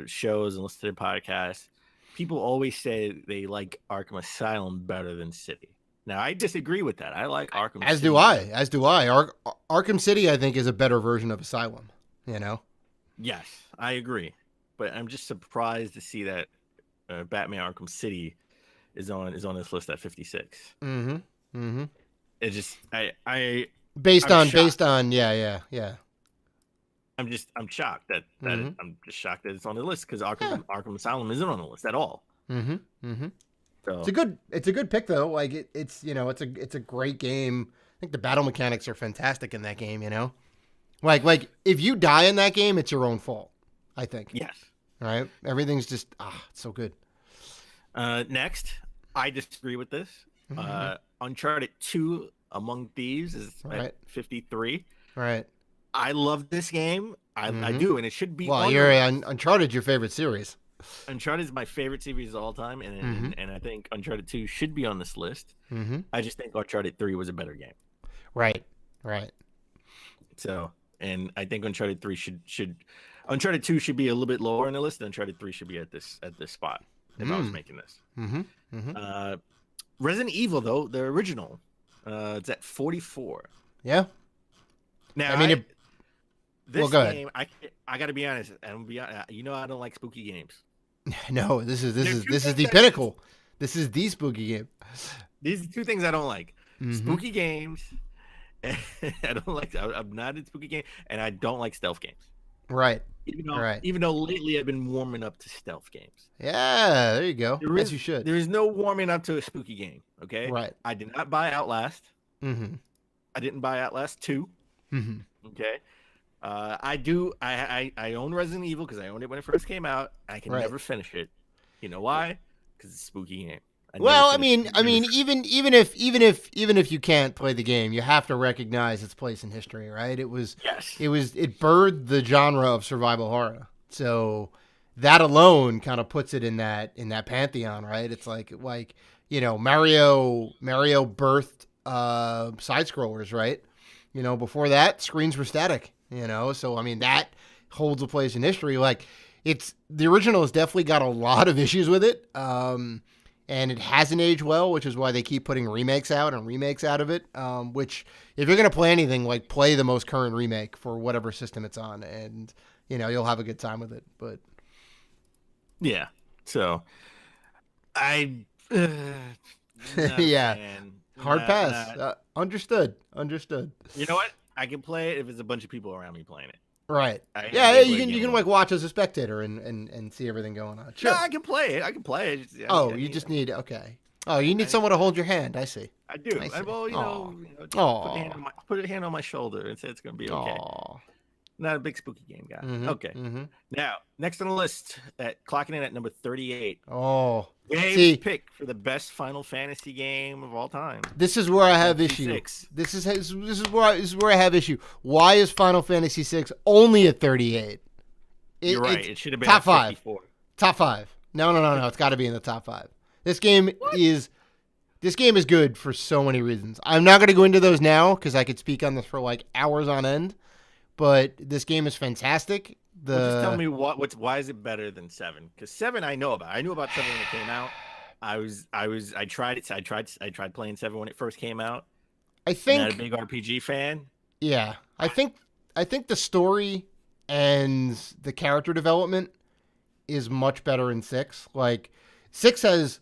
Speaker 4: shows and listen to their podcasts, people always say they like Arkham Asylum better than City. Now, I disagree with that. I like Arkham City.
Speaker 3: As do I. Arkham City, I think, is a better version of Asylum, you know?
Speaker 4: Yes, I agree. But I'm just surprised to see that Batman Arkham City is on this list at 56. It just based on yeah. I'm shocked that I'm just shocked that it's on the list because Arkham Asylum isn't on the list at all. So
Speaker 3: it's a good pick though. Like it's a great game. I think the battle mechanics are fantastic in that game. You know, Like if you die in that game, it's your own fault. I think.
Speaker 4: Yes.
Speaker 3: Right. Everything's just it's so good.
Speaker 4: Next, I disagree with this. Uncharted 2 Among Thieves is at 53.
Speaker 3: Right.
Speaker 4: I love this game. I do, and it should be.
Speaker 3: Well, Uncharted your favorite series.
Speaker 4: Uncharted is my favorite series of all time, and I think Uncharted 2 should be on this list. I just think Uncharted 3 was a better game.
Speaker 3: Right.
Speaker 4: So, and I think Uncharted 3 should Uncharted 2 should be a little bit lower on the list. Uncharted 3 should be at this spot if I was making this. Resident Evil, though, the original, it's at 44.
Speaker 3: Yeah.
Speaker 4: Now,
Speaker 3: I mean,
Speaker 4: this
Speaker 3: go
Speaker 4: game, I got to be honest. I don't like spooky games.
Speaker 3: No, this is the pinnacle. This is the spooky game.
Speaker 4: These are two things I don't like: spooky games. I don't like. I'm not in spooky game, and I don't like stealth games.
Speaker 3: Right.
Speaker 4: Even though lately I've been warming up to stealth games.
Speaker 3: Yeah, there you go. As you should.
Speaker 4: There is no warming up to a spooky game. Okay.
Speaker 3: Right.
Speaker 4: I did not buy Outlast. I didn't buy Outlast 2. Okay. I own Resident Evil because I owned it when it first came out. I can never finish it. You know why? Because it's a spooky game.
Speaker 3: I mean, even if you can't play the game, you have to recognize its place in history, right? It birthed the genre of survival horror. So that alone kind of puts it in that pantheon, right? It's like Mario birthed side scrollers, right? Before that, screens were static, so I mean that holds a place in history. Like the original has definitely got a lot of issues with it. And it hasn't aged well, which is why they keep putting remakes out of it. Which, if you're going to play anything, like play the most current remake for whatever system it's on, and you'll have a good time with it. But
Speaker 4: yeah, so
Speaker 3: hard pass. Understood.
Speaker 4: You know what? I can play it if there's a bunch of people around me playing it.
Speaker 3: Right. You can like watch as a spectator and see everything going on. Sure.
Speaker 4: No, I can play it.
Speaker 3: You need someone to hold your hand. I see.
Speaker 4: I do. Put a hand on my shoulder and say it's going to be okay.
Speaker 3: Aww.
Speaker 4: Not a big spooky game guy. Okay. Now, next on the list, clocking in at number 38.
Speaker 3: Oh.
Speaker 4: Dave's pick for the best Final Fantasy game of all time.
Speaker 3: This is where I have issue. This is where I have issue. Why is Final Fantasy VI only at 38?
Speaker 4: You're right. It should have been
Speaker 3: top
Speaker 4: 54.
Speaker 3: Top 5. No. It's got to be in the top 5. This game is good for so many reasons. I'm not going to go into those now because I could speak on this for like hours on end. But this game is fantastic.
Speaker 4: Just tell me why is it better than 7? Because 7 I know about. I knew about 7 when it came out. I tried it. I tried playing 7 when it first came out.
Speaker 3: I think
Speaker 4: I'm not a big RPG fan.
Speaker 3: Yeah, I think the story and the character development is much better in 6. Like 6 has,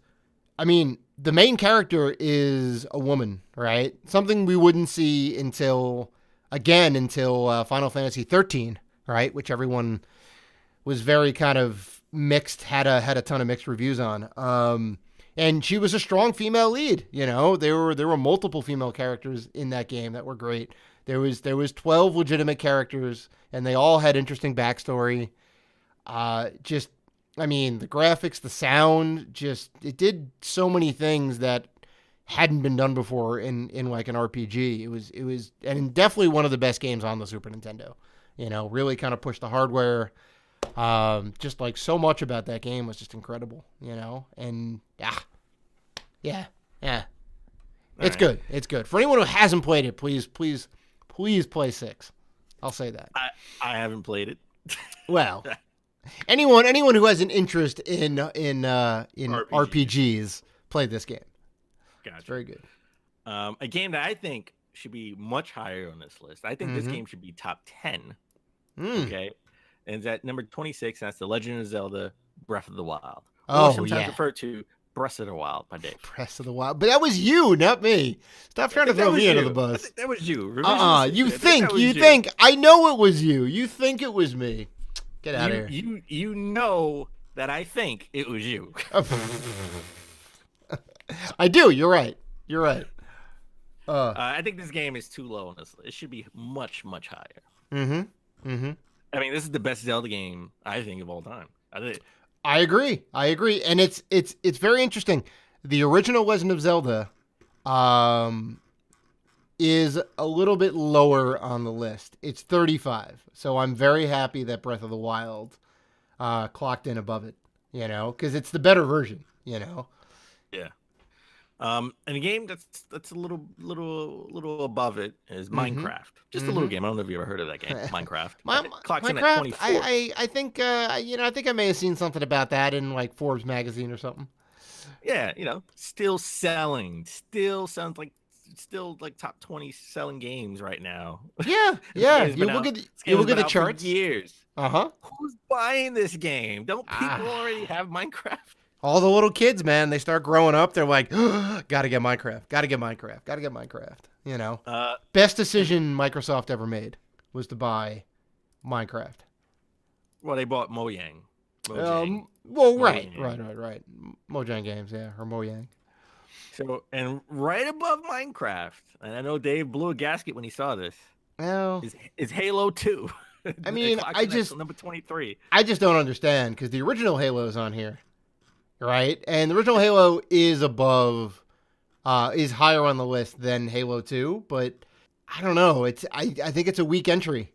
Speaker 3: I mean, the main character is a woman, right? Something we wouldn't see until Final Fantasy 13, right? Which everyone was very kind of mixed, had a ton of mixed reviews on. And she was a strong female lead. There were multiple female characters in that game that were great. There was 12 legitimate characters, and they all had interesting backstory. The graphics, the sound, it did so many things that hadn't been done before in like an RPG. It was and definitely one of the best games on the Super Nintendo. Really kind of pushed the hardware. Just like so much about that game was just incredible. And yeah. It's good. It's good. For anyone who hasn't played it, please play 6. I'll say that.
Speaker 4: I haven't played it.
Speaker 3: Well, anyone who has an interest in RPGs, play this game.
Speaker 4: Gotcha.
Speaker 3: It's very good.
Speaker 4: A game that I think should be much higher on this list. I think this game should be top 10. Okay. And it's at number 26, and that's The Legend of Zelda Breath of the Wild. Or sometimes referred to Breath of the Wild by Dave.
Speaker 3: Breath of the Wild. But that was you, not me. Stop trying to throw me under the bus.
Speaker 4: That was you.
Speaker 3: You think. I know it was you. You think it was me. Get out of
Speaker 4: here. You know that I think it was you.
Speaker 3: I do. You're right.
Speaker 4: I think this game is too low on this list. It should be much, much higher.
Speaker 3: Mm-hmm. Mm-hmm.
Speaker 4: I mean, this is the best Zelda game I think of all time.
Speaker 3: I agree. And it's very interesting. The original Legend of Zelda is a little bit lower on the list. It's 35. So I'm very happy that Breath of the Wild clocked in above it, because it's the better version,
Speaker 4: Yeah. And a game that's a little above it is Minecraft. Just a little game. I don't know if you ever heard of that game, Minecraft. Clocks in at 24.
Speaker 3: I think I think I may have seen something about that in like Forbes magazine or something.
Speaker 4: Yeah, still selling. Still sounds like top 20 selling games right now.
Speaker 3: Yeah. You look at the charts.
Speaker 4: Years.
Speaker 3: Uh-huh.
Speaker 4: Who's buying this game? Don't people already have Minecraft?
Speaker 3: All the little kids, man, they start growing up. They're like, gotta get Minecraft. Best decision Microsoft ever made was to buy Minecraft.
Speaker 4: Well, they bought Mojang.
Speaker 3: Right. Mojang Games, yeah, or Mojang.
Speaker 4: So, and right above Minecraft, and I know Dave blew a gasket when he saw this.
Speaker 3: Well,
Speaker 4: is Halo 2.
Speaker 3: I mean,
Speaker 4: number 23.
Speaker 3: I just don't understand because the original Halo is on here. Right, and the original Halo is is higher on the list than Halo 2, but I don't know. I think it's a weak entry.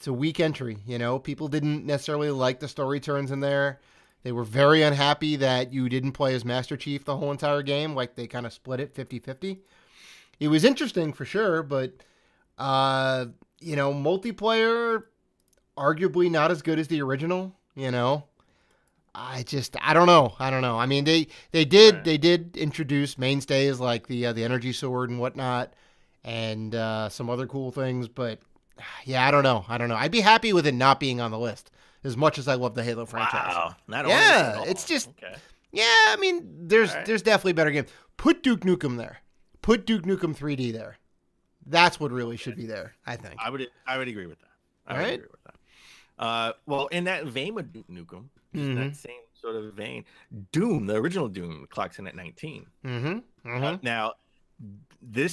Speaker 3: People didn't necessarily like the story turns in there. They were very unhappy that you didn't play as Master Chief the whole entire game. Like they kind of split it 50-50. It was interesting for sure, but multiplayer arguably not as good as the original. I don't know. I mean, they did introduce mainstays like the energy sword and whatnot, and some other cool things. But yeah, I don't know. I'd be happy with it not being on the list as much as I love the Halo franchise.
Speaker 4: Wow,
Speaker 3: it's just okay. Yeah. I mean, there's definitely better games. Put Duke Nukem there. Put Duke Nukem 3D there. That's what really should be there. I think.
Speaker 4: I would agree with that.
Speaker 3: I would
Speaker 4: agree with that. Well, in that vein of Duke Nukem. In that same sort of vein, Doom, the original Doom, clocks in at 19. Now, the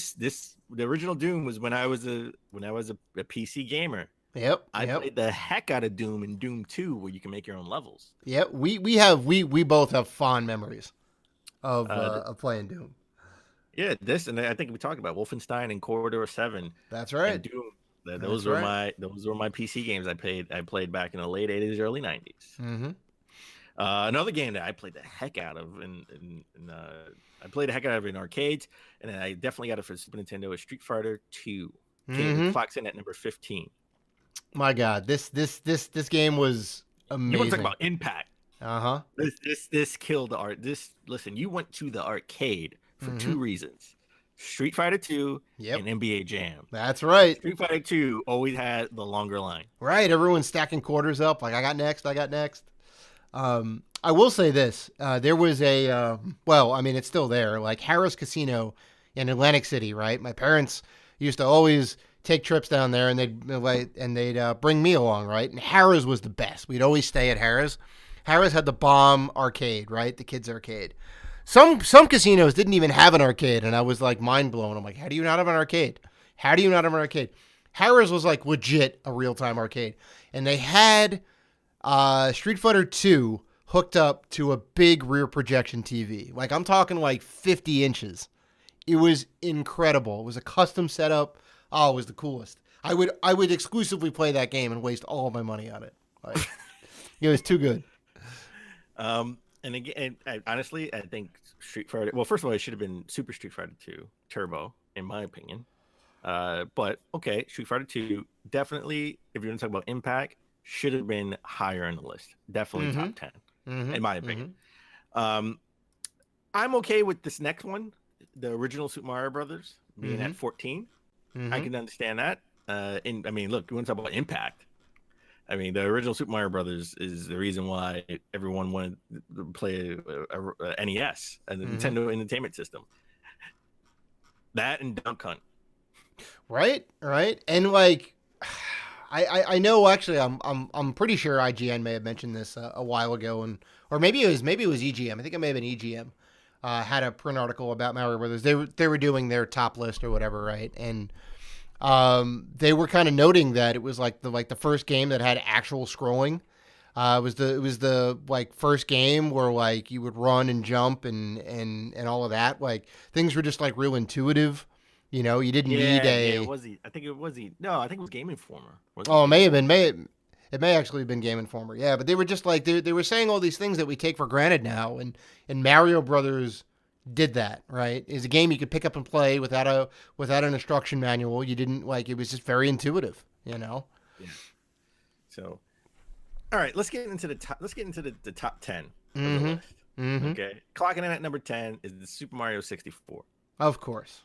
Speaker 4: original Doom was when I was a PC gamer.
Speaker 3: Yep.
Speaker 4: I played the heck out of Doom in Doom 2, where you can make your own levels.
Speaker 3: Yep. We both have fond memories of playing Doom.
Speaker 4: Yeah, and I think we talked about Wolfenstein and Corridor 7.
Speaker 3: That's right.
Speaker 4: Doom. Those were my PC games I played back in the late 80s, early 90s. Another game that I played the heck out of, I played the heck out of in arcades, and then I definitely got it for Super Nintendo. Is Street Fighter 2. Clocks in at number 15.
Speaker 3: My God, this game was amazing.
Speaker 4: You want to talk about impact?
Speaker 3: This
Speaker 4: killed the art. Listen, you went to the arcade for two reasons. Street Fighter 2 and NBA Jam.
Speaker 3: That's right.
Speaker 4: Street Fighter 2 always had the longer line.
Speaker 3: Right. Everyone's stacking quarters up. Like, I got next. I will say this. There was it's still there. Like Harrah's Casino in Atlantic City, right? My parents used to always take trips down there, and they'd bring me along, right? And Harrah's was the best. We'd always stay at Harrah's. Harrah's had the bomb arcade, right? The kids' arcade. Some casinos didn't even have an arcade, and I was like mind blown. I'm like, how do you not have an arcade? Harrah's was like legit a real-time arcade, and they had Street Fighter 2 hooked up to a big rear projection TV. Like I'm talking like 50 inches. It was incredible. It was a custom setup. Oh, it was the coolest. I would exclusively play that game and waste all of my money on it. Like, it was too good.
Speaker 4: And again, honestly, I think Street Fighter. Well, first of all, it should have been Super Street Fighter 2 Turbo, in my opinion. But okay, Street Fighter 2 definitely. If you're going to talk about impact, should have been higher in the list. Definitely top 10, in my opinion. I'm okay with this next one, the original Super Mario Brothers, being at 14. I can understand that. And I mean, look, you want to talk about impact. I mean, the original Super Mario Brothers is the reason why everyone wanted to play a NES, a Nintendo Entertainment System. That and Duck Hunt.
Speaker 3: Right. And like, I know actually, I'm pretty sure IGN may have mentioned this a while ago, or maybe it was EGM. I think it may have been EGM. Had a print article about Mario Brothers. They were doing their top list or whatever, right? And they were kind of noting that it was like the first game that had actual scrolling. It was the like first game where like you would run and jump and all of that. Like things were just like real intuitive. You know, you didn't need a.
Speaker 4: Yeah, I think it was No, I think it was Game Informer.
Speaker 3: Oh, it may have been. It may actually have been Game Informer. Yeah, but they were just like they were saying all these things that we take for granted now, and Mario Brothers did that, right? It's a game you could pick up and play without an instruction manual. You didn't like it was just very intuitive, you know.
Speaker 4: Yeah. So, all right, let's get into the top. Let's get into the top 10 of the list.
Speaker 3: Mm-hmm.
Speaker 4: Okay, clocking in at number 10 is the Super Mario 64.
Speaker 3: Of course.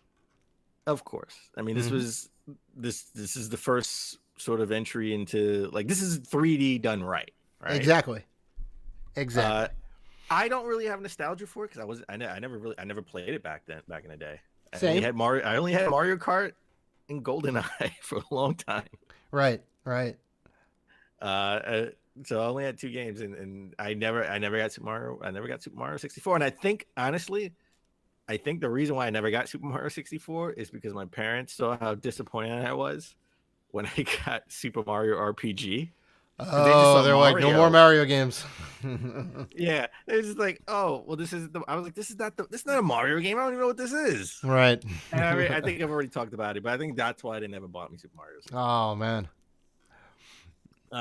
Speaker 4: Of course. I mean, this was this is the first sort of entry into like this is 3D done right?
Speaker 3: Exactly.
Speaker 4: I don't really have nostalgia for it because I never played it back in the day.
Speaker 3: Same.
Speaker 4: I only had Mario Kart and GoldenEye for a long time.
Speaker 3: Right.
Speaker 4: So I only had 2 games, and I never got Super Mario. I never got Super Mario 64, and I think honestly, the reason why I never got Super Mario 64 is because my parents saw how disappointed I was when I got Super Mario RPG.
Speaker 3: Oh, they're like, no more Mario games.
Speaker 4: Yeah, they're just like, oh, well, I was like, this is not a Mario game. I don't even know what this is.
Speaker 3: Right.
Speaker 4: And I think I've already talked about it, but I think that's why they never bought me Super Mario 64.
Speaker 3: Oh man.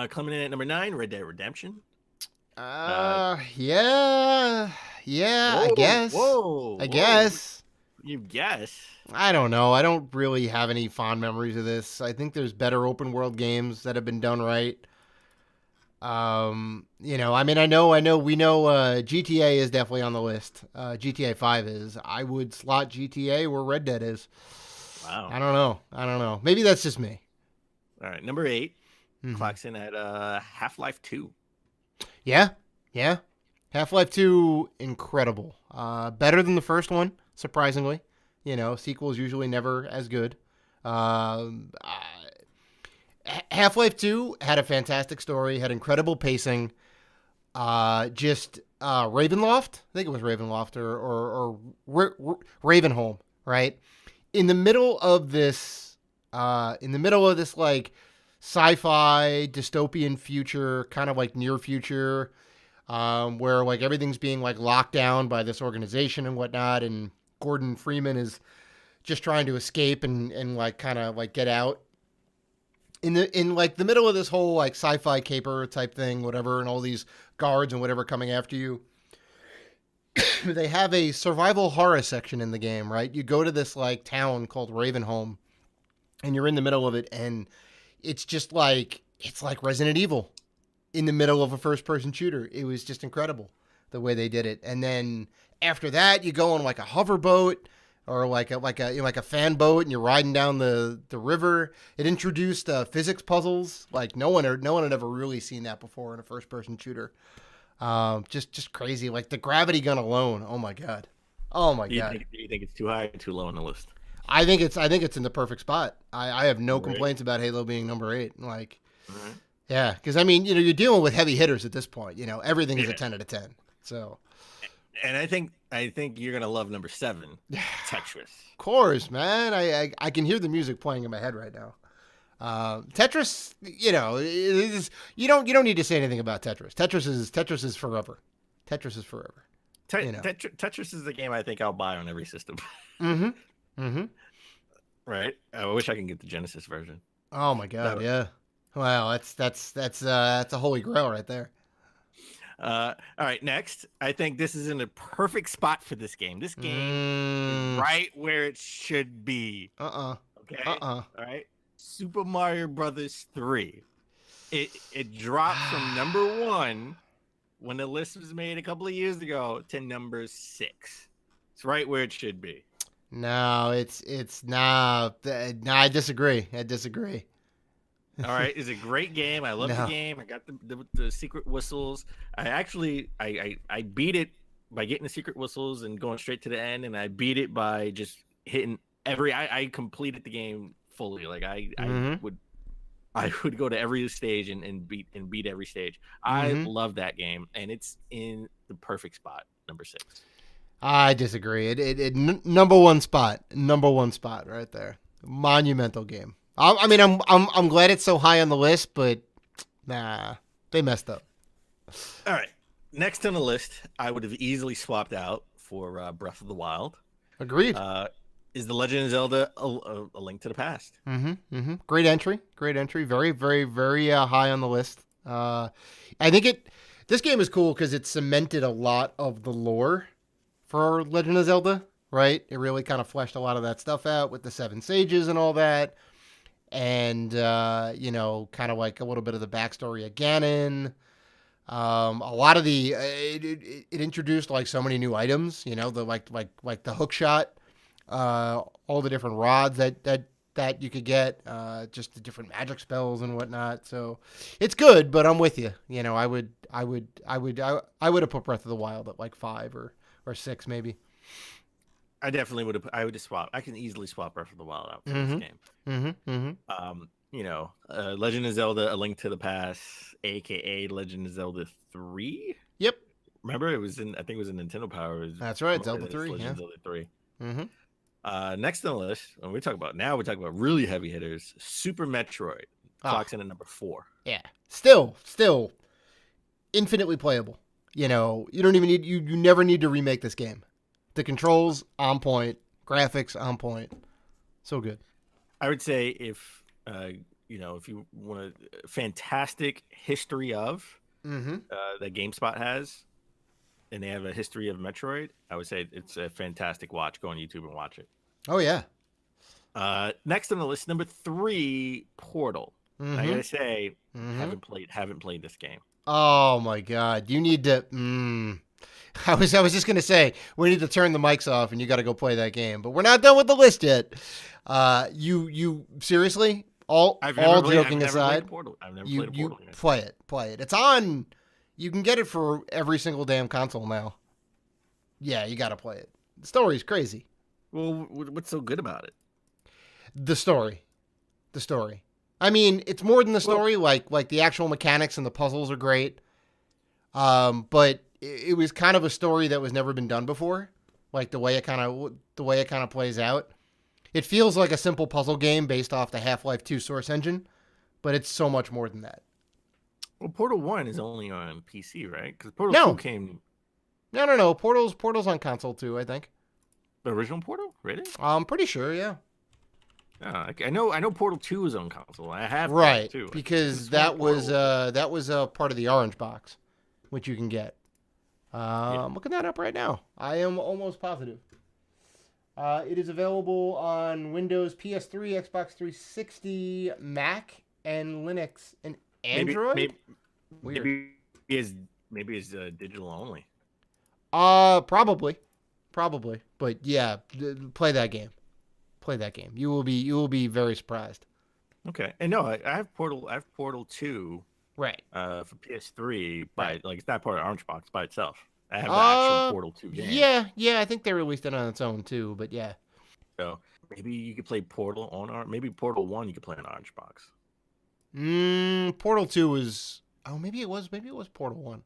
Speaker 4: Coming in at number 9, Red Dead Redemption.
Speaker 3: Yeah, I guess. I guess.
Speaker 4: You guess.
Speaker 3: I don't know. I don't really have any fond memories of this. I think there's better open world games that have been done right. You know, I mean, we know GTA is definitely on the list. GTA 5 is. I would slot GTA where Red Dead is.
Speaker 4: Wow.
Speaker 3: I don't know. Maybe that's just me.
Speaker 4: All right, number 8 clocks in at Half-Life 2.
Speaker 3: Yeah. Half-Life 2, incredible. Better than the first one, surprisingly. You know, sequels usually never as good. Half-Life 2 had a fantastic story, had incredible pacing. Ravenloft, I think it was Ravenloft or Ravenholm, right? In the middle of this like sci-fi dystopian future, kind of like near future, where like everything's being like locked down by this organization and whatnot, and Gordon Freeman is just trying to escape and like kind of like get out. In like the middle of this whole like sci-fi caper type thing, whatever, and all these guards and whatever coming after you, they have a survival horror section in the game, right? You go to this like town called Ravenholm, and you're in the middle of it, and it's just like Resident Evil in the middle of a first-person shooter. It was just incredible the way they did it. And then after that, you go on like a hoverboat or like a fan boat, and you're riding down the river. It introduced physics puzzles. Like no one had ever really seen that before in a first-person shooter. Just crazy. Like the gravity gun alone. Oh my god. Do you
Speaker 4: think it's too high or too low on the list?
Speaker 3: I think it's in the perfect spot. I have no complaints about Halo being number 8. Like, yeah, because I mean, you know, you're dealing with heavy hitters at this point. You know, everything is a 10 out of 10. So,
Speaker 4: and I think you're gonna love number 7, Tetris.
Speaker 3: Of course, man. I can hear the music playing in my head right now. Tetris, you know, you don't need to say anything about Tetris. Tetris is forever. Tetris is forever.
Speaker 4: Tetris is a game I think I'll buy on every system. Right. I wish I can get the Genesis version.
Speaker 3: Oh my god, yeah. Wow, that's a holy grail right there.
Speaker 4: All right, next. I think this is in a perfect spot for this game. This game is right where it should be. Okay. All right. Super Mario Brothers 3. It dropped from number 1 when the list was made a couple of years ago to number 6. It's right where it should be.
Speaker 3: No, it's nah. I disagree.
Speaker 4: All right, it's a great game. I love the game. I got the secret whistles. I beat it by getting the secret whistles and going straight to the end, and I beat it by just hitting I completed the game fully. Like I would go to every stage and beat every stage. I love that game, and it's in the perfect spot, number 6.
Speaker 3: I disagree. It number one spot right there. Monumental game. I mean, I'm glad it's so high on the list, but nah, they messed up.
Speaker 4: All right, next on the list, I would have easily swapped out for Breath of the Wild.
Speaker 3: Agreed.
Speaker 4: Is The Legend of Zelda a Link to the Past?
Speaker 3: Great entry. Very, very, very high on the list. I think this game is cool because it cemented a lot of the lore for Legend of Zelda, right? It really kind of fleshed a lot of that stuff out with the 7 sages and all that. And, kind of like a little bit of the backstory of Ganon. A lot of it introduced like so many new items, the like the hook shot, all the different rods that you could get, just the different magic spells and whatnot. So it's good, but I'm with you. I would have put Breath of the Wild at like 5 or 6 maybe.
Speaker 4: I definitely would have. I would have swapped. I can easily swap Breath of the Wild out for this game. Legend of Zelda: A Link to the Past, aka Legend of Zelda 3.
Speaker 3: Yep.
Speaker 4: Remember, I think it was in Nintendo Power.
Speaker 3: That's right, Zelda 3.
Speaker 4: Legend of Zelda 3. Next on the list, when we're talking about really heavy hitters, Super Metroid clocks in at number 4.
Speaker 3: Yeah. Still infinitely playable. You don't even need you never need to remake this game. The controls on point, graphics on point. So good.
Speaker 4: I would say if you want a fantastic history of that GameSpot has, and they have a history of Metroid, I would say it's a fantastic watch. Go on YouTube and watch it.
Speaker 3: Oh yeah.
Speaker 4: Next on the list, number 3, Portal. I gotta say, haven't played this game.
Speaker 3: Oh my God, you need to. I was just gonna say we need to turn the mics off and you got to go play that game, but we're not done with the list yet. You seriously? All joking aside,
Speaker 4: I've never played Portal.
Speaker 3: Play it. It's on. You can get it for every single damn console now. Yeah, you got to play it. The story's crazy.
Speaker 4: Well, what's so good about it?
Speaker 3: The story. I mean, it's more than the story. Like the actual mechanics and the puzzles are great. But it was kind of a story that was never been done before. Like the way it kind of plays out. It feels like a simple puzzle game based off the Half-Life 2 source engine, but it's so much more than that.
Speaker 4: Well, Portal 1 is only on PC, right? Because Portal 2 came.
Speaker 3: No. Portal's on console too, I think.
Speaker 4: The original Portal, really?
Speaker 3: I'm pretty sure, yeah.
Speaker 4: I know Portal 2 is on console. I have
Speaker 3: right
Speaker 4: too
Speaker 3: because that was part of the orange box, which you can get. I'm looking that up right now. I am almost positive. It is available on Windows, PS3, Xbox 360, Mac, and Linux, and Android.
Speaker 4: Maybe it's digital only.
Speaker 3: Probably, but yeah, play that game. You will be very surprised.
Speaker 4: Okay, and no, I have Portal 2.
Speaker 3: Right.
Speaker 4: For PS3, it's not part of Orange Box by itself. I have the actual Portal 2 game.
Speaker 3: Yeah, I think they released it on its own too, but yeah.
Speaker 4: So maybe you could play Portal on maybe Portal 1 you could play on Orange Box.
Speaker 3: Portal 2 was maybe it was Portal 1.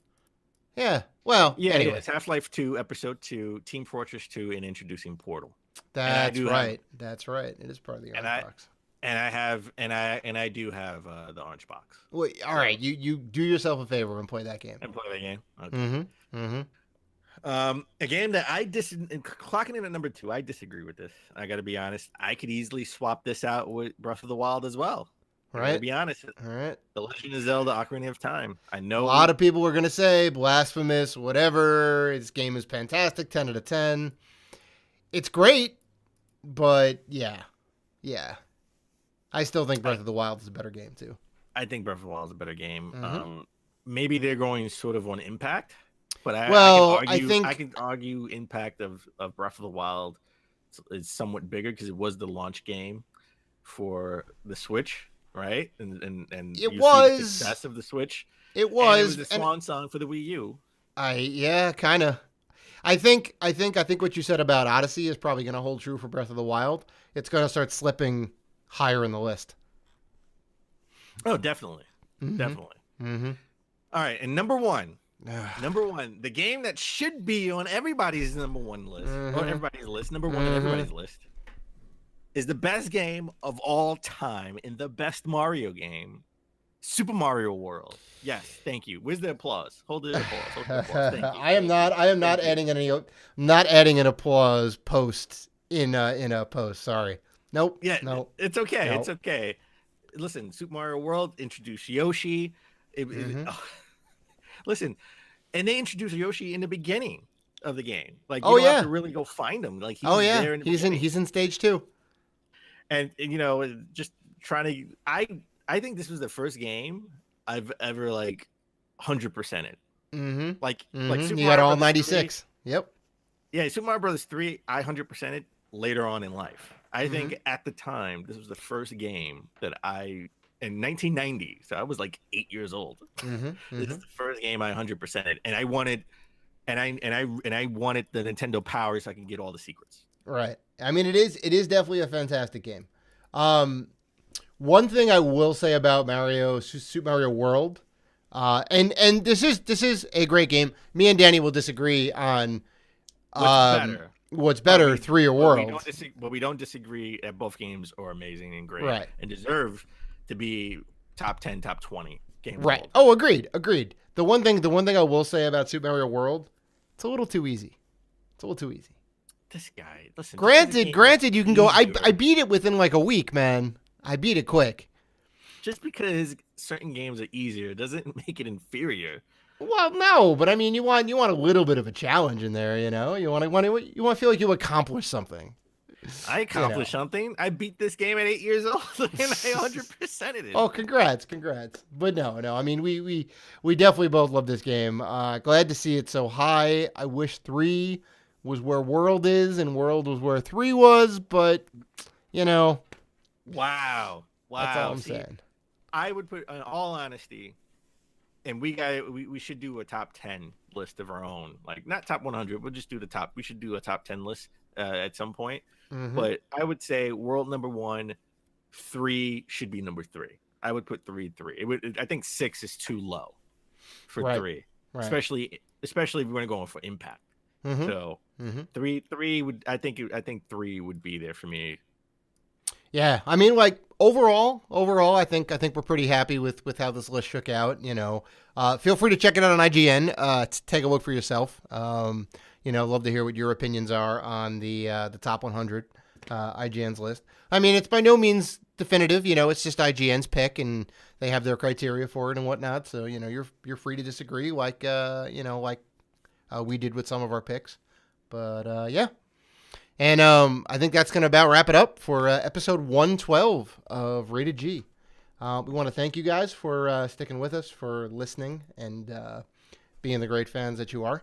Speaker 3: Yeah. Well,
Speaker 4: yeah,
Speaker 3: anyway.
Speaker 4: It's Half-Life 2, Episode 2, Team Fortress 2, and introducing Portal.
Speaker 3: That's right. It is part of the Orange Box.
Speaker 4: And I do have the Orange Box.
Speaker 3: Well, all right, you do yourself a favor and play that game.
Speaker 4: Okay. A game that clocking in at number 2, I disagree with this. I got to be honest. I could easily swap this out with Breath of the Wild as well.
Speaker 3: Right.
Speaker 4: To be honest.
Speaker 3: All right.
Speaker 4: The Legend of Zelda: Ocarina of Time. I know
Speaker 3: a lot of people were gonna say blasphemous, whatever. This game is fantastic, 10 out of 10. It's great, but yeah. I still think Breath of the Wild is a better game too.
Speaker 4: I think Breath of the Wild is a better game. Maybe they're going sort of on impact, but I can argue impact of Breath of the Wild is somewhat bigger because it was the launch game for the Switch, right? And
Speaker 3: it was
Speaker 4: the success of the Switch.
Speaker 3: It was
Speaker 4: the swan song for the Wii U.
Speaker 3: Kind of. I think what you said about Odyssey is probably going to hold true for Breath of the Wild. It's going to start slipping higher in the list.
Speaker 4: Oh, definitely. Definitely. All right, and number one, the game that should be on everybody's number one list, or everybody's list, number one on everybody's list, is the best game of all time in the best Mario game, Super Mario World. Yes, thank you. Where's the applause? Hold the applause. Hold the applause. Thank you.
Speaker 3: I am not adding an applause post in a post. Sorry. Nope.
Speaker 4: Yeah,
Speaker 3: nope.
Speaker 4: It's okay.
Speaker 3: Nope.
Speaker 4: It's okay. Listen, Super Mario World introduced Yoshi. Listen, and they introduced Yoshi in the beginning of the game. Like, you don't have to really go find him. Like, there in the beginning.
Speaker 3: He's in stage 2.
Speaker 4: And just trying to, I think this was the first game I've ever 100%ed.
Speaker 3: Mm-hmm.
Speaker 4: Like Super
Speaker 3: you
Speaker 4: Mario
Speaker 3: got all
Speaker 4: Brothers
Speaker 3: 96.
Speaker 4: 3,
Speaker 3: Yep.
Speaker 4: Yeah, Super Mario Brothers 3, I 100%ed later on in life. I think at the time, this was the first game that in 1990, so I was 8 years old. This is the first game I 100%ed, and I wanted, and I wanted the Nintendo Power so I can get all the secrets.
Speaker 3: Right. I mean, it is definitely a fantastic game. One thing I will say about Super Mario World, and this is a great game. Me and Danny will disagree on what's better, 3 or World.
Speaker 4: But we don't disagree that both games are amazing and great,
Speaker 3: right,
Speaker 4: and deserve to be top 10, top 20 games.
Speaker 3: Right. Oh, agreed. The one thing I will say about Super Mario World, it's a little too easy.
Speaker 4: This guy, listen.
Speaker 3: Granted, you can go. I beat it within a week, man. I beat it quick.
Speaker 4: Just because certain games are easier doesn't make it inferior.
Speaker 3: Well, no, but I mean, you want a little bit of a challenge in there, You want to feel like you accomplished something.
Speaker 4: I accomplished something. I beat this game at 8 years old, and I 100%ed it.
Speaker 3: Oh, congrats! But no. I mean, we definitely both love this game. Glad to see it so high. I wish 3 was where World is, and World was where 3 was, but
Speaker 4: Wow.
Speaker 3: That's all I'm saying.
Speaker 4: I would put, in all honesty, and we should do a top 10 list of our own. Not top 100, we'll just do the top. We should do a top 10 list at some point. But I would say World number 1, 3 should be number 3. I would put 3. I think 6 is too low for 3, right. Especially if we're going to go for impact. So 3 would, I think 3 would be there for me.
Speaker 3: Yeah, I mean, overall, I think we're pretty happy with how this list shook out. Feel free to check it out on IGN. Take a look for yourself. Love to hear what your opinions are on the top 100 IGN's list. I mean, it's by no means definitive. It's just IGN's pick, and they have their criteria for it and whatnot. So you're free to disagree, like we did with some of our picks. But yeah. And I think that's going to about wrap it up for episode 112 of Rated G. We want to thank you guys for sticking with us, for listening, and being the great fans that you are.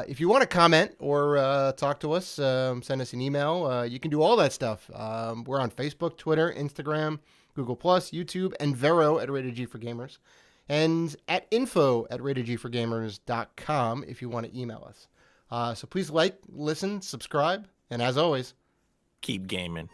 Speaker 3: If you want to comment or talk to us, send us an email. You can do all that stuff. We're on Facebook, Twitter, Instagram, Google+, YouTube, and Vero at Rated G for Gamers. And at info@ratedgforgamers.com if you want to email us. So please listen, subscribe. And as always,
Speaker 4: keep gaming.